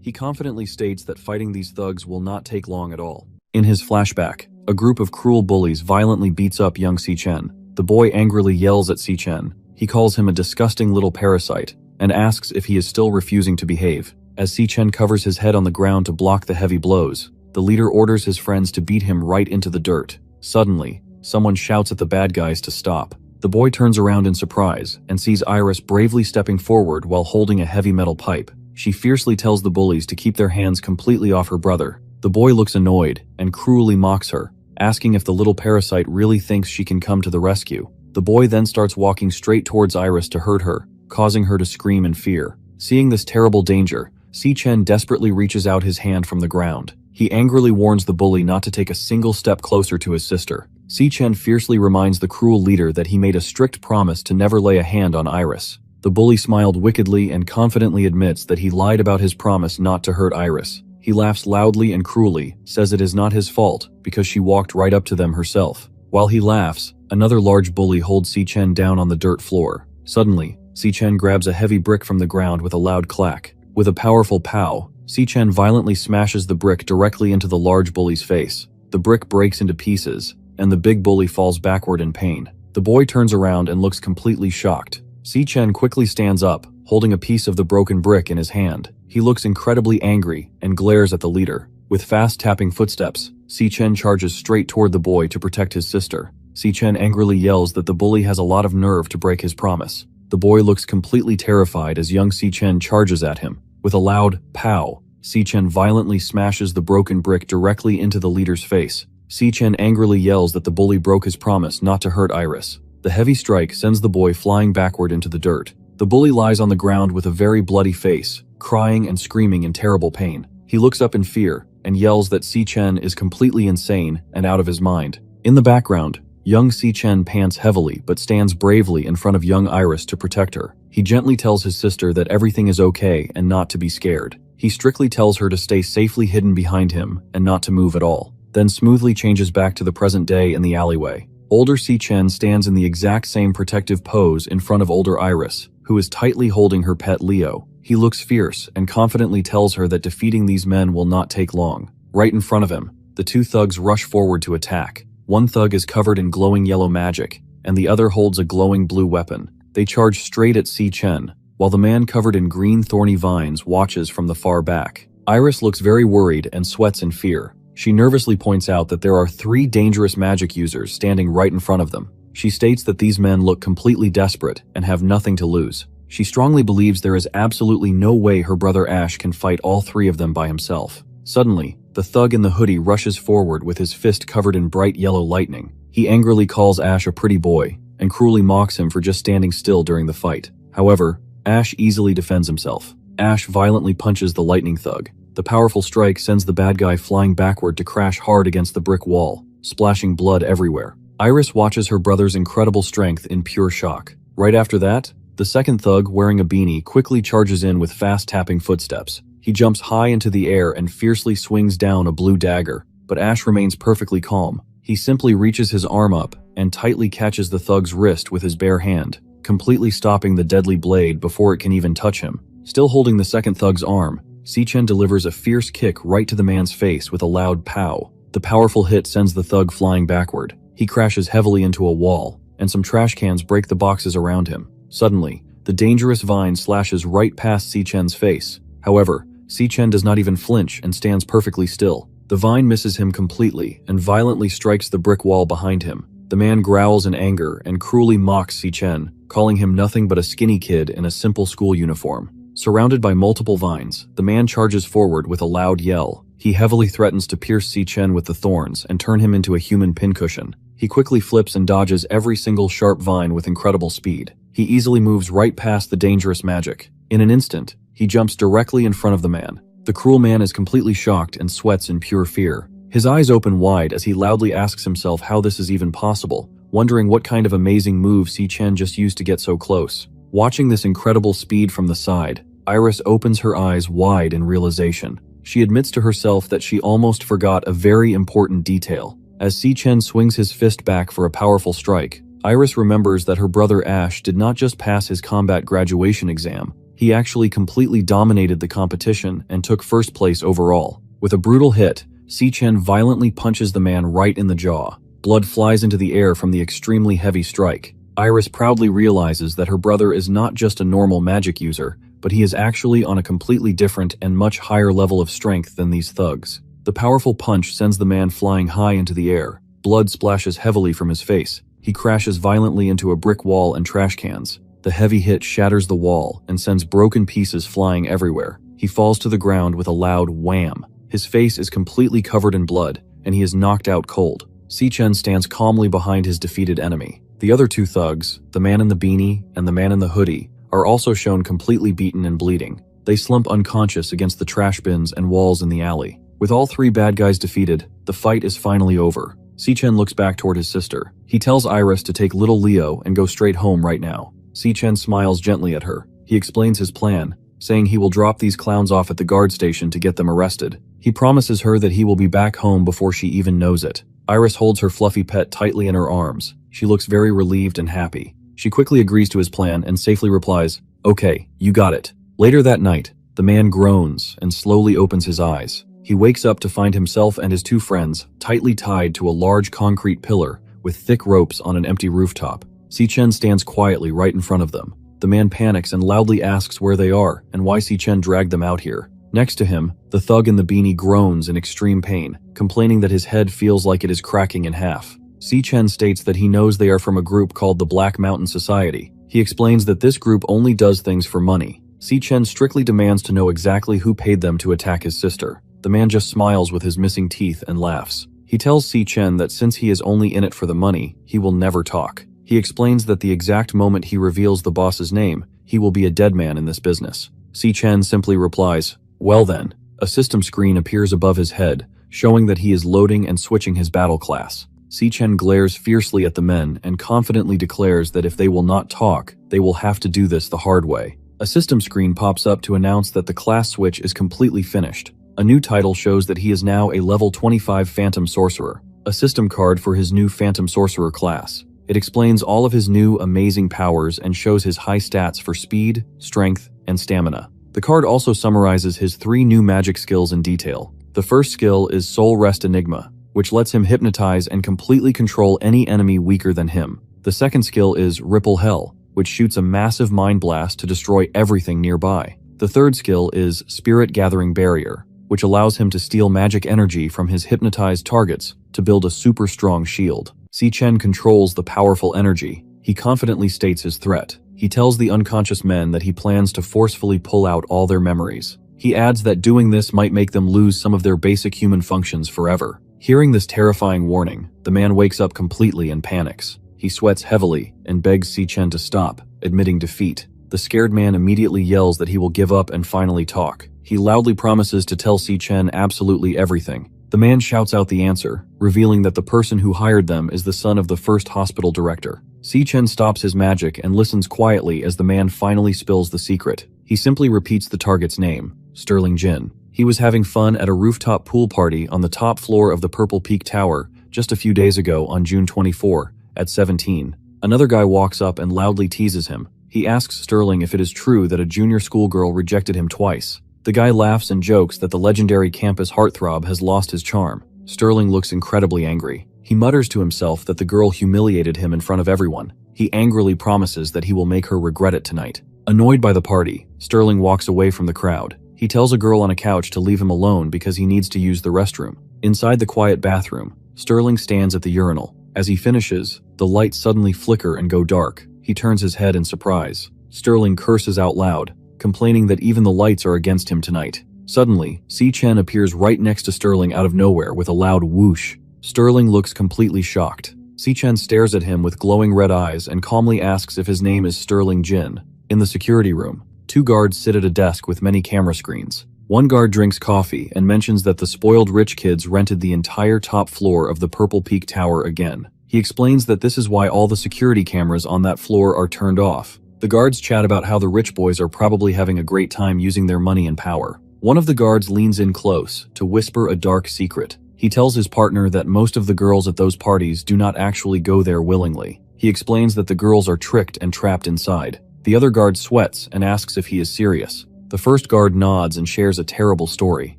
He confidently states that fighting these thugs will not take long at all. In his flashback, a group of cruel bullies violently beats up young Si-Chen. The boy angrily yells at Si-Chen. He calls him a disgusting little parasite and asks if he is still refusing to behave. As Si-Chen covers his head on the ground to block the heavy blows, the leader orders his friends to beat him right into the dirt. Suddenly, someone shouts at the bad guys to stop. The boy turns around in surprise and sees Iris bravely stepping forward while holding a heavy metal pipe. She fiercely tells the bullies to keep their hands completely off her brother. The boy looks annoyed and cruelly mocks her, asking if the little parasite really thinks she can come to the rescue. The boy then starts walking straight towards Iris to hurt her, causing her to scream in fear. Seeing this terrible danger, Si-Chen desperately reaches out his hand from the ground. He angrily warns the bully not to take a single step closer to his sister. Si-Chen fiercely reminds the cruel leader that he made a strict promise to never lay a hand on Iris. The bully smiled wickedly and confidently admits that he lied about his promise not to hurt Iris. He laughs loudly and cruelly, says it is not his fault because she walked right up to them herself. While he laughs, another large bully holds Si-Chen down on the dirt floor. Suddenly, Si-Chen grabs a heavy brick from the ground with a loud clack. With a powerful pow, Si-Chen violently smashes the brick directly into the large bully's face. The brick breaks into pieces, and the big bully falls backward in pain. The boy turns around and looks completely shocked. Si-Chen quickly stands up, holding a piece of the broken brick in his hand. He looks incredibly angry and glares at the leader. With fast tapping footsteps, Si-Chen charges straight toward the boy to protect his sister. Si-Chen angrily yells that the bully has a lot of nerve to break his promise. The boy looks completely terrified as young Si-Chen charges at him. With a loud pow, Si-Chen violently smashes the broken brick directly into the leader's face. Si-Chen angrily yells that the bully broke his promise not to hurt Iris. The heavy strike sends the boy flying backward into the dirt. The bully lies on the ground with a very bloody face, crying and screaming in terrible pain. He looks up in fear and yells that Si-Chen is completely insane and out of his mind. In the background, young Si-Chen pants heavily but stands bravely in front of young Iris to protect her. He gently tells his sister that everything is okay and not to be scared. He strictly tells her to stay safely hidden behind him and not to move at all, then smoothly changes back to the present day in the alleyway. Older Si-Chen stands in the exact same protective pose in front of older Iris, who is tightly holding her pet Leo. He looks fierce and confidently tells her that defeating these men will not take long. Right in front of him, the two thugs rush forward to attack. One thug is covered in glowing yellow magic, and the other holds a glowing blue weapon. They charge straight at Si-Chen, while the man covered in green thorny vines watches from the far back. Iris looks very worried and sweats in fear. She nervously points out that there are 3 dangerous magic users standing right in front of them. She states that these men look completely desperate and have nothing to lose. She strongly believes there is absolutely no way her brother Ash can fight all 3 of them by himself. Suddenly, the thug in the hoodie rushes forward with his fist covered in bright yellow lightning. He angrily calls Ash a pretty boy and cruelly mocks him for just standing still during the fight. However, Ash easily defends himself. Ash violently punches the lightning thug. The powerful strike sends the bad guy flying backward to crash hard against the brick wall, splashing blood everywhere. Iris watches her brother's incredible strength in pure shock. Right after that, the second thug, wearing a beanie, quickly charges in with fast tapping footsteps. He jumps high into the air and fiercely swings down a blue dagger, but Ash remains perfectly calm. He simply reaches his arm up and tightly catches the thug's wrist with his bare hand, completely stopping the deadly blade before it can even touch him. Still holding the second thug's arm, Si-Chen delivers a fierce kick right to the man's face with a loud pow. The powerful hit sends the thug flying backward. He crashes heavily into a wall, and some trash cans break the boxes around him. Suddenly, the dangerous vine slashes right past Si-Chen's face. However, Si-Chen does not even flinch and stands perfectly still. The vine misses him completely and violently strikes the brick wall behind him. The man growls in anger and cruelly mocks Si-Chen, calling him nothing but a skinny kid in a simple school uniform. Surrounded by multiple vines, the man charges forward with a loud yell. He heavily threatens to pierce Si-Chen with the thorns and turn him into a human pincushion. He quickly flips and dodges every single sharp vine with incredible speed. He easily moves right past the dangerous magic. In an instant, he jumps directly in front of the man. The cruel man is completely shocked and sweats in pure fear. His eyes open wide as he loudly asks himself how this is even possible, wondering what kind of amazing move Si-Chen just used to get so close. Watching this incredible speed from the side, Iris opens her eyes wide in realization. She admits to herself that she almost forgot a very important detail. As Si-Chen swings his fist back for a powerful strike, Iris remembers that her brother Ash did not just pass his combat graduation exam, he actually completely dominated the competition and took first place overall. With a brutal hit, Si-Chen violently punches the man right in the jaw. Blood flies into the air from the extremely heavy strike. Iris proudly realizes that her brother is not just a normal magic user, but he is actually on a completely different and much higher level of strength than these thugs. The powerful punch sends the man flying high into the air. Blood splashes heavily from his face. He crashes violently into a brick wall and trash cans. The heavy hit shatters the wall and sends broken pieces flying everywhere. He falls to the ground with a loud wham. His face is completely covered in blood, and he is knocked out cold. Si-chen stands calmly behind his defeated enemy. The other two thugs, the man in the beanie and the man in the hoodie, are also shown completely beaten and bleeding. They slump unconscious against the trash bins and walls in the alley. With all three bad guys defeated, the fight is finally over. Si-chen looks back toward his sister. He tells Iris to take little Leo and go straight home right now. Si-chen smiles gently at her. He explains his plan, saying he will drop these clowns off at the guard station to get them arrested. He promises her that he will be back home before she even knows it. Iris holds her fluffy pet tightly in her arms. She looks very relieved and happy. She quickly agrees to his plan and safely replies, "Okay, you got it." Later that night, the man groans and slowly opens his eyes. He wakes up to find himself and his two friends tightly tied to a large concrete pillar with thick ropes on an empty rooftop. Si-chen stands quietly right in front of them. The man panics and loudly asks where they are and why Si-chen dragged them out here. Next to him, the thug in the beanie groans in extreme pain, complaining that his head feels like it is cracking in half. Si-chen states that he knows they are from a group called the Black Mountain Society. He explains that this group only does things for money. Si-chen strictly demands to know exactly who paid them to attack his sister. The man just smiles with his missing teeth and laughs. He tells Si-chen that since he is only in it for the money, he will never talk. He explains that the exact moment he reveals the boss's name, he will be a dead man in this business. Si-chen simply replies, "Well then." A system screen appears above his head, showing that he is loading and switching his battle class. Si-chen glares fiercely at the men and confidently declares that if they will not talk, they will have to do this the hard way. A system screen pops up to announce that the class switch is completely finished. A new title shows that he is now a level 25 Phantom Sorcerer, a system card for his new Phantom Sorcerer class. It explains all of his new amazing powers and shows his high stats for speed, strength, and stamina. The card also summarizes his 3 new magic skills in detail. The first skill is Soul Rest Enigma, which lets him hypnotize and completely control any enemy weaker than him. The second skill is Ripple Hell, which shoots a massive mind blast to destroy everything nearby. The third skill is Spirit Gathering Barrier, which allows him to steal magic energy from his hypnotized targets to build a super strong shield. Si-chen controls the powerful energy. He confidently states his threat. He tells the unconscious men that he plans to forcefully pull out all their memories. He adds that doing this might make them lose some of their basic human functions forever. Hearing this terrifying warning, the man wakes up completely and panics. He sweats heavily and begs Si-chen to stop, admitting defeat. The scared man immediately yells that he will give up and finally talk. He loudly promises to tell Si-chen absolutely everything. The man shouts out the answer, revealing that the person who hired them is the son of the first hospital director. Si-chen stops his magic and listens quietly as the man finally spills the secret. He simply repeats the target's name, Sterling Jin. He was having fun at a rooftop pool party on the top floor of the Purple Peak Tower just a few days ago on June 24, at 17. Another guy walks up and loudly teases him. He asks Sterling if it is true that a junior schoolgirl rejected him twice. The guy laughs and jokes that the legendary campus heartthrob has lost his charm. Sterling looks incredibly angry. He mutters to himself that the girl humiliated him in front of everyone. He angrily promises that he will make her regret it tonight. Annoyed by the party, Sterling walks away from the crowd. He tells a girl on a couch to leave him alone because he needs to use the restroom. Inside the quiet bathroom, Sterling stands at the urinal. As he finishes, the lights suddenly flicker and go dark. He turns his head in surprise. Sterling curses out loud, complaining that even the lights are against him tonight. Suddenly, Si-chen appears right next to Sterling out of nowhere with a loud whoosh. Sterling looks completely shocked. Si-chen stares at him with glowing red eyes and calmly asks if his name is Sterling Jin. In the security room, 2 guards sit at a desk with many camera screens. One guard drinks coffee and mentions that the spoiled rich kids rented the entire top floor of the Purple Peak Tower again. He explains that this is why all the security cameras on that floor are turned off. The guards chat about how the rich boys are probably having a great time using their money and power. One of the guards leans in close to whisper a dark secret. He tells his partner that most of the girls at those parties do not actually go there willingly. He explains that the girls are tricked and trapped inside. The other guard sweats and asks if he is serious. The first guard nods and shares a terrible story.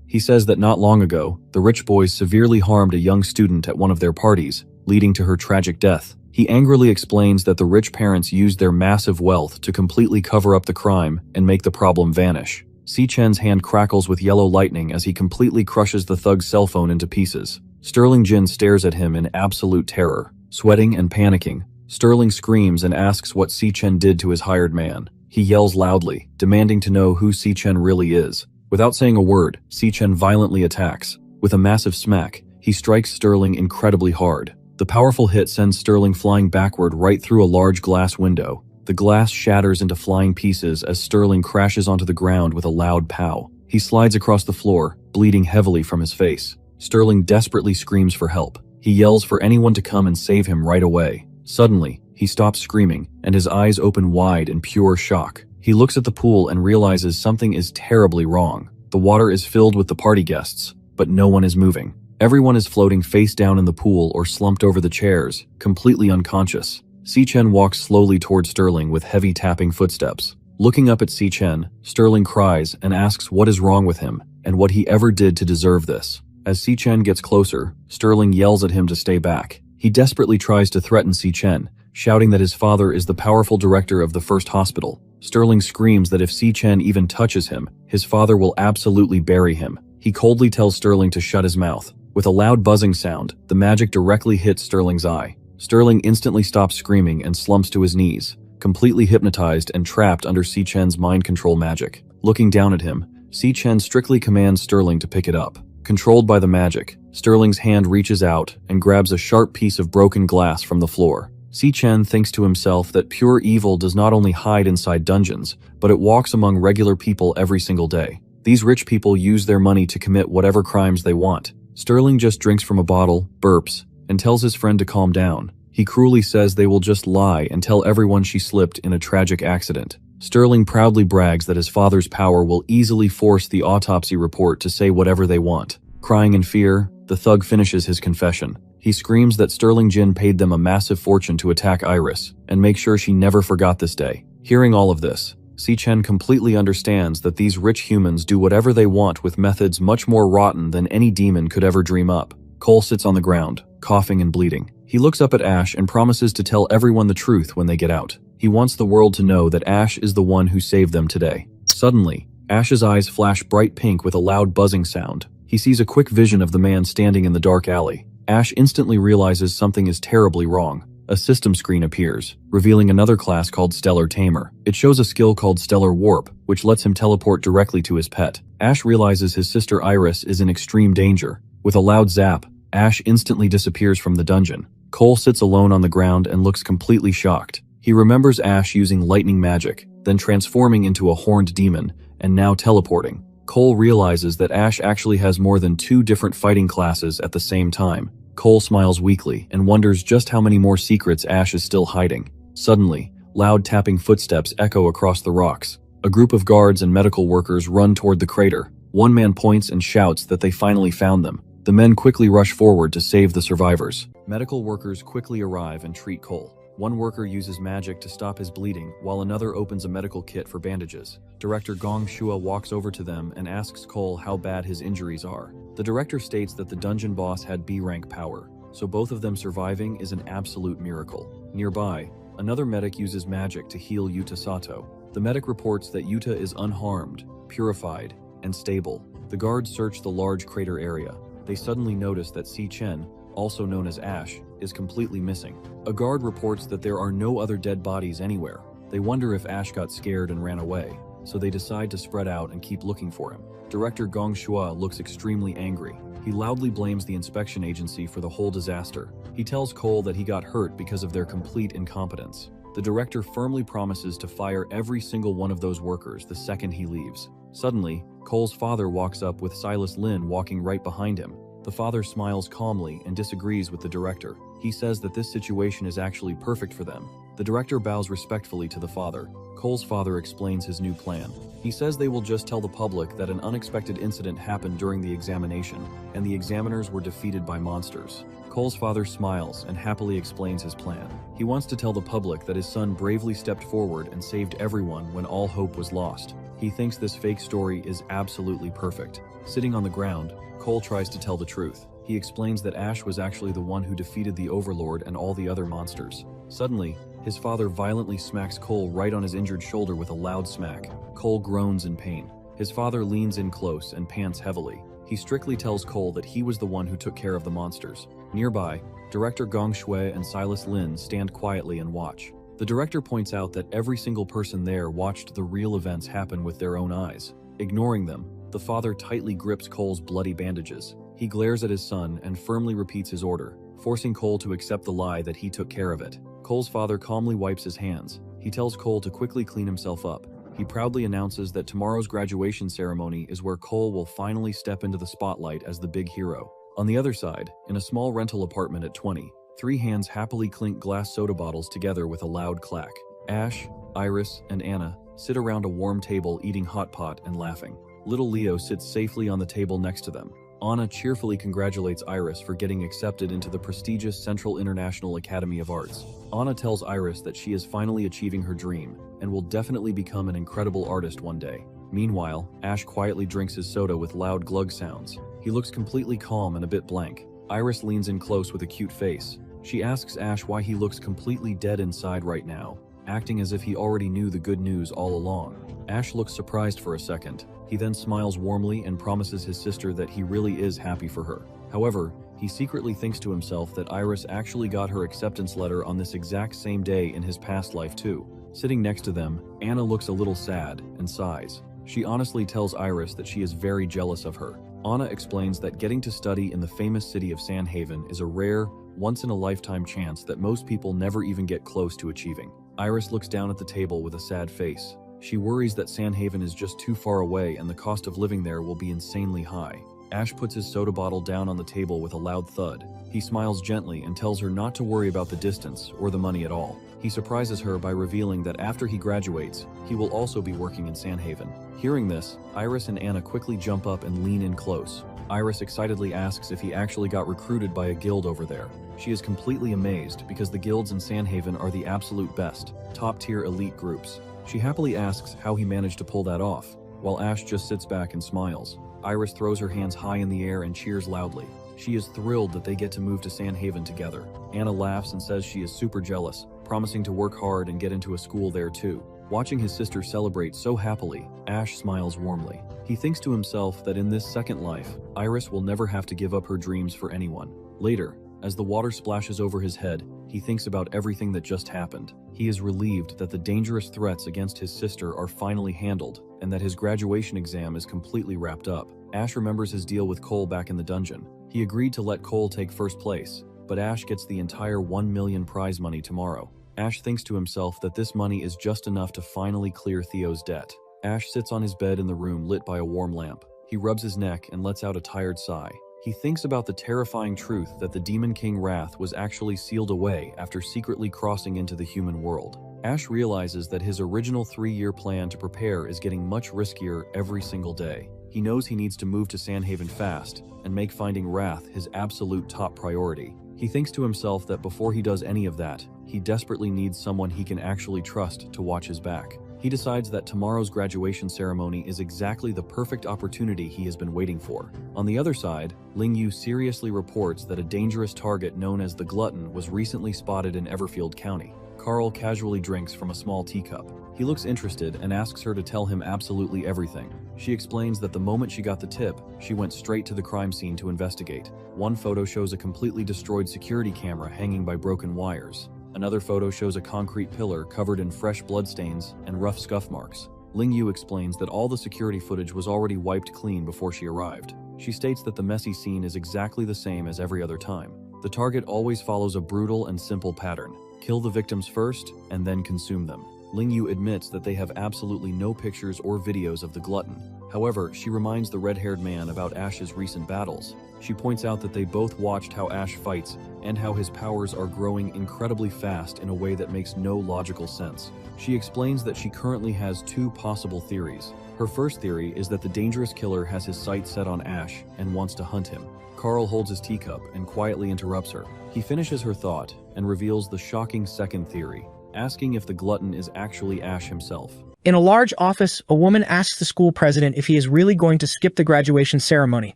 He says that not long ago, the rich boys severely harmed a young student at one of their parties, leading to her tragic death. He angrily explains that the rich parents used their massive wealth to completely cover up the crime and make the problem vanish. Si-chen's hand crackles with yellow lightning as he completely crushes the thug's cell phone into pieces. Sterling Jin stares at him in absolute terror. Sweating and panicking, Sterling screams and asks what Si-chen did to his hired man. He yells loudly, demanding to know who Si-chen really is. Without saying a word, Si-Chen violently attacks. With a massive smack, he strikes Sterling incredibly hard. The powerful hit sends Sterling flying backward right through a large glass window. The glass shatters into flying pieces as Sterling crashes onto the ground with a loud pow. He slides across the floor, bleeding heavily from his face. Sterling desperately screams for help. He yells for anyone to come and save him right away. Suddenly, he stops screaming, and his eyes open wide in pure shock. He looks at the pool and realizes something is terribly wrong. The water is filled with the party guests, but no one is moving. Everyone is floating face down in the pool or slumped over the chairs, completely unconscious. Si-Chen walks slowly toward Sterling with heavy tapping footsteps. Looking up at Si-Chen, Sterling cries and asks what is wrong with him, and what he ever did to deserve this. As Si-Chen gets closer, Sterling yells at him to stay back. He desperately tries to threaten Si-Chen, shouting that his father is the powerful director of the first hospital. Sterling screams that if Si-Chen even touches him, his father will absolutely bury him. He coldly tells Sterling to shut his mouth. With a loud buzzing sound, the magic directly hits Sterling's eye. Sterling instantly stops screaming and slumps to his knees, completely hypnotized and trapped under Si-Chen's mind control magic. Looking down at him, Si-Chen strictly commands Sterling to pick it up. Controlled by the magic, Sterling's hand reaches out and grabs a sharp piece of broken glass from the floor. Si-Chen thinks to himself that pure evil does not only hide inside dungeons, but it walks among regular people every single day. These rich people use their money to commit whatever crimes they want. Sterling just drinks from a bottle, burps, and tells his friend to calm down. He cruelly says they will just lie and tell everyone she slipped in a tragic accident. Sterling proudly brags that his father's power will easily force the autopsy report to say whatever they want. Crying in fear, the thug finishes his confession. He screams that Sterling Jin paid them a massive fortune to attack Iris, and make sure she never forgot this day. Hearing all of this, Si-Chen completely understands that these rich humans do whatever they want with methods much more rotten than any demon could ever dream up. Cole sits on the ground, coughing and bleeding. He looks up at Ash and promises to tell everyone the truth when they get out. He wants the world to know that Ash is the one who saved them today. Suddenly, Ash's eyes flash bright pink with a loud buzzing sound. He sees a quick vision of the man standing in the dark alley. Ash instantly realizes something is terribly wrong. A system screen appears, revealing another class called Stellar Tamer. It shows a skill called Stellar Warp, which lets him teleport directly to his pet. Ash realizes his sister Iris is in extreme danger. With a loud zap, Ash instantly disappears from the dungeon. Cole sits alone on the ground and looks completely shocked. He remembers Ash using lightning magic, then transforming into a horned demon, and now teleporting. Cole realizes that Ash actually has more than 2 different fighting classes at the same time. Cole smiles weakly and wonders just how many more secrets Ash is still hiding. Suddenly, loud tapping footsteps echo across the rocks. A group of guards and medical workers run toward the crater. One man points and shouts that they finally found them. The men quickly rush forward to save the survivors. Medical workers quickly arrive and treat Cole. One worker uses magic to stop his bleeding, while another opens a medical kit for bandages. Director Gong Shua walks over to them and asks Cole how bad his injuries are. The director states that the dungeon boss had B-rank power, so both of them surviving is an absolute miracle. Nearby, another medic uses magic to heal Yuta Sato. The medic reports that Yuta is unharmed, purified, and stable. The guards search the large crater area. They suddenly notice that Si-Chen, also known as Ash, is completely missing. A guard reports that there are no other dead bodies anywhere. They wonder if Ash got scared and ran away, so they decide to spread out and keep looking for him. Director Gong Shua looks extremely angry. He loudly blames the inspection agency for the whole disaster. He tells Cole that he got hurt because of their complete incompetence. The director firmly promises to fire every single one of those workers the second he leaves. Suddenly, Cole's father walks up with Silas Lin walking right behind him. The father smiles calmly and disagrees with the director. He says that this situation is actually perfect for them. The director bows respectfully to the father. Cole's father explains his new plan. He says they will just tell the public that an unexpected incident happened during the examination, and the examiners were defeated by monsters. Cole's father smiles and happily explains his plan. He wants to tell the public that his son bravely stepped forward and saved everyone when all hope was lost. He thinks this fake story is absolutely perfect. Sitting on the ground, Cole tries to tell the truth. He explains that Ash was actually the one who defeated the Overlord and all the other monsters. Suddenly, his father violently smacks Cole right on his injured shoulder with a loud smack. Cole groans in pain. His father leans in close and pants heavily. He strictly tells Cole that he was the one who took care of the monsters. Nearby, director Gong Shui and Silas Lin stand quietly and watch. The director points out that every single person there watched the real events happen with their own eyes. Ignoring them, The father tightly grips Cole's bloody bandages. He glares at his son and firmly repeats his order, forcing Cole to accept the lie that he took care of it. Cole's father calmly wipes his hands. He tells Cole to quickly clean himself up. He proudly announces that tomorrow's graduation ceremony is where Cole will finally step into the spotlight as the big hero. On the other side, in a small rental apartment at 20, three hands happily clink glass soda bottles together with a loud clack. Ash, Iris, and Anna sit around a warm table eating hot pot and laughing. Little Leo sits safely on the table next to them. Anna cheerfully congratulates Iris for getting accepted into the prestigious Central International Academy of Arts. Anna tells Iris that she is finally achieving her dream and will definitely become an incredible artist one day. Meanwhile, Ash quietly drinks his soda with loud glug sounds. He looks completely calm and a bit blank. Iris leans in close with a cute face. She asks Ash why he looks completely dead inside right now, acting as if he already knew the good news all along. Ash looks surprised for a second. He then smiles warmly and promises his sister that he really is happy for her. However, he secretly thinks to himself that Iris actually got her acceptance letter on this exact same day in his past life too. Sitting next to them, Anna looks a little sad and sighs. She honestly tells Iris that she is very jealous of her. Anna explains that getting to study in the famous city of Sandhaven is a rare, once-in-a-lifetime chance that most people never even get close to achieving. Iris looks down at the table with a sad face. She worries that Sandhaven is just too far away and the cost of living there will be insanely high. Ash puts his soda bottle down on the table with a loud thud. He smiles gently and tells her not to worry about the distance or the money at all. He surprises her by revealing that after he graduates, he will also be working in Sandhaven. Hearing this, Iris and Anna quickly jump up and lean in close. Iris excitedly asks if he actually got recruited by a guild over there. She is completely amazed because the guilds in Sandhaven are the absolute best, top-tier elite groups. She happily asks how he managed to pull that off, while Ash just sits back and smiles. Iris throws her hands high in the air and cheers loudly. She is thrilled that they get to move to Sandhaven together. Anna laughs and says she is super jealous, promising to work hard and get into a school there too. Watching his sister celebrate so happily, Ash smiles warmly. He thinks to himself that in this second life, Iris will never have to give up her dreams for anyone. Later, as the water splashes over his head, he thinks about everything that just happened. He is relieved that the dangerous threats against his sister are finally handled, and that his graduation exam is completely wrapped up. Ash remembers his deal with Cole back in the dungeon. He agreed to let Cole take first place, but Ash gets the entire 1 million prize money tomorrow. Ash thinks to himself that this money is just enough to finally clear Theo's debt. Ash sits on his bed in the room lit by a warm lamp. He rubs his neck and lets out a tired sigh. He thinks about the terrifying truth that the Demon King Wrath was actually sealed away after secretly crossing into the human world. Ash realizes that his original 3-year plan to prepare is getting much riskier every single day. He knows he needs to move to Sandhaven fast and make finding Wrath his absolute top priority. He thinks to himself that before he does any of that, he desperately needs someone he can actually trust to watch his back. He decides that tomorrow's graduation ceremony is exactly the perfect opportunity he has been waiting for. On the other side, Ling Yu seriously reports that a dangerous target known as the Glutton was recently spotted in Everfield County. Carl casually drinks from a small teacup. He looks interested and asks her to tell him absolutely everything. She explains that the moment she got the tip, she went straight to the crime scene to investigate. One photo shows a completely destroyed security camera hanging by broken wires. Another photo shows a concrete pillar covered in fresh bloodstains and rough scuff marks. Ling Yu explains that all the security footage was already wiped clean before she arrived. She states that the messy scene is exactly the same as every other time. The target always follows a brutal and simple pattern. Kill the victims first, and then consume them. Ling Yu admits that they have absolutely no pictures or videos of the Glutton. However, she reminds the red-haired man about Ash's recent battles. She points out that they both watched how Ash fights and how his powers are growing incredibly fast in a way that makes no logical sense. She explains that she currently has 2 possible theories. Her first theory is that the dangerous killer has his sights set on Ash and wants to hunt him. Carl holds his teacup and quietly interrupts her. He finishes her thought and reveals the shocking second theory, asking if the Glutton is actually Ash himself. In a large office, a woman asks the school president if he is really going to skip the graduation ceremony,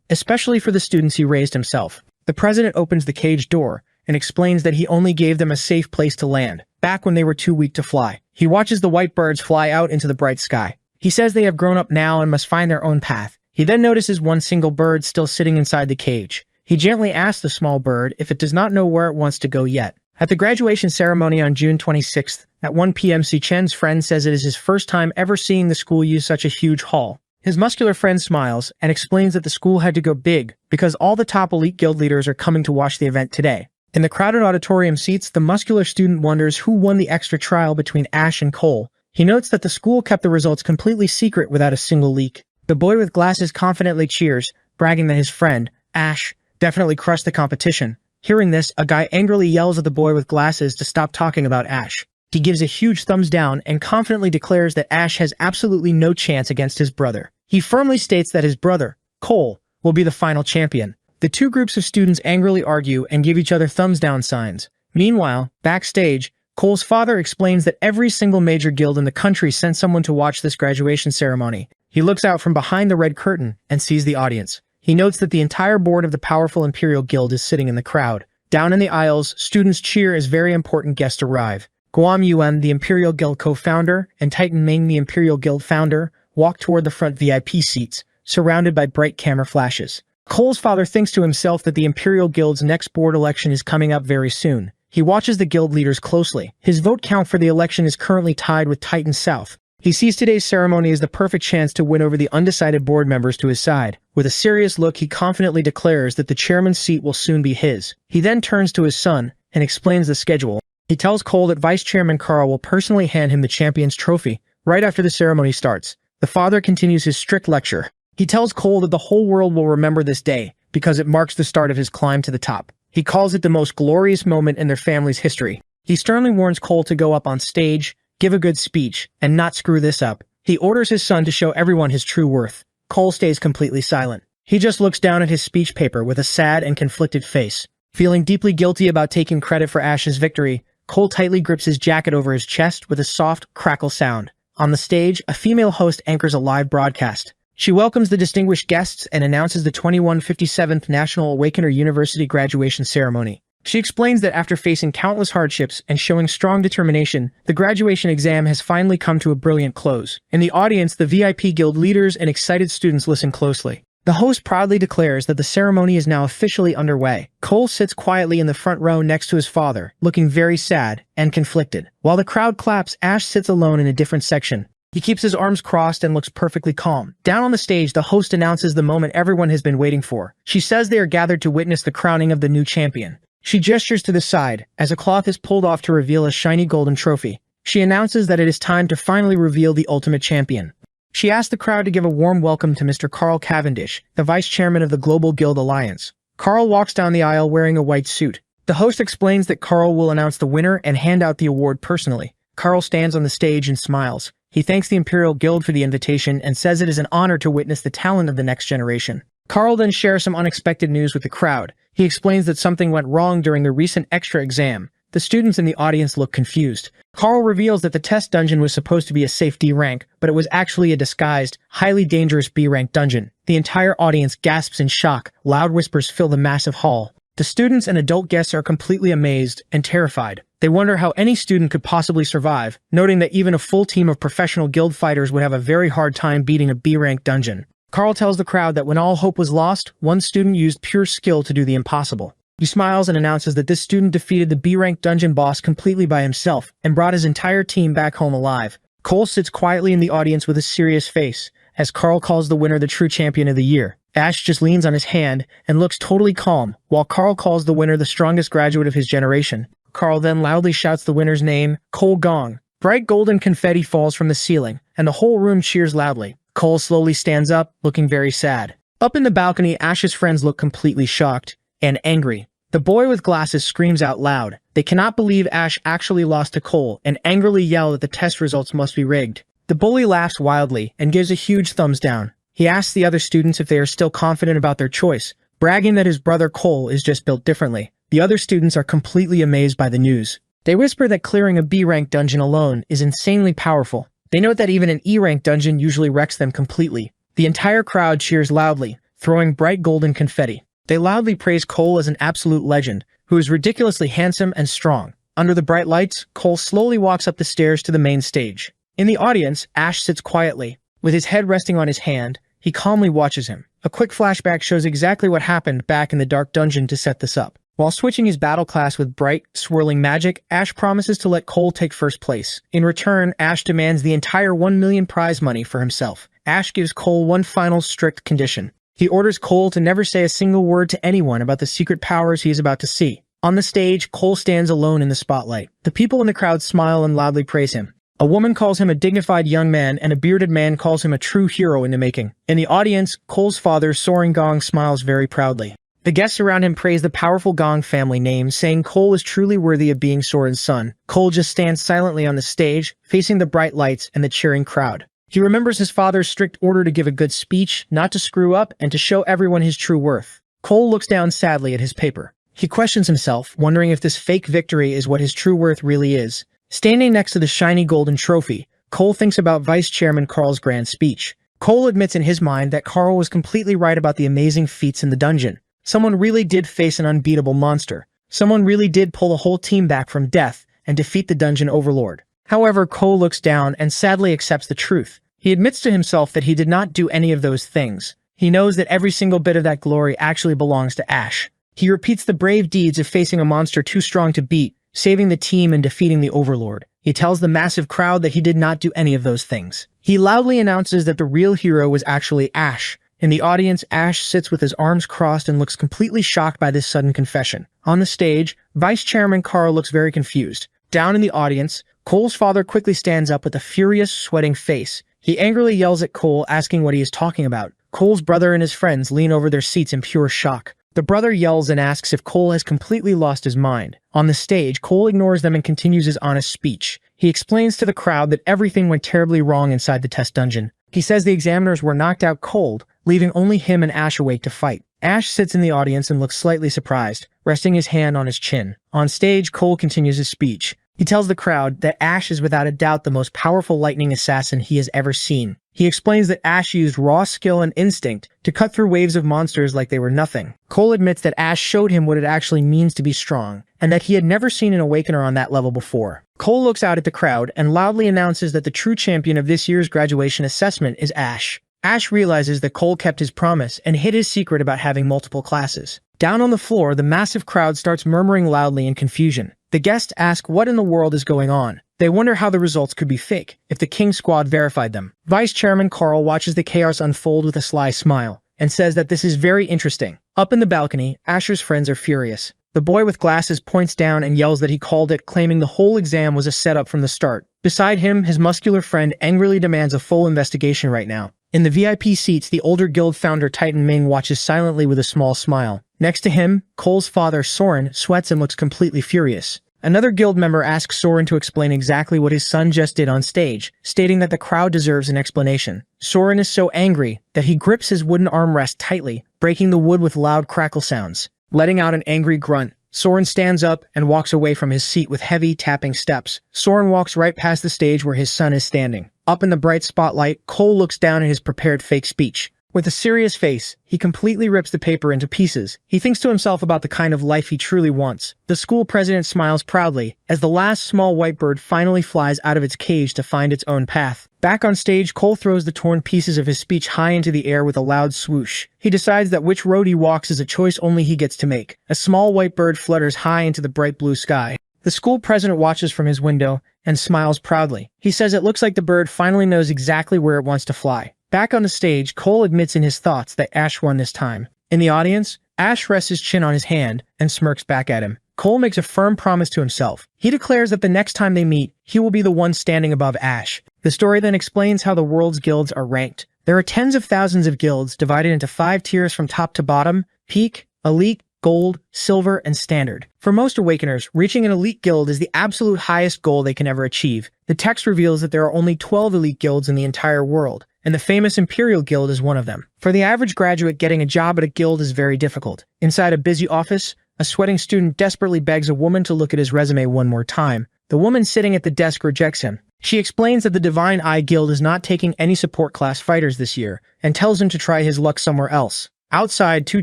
especially for the students he raised himself. The president opens the cage door and explains that he only gave them a safe place to land, back when they were too weak to fly. He watches the white birds fly out into the bright sky. He says they have grown up now and must find their own path. He then notices one single bird still sitting inside the cage. He gently asks the small bird if it does not know where it wants to go yet. At the graduation ceremony on June 26th, at 1 p.m. Si Chen's friend says it is his first time ever seeing the school use such a huge hall. His muscular friend smiles and explains that the school had to go big because all the top elite guild leaders are coming to watch the event today. In the crowded auditorium seats, the muscular student wonders who won the extra trial between Ash and Cole. He notes that the school kept the results completely secret without a single leak. The boy with glasses confidently cheers, bragging that his friend, Ash, definitely crushed the competition. Hearing this, a guy angrily yells at the boy with glasses to stop talking about Ash. He gives a huge thumbs down and confidently declares that Ash has absolutely no chance against his brother. He firmly states that his brother, Cole, will be the final champion. The two groups of students angrily argue and give each other thumbs down signs. Meanwhile, backstage, Cole's father explains that every single major guild in the country sent someone to watch this graduation ceremony. He looks out from behind the red curtain and sees the audience. He notes that the entire board of the powerful Imperial Guild is sitting in the crowd. Down in the aisles, students cheer as very important guests arrive. Guam Yuan, the Imperial Guild co-founder, and Titan Ming, the Imperial Guild founder, walk toward the front VIP seats, surrounded by bright camera flashes. Cole's father thinks to himself that the Imperial Guild's next board election is coming up very soon. He watches the guild leaders closely. His vote count for the election is currently tied with Titan South. He sees today's ceremony as the perfect chance to win over the undecided board members to his side. With a serious look, he confidently declares that the chairman's seat will soon be his. He then turns to his son and explains the schedule. He tells Cole that Vice Chairman Carl will personally hand him the champion's trophy right after the ceremony starts. The father continues his strict lecture. He tells Cole that the whole world will remember this day because it marks the start of his climb to the top. He calls it the most glorious moment in their family's history. He sternly warns Cole to go up on stage, give a good speech, and not screw this up. He orders his son to show everyone his true worth. Cole stays completely silent. He just looks down at his speech paper with a sad and conflicted face. Feeling deeply guilty about taking credit for Ash's victory, Cole tightly grips his jacket over his chest with a soft crackle sound. On the stage, a female host anchors a live broadcast. She welcomes the distinguished guests and announces the 2157th National Awakener University graduation ceremony. She explains that after facing countless hardships and showing strong determination, the graduation exam has finally come to a brilliant close. In the audience, the VIP guild leaders and excited students listen closely. The host proudly declares that the ceremony is now officially underway. Cole sits quietly in the front row next to his father, looking very sad and conflicted. While the crowd claps, Ash sits alone in a different section. He keeps his arms crossed and looks perfectly calm. Down on the stage, the host announces the moment everyone has been waiting for. She says they are gathered to witness the crowning of the new champion. She gestures to the side as a cloth is pulled off to reveal a shiny golden trophy. She announces that it is time to finally reveal the ultimate champion. She asks the crowd to give a warm welcome to Mr. Carl Cavendish, the vice chairman of the Global Guild Alliance. Carl walks down the aisle wearing a white suit. The host explains that Carl will announce the winner and hand out the award personally. Carl stands on the stage and smiles. He thanks the Imperial Guild for the invitation and says it is an honor to witness the talent of the next generation. Carl then shares some unexpected news with the crowd. He explains that something went wrong during the recent extra exam. The students in the audience look confused. Carl reveals that the test dungeon was supposed to be a safe D rank, but it was actually a disguised, highly dangerous B rank dungeon. The entire audience gasps in shock. Loud whispers fill the massive hall. The students and adult guests are completely amazed and terrified. They wonder how any student could possibly survive, noting that even a full team of professional guild fighters would have a very hard time beating a B rank dungeon. Carl tells the crowd that when all hope was lost, one student used pure skill to do the impossible. He smiles and announces that this student defeated the B-rank dungeon boss completely by himself and brought his entire team back home alive. Cole sits quietly in the audience with a serious face as Carl calls the winner the true champion of the year. Ash just leans on his hand and looks totally calm, while Carl calls the winner the strongest graduate of his generation. Carl then loudly shouts the winner's name, Cole Gong. Bright golden confetti falls from the ceiling, and the whole room cheers loudly. Cole slowly stands up, looking very sad. Up in the balcony, Ash's friends look completely shocked and angry. The boy with glasses screams out loud. They cannot believe Ash actually lost to Cole and angrily yell that the test results must be rigged. The bully laughs wildly and gives a huge thumbs down. He asks the other students if they are still confident about their choice, bragging that his brother Cole is just built differently. The other students are completely amazed by the news. They whisper that clearing a B-rank dungeon alone is insanely powerful. They note that even an E-rank dungeon usually wrecks them completely. The entire crowd cheers loudly, throwing bright golden confetti. They loudly praise Cole as an absolute legend, who is ridiculously handsome and strong. Under the bright lights, Cole slowly walks up the stairs to the main stage. In the audience, Ash sits quietly. With his head resting on his hand, he calmly watches him. A quick flashback shows exactly what happened back in the dark dungeon to set this up. While switching his battle class with bright, swirling magic, Ash promises to let Cole take first place. In return, Ash demands the entire 1 million prize money for himself, Ash gives Cole one final strict condition. He orders Cole to never say a single word to anyone about the secret powers he is about to see. On the stage, Cole stands alone in the spotlight. The people in the crowd smile and loudly praise him. A woman calls him a dignified young man, and a bearded man calls him a true hero in the making. In the audience, Cole's father, Soren Gong, smiles very proudly. The guests around him praise the powerful Gong family name, saying Cole is truly worthy of being Soren's son. Cole just stands silently on the stage, facing the bright lights and the cheering crowd. He remembers his father's strict order to give a good speech, not to screw up, and to show everyone his true worth. Cole looks down sadly at his paper. He questions himself, wondering if this fake victory is what his true worth really is. Standing next to the shiny golden trophy, Cole thinks about Vice Chairman Carl's grand speech. Cole admits in his mind that Carl was completely right about the amazing feats in the dungeon. Someone really did face an unbeatable monster. Someone really did pull the whole team back from death and defeat the dungeon overlord. However, Cole looks down and sadly accepts the truth. He admits to himself that he did not do any of those things. He knows that every single bit of that glory actually belongs to Ash. He repeats the brave deeds of facing a monster too strong to beat, saving the team and defeating the overlord. He tells the massive crowd that he did not do any of those things. He loudly announces that the real hero was actually Ash. In the audience, Ash sits with his arms crossed and looks completely shocked by this sudden confession. On the stage, Vice Chairman Carl looks very confused. Down in the audience, Cole's father quickly stands up with a furious, sweating face. He angrily yells at Cole, asking what he is talking about. Cole's brother and his friends lean over their seats in pure shock. The brother yells and asks if Cole has completely lost his mind. On the stage, Cole ignores them and continues his honest speech. He explains to the crowd that everything went terribly wrong inside the test dungeon. He says the examiners were knocked out cold, leaving only him and Ash awake to fight. Ash sits in the audience and looks slightly surprised, resting his hand on his chin. On stage, Cole continues his speech. He tells the crowd that Ash is without a doubt the most powerful lightning assassin he has ever seen. He explains that Ash used raw skill and instinct to cut through waves of monsters like they were nothing. Cole admits that Ash showed him what it actually means to be strong, and that he had never seen an Awakener on that level before. Cole looks out at the crowd and loudly announces that the true champion of this year's graduation assessment is Ash. Ash realizes that Cole kept his promise and hid his secret about having multiple classes. Down on the floor, the massive crowd starts murmuring loudly in confusion. The guests ask what in the world is going on. They wonder how the results could be fake, if the King Squad verified them. Vice Chairman Carl watches the chaos unfold with a sly smile, and says that this is very interesting. Up in the balcony, Asher's friends are furious. The boy with glasses points down and yells that he called it, claiming the whole exam was a setup from the start. Beside him, his muscular friend angrily demands a full investigation right now. In the VIP seats, the older guild founder Titan Ming watches silently with a small smile. Next to him, Cole's father, Soren, sweats and looks completely furious. Another guild member asks Soren to explain exactly what his son just did on stage, stating that the crowd deserves an explanation. Soren is so angry that he grips his wooden armrest tightly, breaking the wood with loud crackle sounds. Letting out an angry grunt, Soren stands up and walks away from his seat with heavy, tapping steps. Soren walks right past the stage where his son is standing. Up in the bright spotlight, Cole looks down at his prepared fake speech. With a serious face, he completely rips the paper into pieces. He thinks to himself about the kind of life he truly wants. The school president smiles proudly as the last small white bird finally flies out of its cage to find its own path. Back on stage, Cole throws the torn pieces of his speech high into the air with a loud swoosh. He decides that which road he walks is a choice only he gets to make. A small white bird flutters high into the bright blue sky. The school president watches from his window and smiles proudly. He says it looks like the bird finally knows exactly where it wants to fly. Back on the stage, Cole admits in his thoughts that Ash won this time. In the audience, Ash rests his chin on his hand and smirks back at him. Cole makes a firm promise to himself. He declares that the next time they meet, he will be the one standing above Ash. The story then explains how the world's guilds are ranked. There are tens of thousands of guilds divided into 5 tiers from top to bottom: Peak, Elite, Gold, Silver, and Standard. For most Awakeners, reaching an elite guild is the absolute highest goal they can ever achieve. The text reveals that there are only 12 elite guilds in the entire world, and the famous Imperial Guild is one of them. For the average graduate, getting a job at a guild is very difficult. Inside a busy office, a sweating student desperately begs a woman to look at his resume one more time. The woman sitting at the desk rejects him. She explains that the Divine Eye Guild is not taking any support class fighters this year, and tells him to try his luck somewhere else. Outside, 2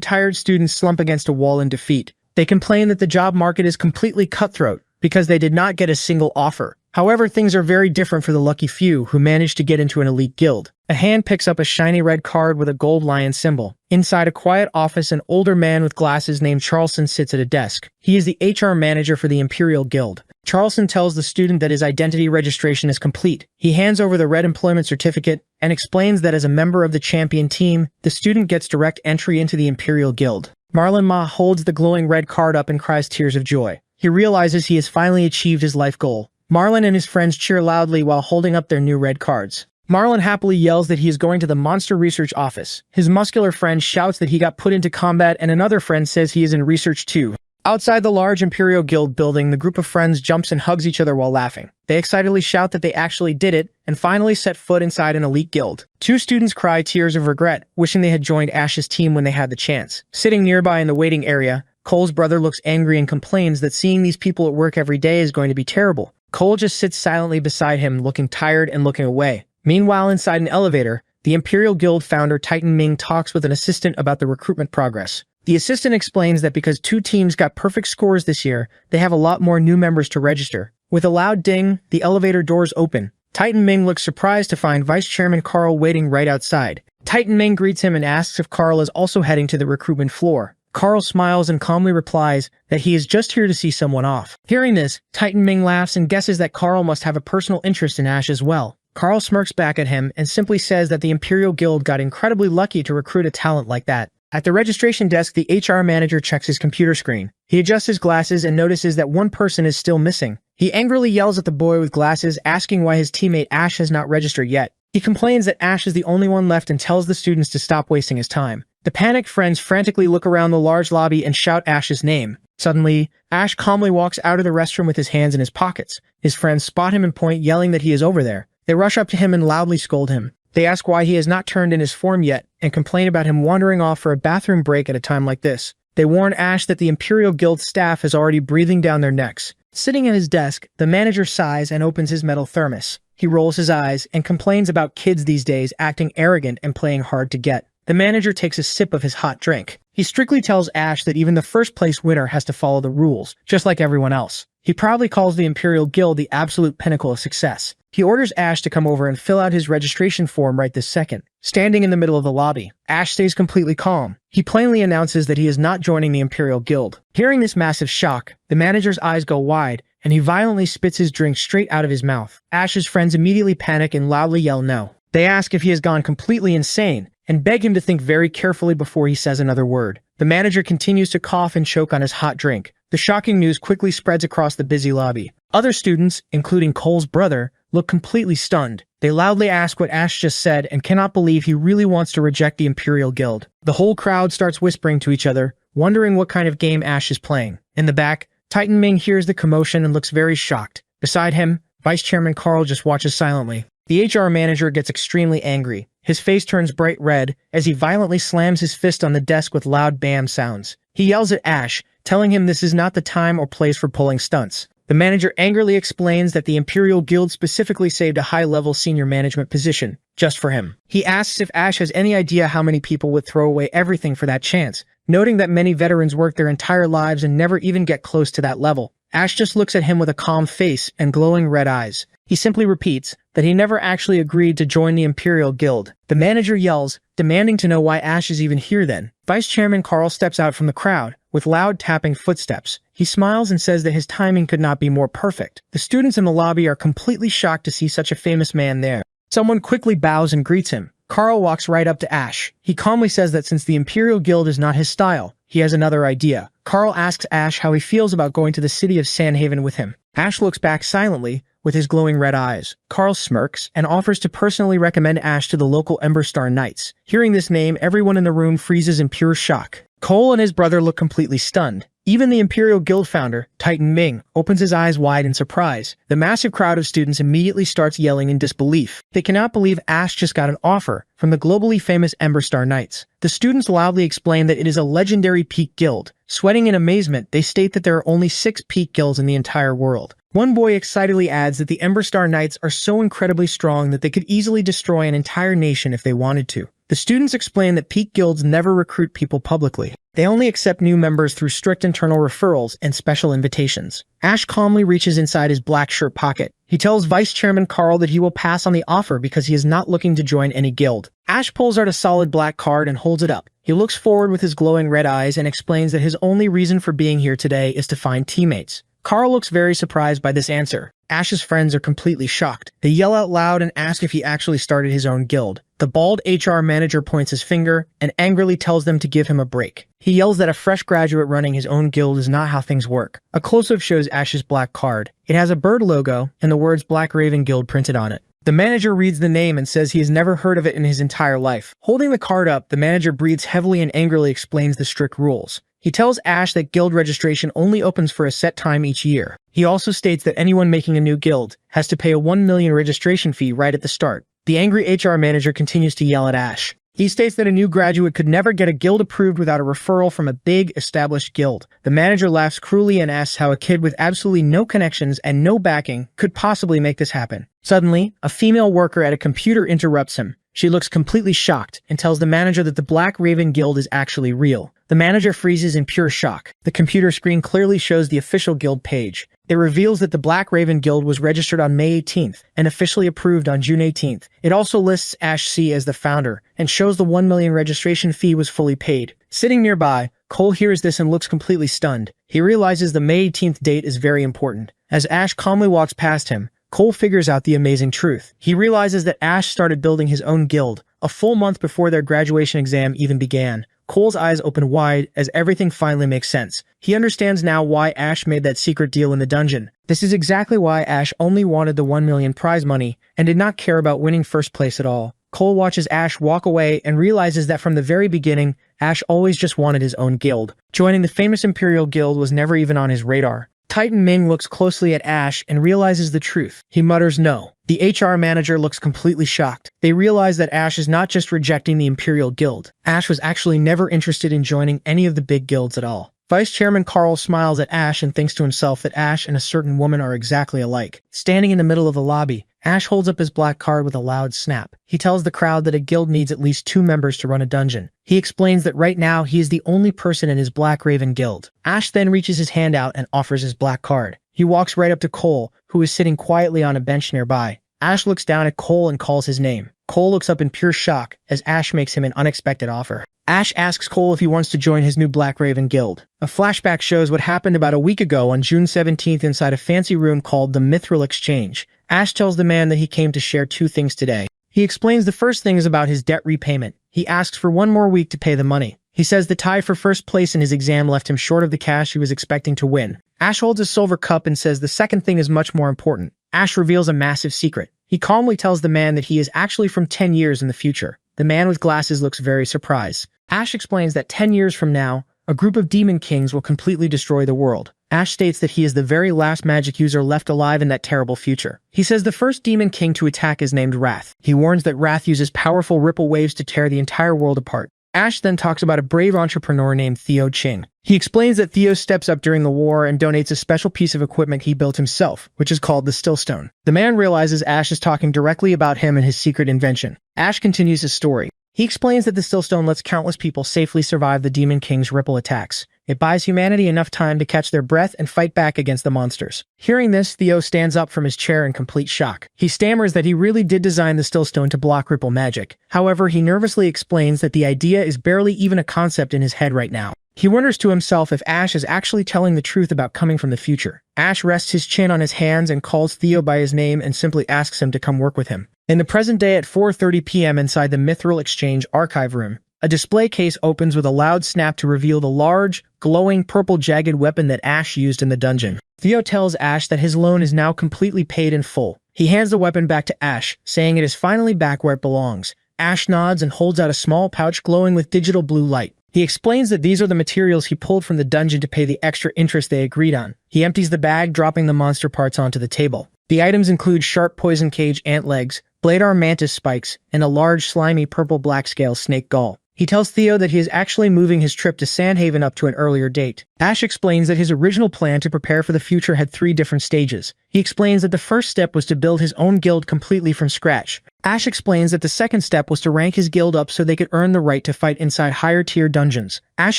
tired students slump against a wall in defeat. They complain that the job market is completely cutthroat because they did not get a single offer. However, things are very different for the lucky few who manage to get into an elite guild. A hand picks up a shiny red card with a gold lion symbol. Inside a quiet office, an older man with glasses named Charleston sits at a desk. He is the HR manager for the Imperial Guild. Charleston tells the student that his identity registration is complete. He hands over the red employment certificate and explains that as a member of the champion team, the student gets direct entry into the Imperial Guild. Marlon Ma holds the glowing red card up and cries tears of joy. He realizes he has finally achieved his life goal. Marlon and his friends cheer loudly while holding up their new red cards. Marlon happily yells that he is going to the Monster Research Office. His muscular friend shouts that he got put into combat, and another friend says he is in research too. Outside the large Imperial Guild building, the group of friends jumps and hugs each other while laughing. They excitedly shout that they actually did it, and finally set foot inside an elite guild. Two students cry tears of regret, wishing they had joined Ash's team when they had the chance. Sitting nearby in the waiting area, Cole's brother looks angry and complains that seeing these people at work every day is going to be terrible. Cole just sits silently beside him, looking tired and looking away. Meanwhile, inside an elevator, the Imperial Guild founder Titan Ming talks with an assistant about the recruitment progress. The assistant explains that because two teams got perfect scores this year, they have a lot more new members to register. With a loud ding, the elevator doors open. Titan Ming looks surprised to find Vice Chairman Carl waiting right outside. Titan Ming greets him and asks if Carl is also heading to the recruitment floor. Carl smiles and calmly replies that he is just here to see someone off. Hearing this, Titan Ming laughs and guesses that Carl must have a personal interest in Ash as well. Carl smirks back at him and simply says that the Imperial Guild got incredibly lucky to recruit a talent like that. At the registration desk, the HR manager checks his computer screen. He adjusts his glasses and notices that one person is still missing. He angrily yells at the boy with glasses, asking why his teammate Ash has not registered yet. He complains that Ash is the only one left and tells the students to stop wasting his time. The panicked friends frantically look around the large lobby and shout Ash's name. Suddenly, Ash calmly walks out of the restroom with his hands in his pockets. His friends spot him and point, yelling that he is over there. They rush up to him and loudly scold him. They ask why he has not turned in his form yet and complain about him wandering off for a bathroom break at a time like this. They warn Ash that the Imperial Guild staff is already breathing down their necks. Sitting at his desk, the manager sighs and opens his metal thermos. He rolls his eyes and complains about kids these days acting arrogant and playing hard to get. The manager takes a sip of his hot drink. He strictly tells Ash that even the first place winner has to follow the rules, just like everyone else. He proudly calls the Imperial Guild the absolute pinnacle of success. He orders Ash to come over and fill out his registration form right this second. Standing in the middle of the lobby, Ash stays completely calm. He plainly announces that he is not joining the Imperial Guild. Hearing this massive shock, the manager's eyes go wide, and he violently spits his drink straight out of his mouth. Ash's friends immediately panic and loudly yell no. They ask if he has gone completely insane, and beg him to think very carefully before he says another word. The manager continues to cough and choke on his hot drink. The shocking news quickly spreads across the busy lobby. Other students, including Cole's brother, look completely stunned. They loudly ask what Ash just said and cannot believe he really wants to reject the Imperial Guild. The whole crowd starts whispering to each other, wondering what kind of game Ash is playing. In the back, Titan Ming hears the commotion and looks very shocked. Beside him, Vice Chairman Carl just watches silently. The HR manager gets extremely angry. His face turns bright red as he violently slams his fist on the desk with loud bam sounds. He yells at Ash, telling him this is not the time or place for pulling stunts. The manager angrily explains that the Imperial Guild specifically saved a high-level senior management position, just for him. He asks if Ash has any idea how many people would throw away everything for that chance, noting that many veterans work their entire lives and never even get close to that level. Ash just looks at him with a calm face and glowing red eyes. He simply repeats that he never actually agreed to join the Imperial Guild. The manager yells, demanding to know why Ash is even here then. Vice Chairman Carl steps out from the crowd, with loud tapping footsteps. He smiles and says that his timing could not be more perfect. The students in the lobby are completely shocked to see such a famous man there. Someone quickly bows and greets him. Carl walks right up to Ash. He calmly says that since the Imperial Guild is not his style, he has another idea. Carl asks Ash how he feels about going to the city of Sandhaven with him. Ash looks back silently, with his glowing red eyes. Carl smirks and offers to personally recommend Ash to the local Emberstar Knights. Hearing this name, everyone in the room freezes in pure shock. Cole and his brother look completely stunned. Even the Imperial Guild founder, Titan Ming, opens his eyes wide in surprise. The massive crowd of students immediately starts yelling in disbelief. They cannot believe Ash just got an offer from the globally famous Emberstar Knights. The students loudly explain that it is a legendary peak guild. Sweating in amazement, they state that there are only 6 peak guilds in the entire world. One boy excitedly adds that the Emberstar Knights are so incredibly strong that they could easily destroy an entire nation if they wanted to. The students explain that peak guilds never recruit people publicly. They only accept new members through strict internal referrals and special invitations. Ash calmly reaches inside his black shirt pocket. He tells Vice Chairman Carl that he will pass on the offer because he is not looking to join any guild. Ash pulls out a solid black card and holds it up. He looks forward with his glowing red eyes and explains that his only reason for being here today is to find teammates. Carl looks very surprised by this answer. Ash's friends are completely shocked. They yell out loud and ask if he actually started his own guild. The bald HR manager points his finger and angrily tells them to give him a break. He yells that a fresh graduate running his own guild is not how things work. A close-up shows Ash's black card. It has a bird logo and the words Black Raven Guild printed on it. The manager reads the name and says he has never heard of it in his entire life. Holding the card up, the manager breathes heavily and angrily explains the strict rules. He tells Ash that guild registration only opens for a set time each year. He also states that anyone making a new guild has to pay a 1 million registration fee right at the start. The angry HR manager continues to yell at Ash. He states that a new graduate could never get a guild approved without a referral from a big, established guild. The manager laughs cruelly and asks how a kid with absolutely no connections and no backing could possibly make this happen. Suddenly, a female worker at a computer interrupts him. She looks completely shocked and tells the manager that the Black Raven Guild is actually real. The manager freezes in pure shock. The computer screen clearly shows the official guild page. It reveals that the Black Raven Guild was registered on May 18th and officially approved on June 18th. It also lists Ash C as the founder and shows the 1 million registration fee was fully paid. Sitting nearby, Cole hears this and looks completely stunned. He realizes the May 18th date is very important. As Ash calmly walks past him, Cole figures out the amazing truth. He realizes that Ash started building his own guild a full month before their graduation exam even began. Cole's eyes open wide as everything finally makes sense. He understands now why Ash made that secret deal in the dungeon. This is exactly why Ash only wanted the 1 million prize money and did not care about winning first place at all. Cole watches Ash walk away and realizes that from the very beginning, Ash always just wanted his own guild. Joining the famous Imperial Guild was never even on his radar. Titan Ming looks closely at Ash and realizes the truth. He mutters no. The HR manager looks completely shocked. They realize that Ash is not just rejecting the Imperial Guild. Ash was actually never interested in joining any of the big guilds at all. Vice Chairman Carl smiles at Ash and thinks to himself that Ash and a certain woman are exactly alike. Standing in the middle of the lobby, Ash holds up his black card with a loud snap. He tells the crowd that a guild needs at least 2 members to run a dungeon. He explains that right now he is the only person in his Black Raven Guild. Ash then reaches his hand out and offers his black card. He walks right up to Cole, who is sitting quietly on a bench nearby. Ash looks down at Cole and calls his name. Cole looks up in pure shock as Ash makes him an unexpected offer. Ash asks Cole if he wants to join his new Black Raven Guild. A flashback shows what happened about a week ago on June 17th inside a fancy room called the Mithril Exchange. Ash tells the man that he came to share 2 things today. He explains the first thing is about his debt repayment. He asks for 1 more week to pay the money. He says the tie for first place in his exam left him short of the cash he was expecting to win. Ash holds a silver cup and says the second thing is much more important. Ash reveals a massive secret. He calmly tells the man that he is actually from 10 years in the future. The man with glasses looks very surprised. Ash explains that 10 years from now, a group of demon kings will completely destroy the world. Ash states that he is the very last magic user left alive in that terrible future. He says the first demon king to attack is named Wrath. He warns that Wrath uses powerful ripple waves to tear the entire world apart. Ash then talks about a brave entrepreneur named Theo Ching. He explains that Theo steps up during the war and donates a special piece of equipment he built himself, which is called the Stillstone. The man realizes Ash is talking directly about him and his secret invention. Ash continues his story. He explains that the Stillstone lets countless people safely survive the Demon King's ripple attacks. It buys humanity enough time to catch their breath and fight back against the monsters. Hearing this, Theo stands up from his chair in complete shock. He stammers that he really did design the Stillstone to block ripple magic. However, he nervously explains that the idea is barely even a concept in his head right now. He wonders to himself if Ash is actually telling the truth about coming from the future. Ash rests his chin on his hands and calls Theo by his name and simply asks him to come work with him. In the present day at 4:30 p.m. inside the Mithril Exchange archive room, a display case opens with a loud snap to reveal the large, glowing purple jagged weapon that Ash used in the dungeon. Theo tells Ash that his loan is now completely paid in full. He hands the weapon back to Ash, saying it is finally back where it belongs. Ash nods and holds out a small pouch glowing with digital blue light. He explains that these are the materials he pulled from the dungeon to pay the extra interest they agreed on. He empties the bag, dropping the monster parts onto the table. The items include sharp poison cage ant legs, blade arm mantis spikes, and a large slimy purple black scale snake gall. He tells Theo that he is actually moving his trip to Sandhaven up to an earlier date. Ash explains that his original plan to prepare for the future had 3 different stages. He explains that the first step was to build his own guild completely from scratch. Ash explains that the second step was to rank his guild up so they could earn the right to fight inside higher-tier dungeons. Ash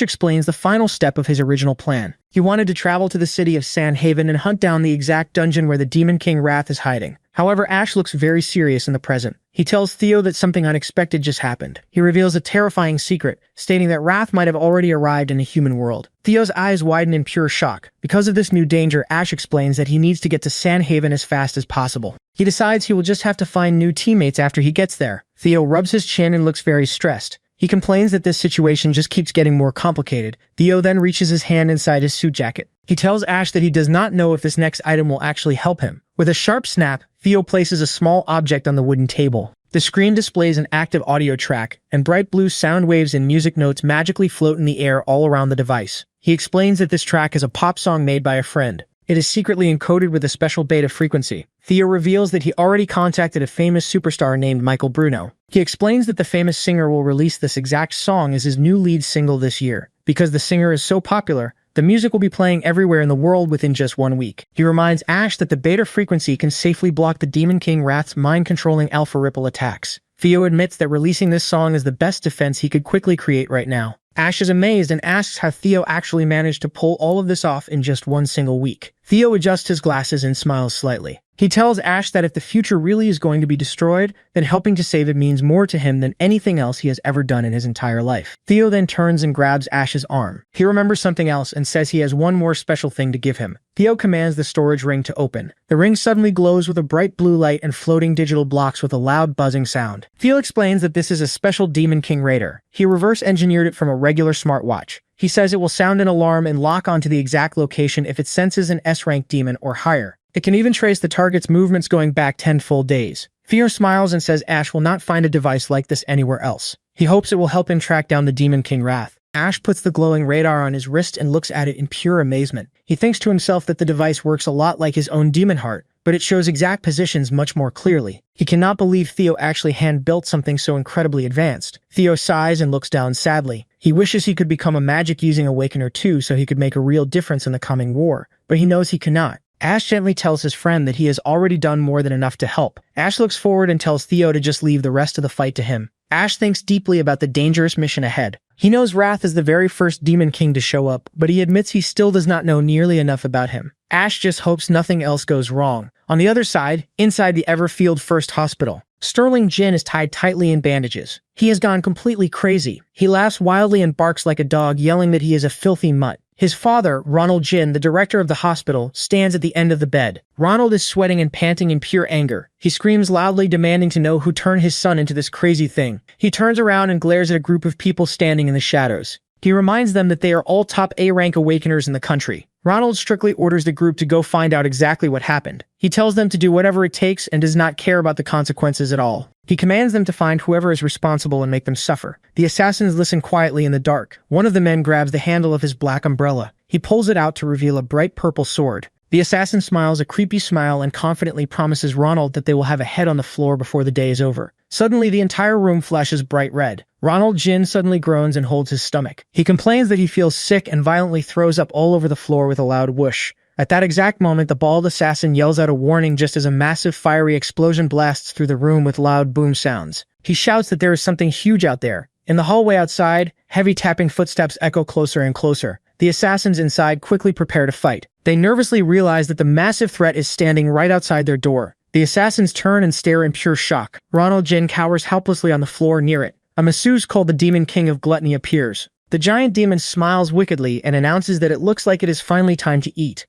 explains the final step of his original plan. He wanted to travel to the city of Sandhaven and hunt down the exact dungeon where the Demon King Wrath is hiding. However, Ash looks very serious in the present. He tells Theo that something unexpected just happened. He reveals a terrifying secret, stating that Wrath might have already arrived in the human world. Theo's eyes widen in pure shock. Because of this new danger, Ash explains that he needs to get to Sandhaven as fast as possible. He decides he will just have to find new teammates after he gets there. Theo rubs his chin and looks very stressed. He complains that this situation just keeps getting more complicated. Theo then reaches his hand inside his suit jacket. He tells Ash that he does not know if this next item will actually help him. With a sharp snap, Theo places a small object on the wooden table. The screen displays an active audio track, and bright blue sound waves and music notes magically float in the air all around the device. He explains that this track is a pop song made by a friend. It is secretly encoded with a special beta frequency. Theo reveals that he already contacted a famous superstar named Michael Bruno. He explains that the famous singer will release this exact song as his new lead single this year. Because the singer is so popular, the music will be playing everywhere in the world within just 1 week. He reminds Ash that the beta frequency can safely block the Demon King Wrath's mind-controlling alpha ripple attacks. Theo admits that releasing this song is the best defense he could quickly create right now. Ash is amazed and asks how Theo actually managed to pull all of this off in just 1 single week. Theo adjusts his glasses and smiles slightly. He tells Ash that if the future really is going to be destroyed, then helping to save it means more to him than anything else he has ever done in his entire life. Theo then turns and grabs Ash's arm. He remembers something else and says he has one more special thing to give him. Theo commands the storage ring to open. The ring suddenly glows with a bright blue light and floating digital blocks with a loud buzzing sound. Theo explains that this is a special Demon King Radar. He reverse engineered it from a regular smartwatch. He says it will sound an alarm and lock onto the exact location if it senses an S-rank demon or higher. It can even trace the target's movements going back 10 full days. Theo smiles and says Ash will not find a device like this anywhere else. He hopes it will help him track down the Demon King Wrath. Ash puts the glowing radar on his wrist and looks at it in pure amazement. He thinks to himself that the device works a lot like his own demon heart, but it shows exact positions much more clearly. He cannot believe Theo actually hand-built something so incredibly advanced. Theo sighs and looks down sadly. He wishes he could become a magic-using Awakener too so he could make a real difference in the coming war, but he knows he cannot. Ash gently tells his friend that he has already done more than enough to help. Ash looks forward and tells Theo to just leave the rest of the fight to him. Ash thinks deeply about the dangerous mission ahead. He knows Wrath is the very first Demon King to show up, but he admits he still does not know nearly enough about him. Ash just hopes nothing else goes wrong. On the other side, inside the Everfield First Hospital, Sterling Jin is tied tightly in bandages. He has gone completely crazy. He laughs wildly and barks like a dog, yelling that he is a filthy mutt. His father, Ronald Jin, the director of the hospital, stands at the end of the bed. Ronald is sweating and panting in pure anger. He screams loudly, demanding to know who turned his son into this crazy thing. He turns around and glares at a group of people standing in the shadows. He reminds them that they are all top A-rank Awakeners in the country. Ronald strictly orders the group to go find out exactly what happened. He tells them to do whatever it takes and does not care about the consequences at all. He commands them to find whoever is responsible and make them suffer. The assassins listen quietly in the dark. One of the men grabs the handle of his black umbrella. He pulls it out to reveal a bright purple sword. The assassin smiles a creepy smile and confidently promises Ronald that they will have a head on the floor before the day is over. Suddenly, the entire room flashes bright red. Ronald Jin suddenly groans and holds his stomach. He complains that he feels sick and violently throws up all over the floor with a loud whoosh. At that exact moment, the bald assassin yells out a warning just as a massive fiery explosion blasts through the room with loud boom sounds. He shouts that there is something huge out there. In the hallway outside, heavy tapping footsteps echo closer and closer. The assassins inside quickly prepare to fight. They nervously realize that the massive threat is standing right outside their door. The assassins turn and stare in pure shock. Ronald Jin cowers helplessly on the floor near it. A masseuse called the Demon King of Gluttony appears. The giant demon smiles wickedly and announces that it looks like it is finally time to eat.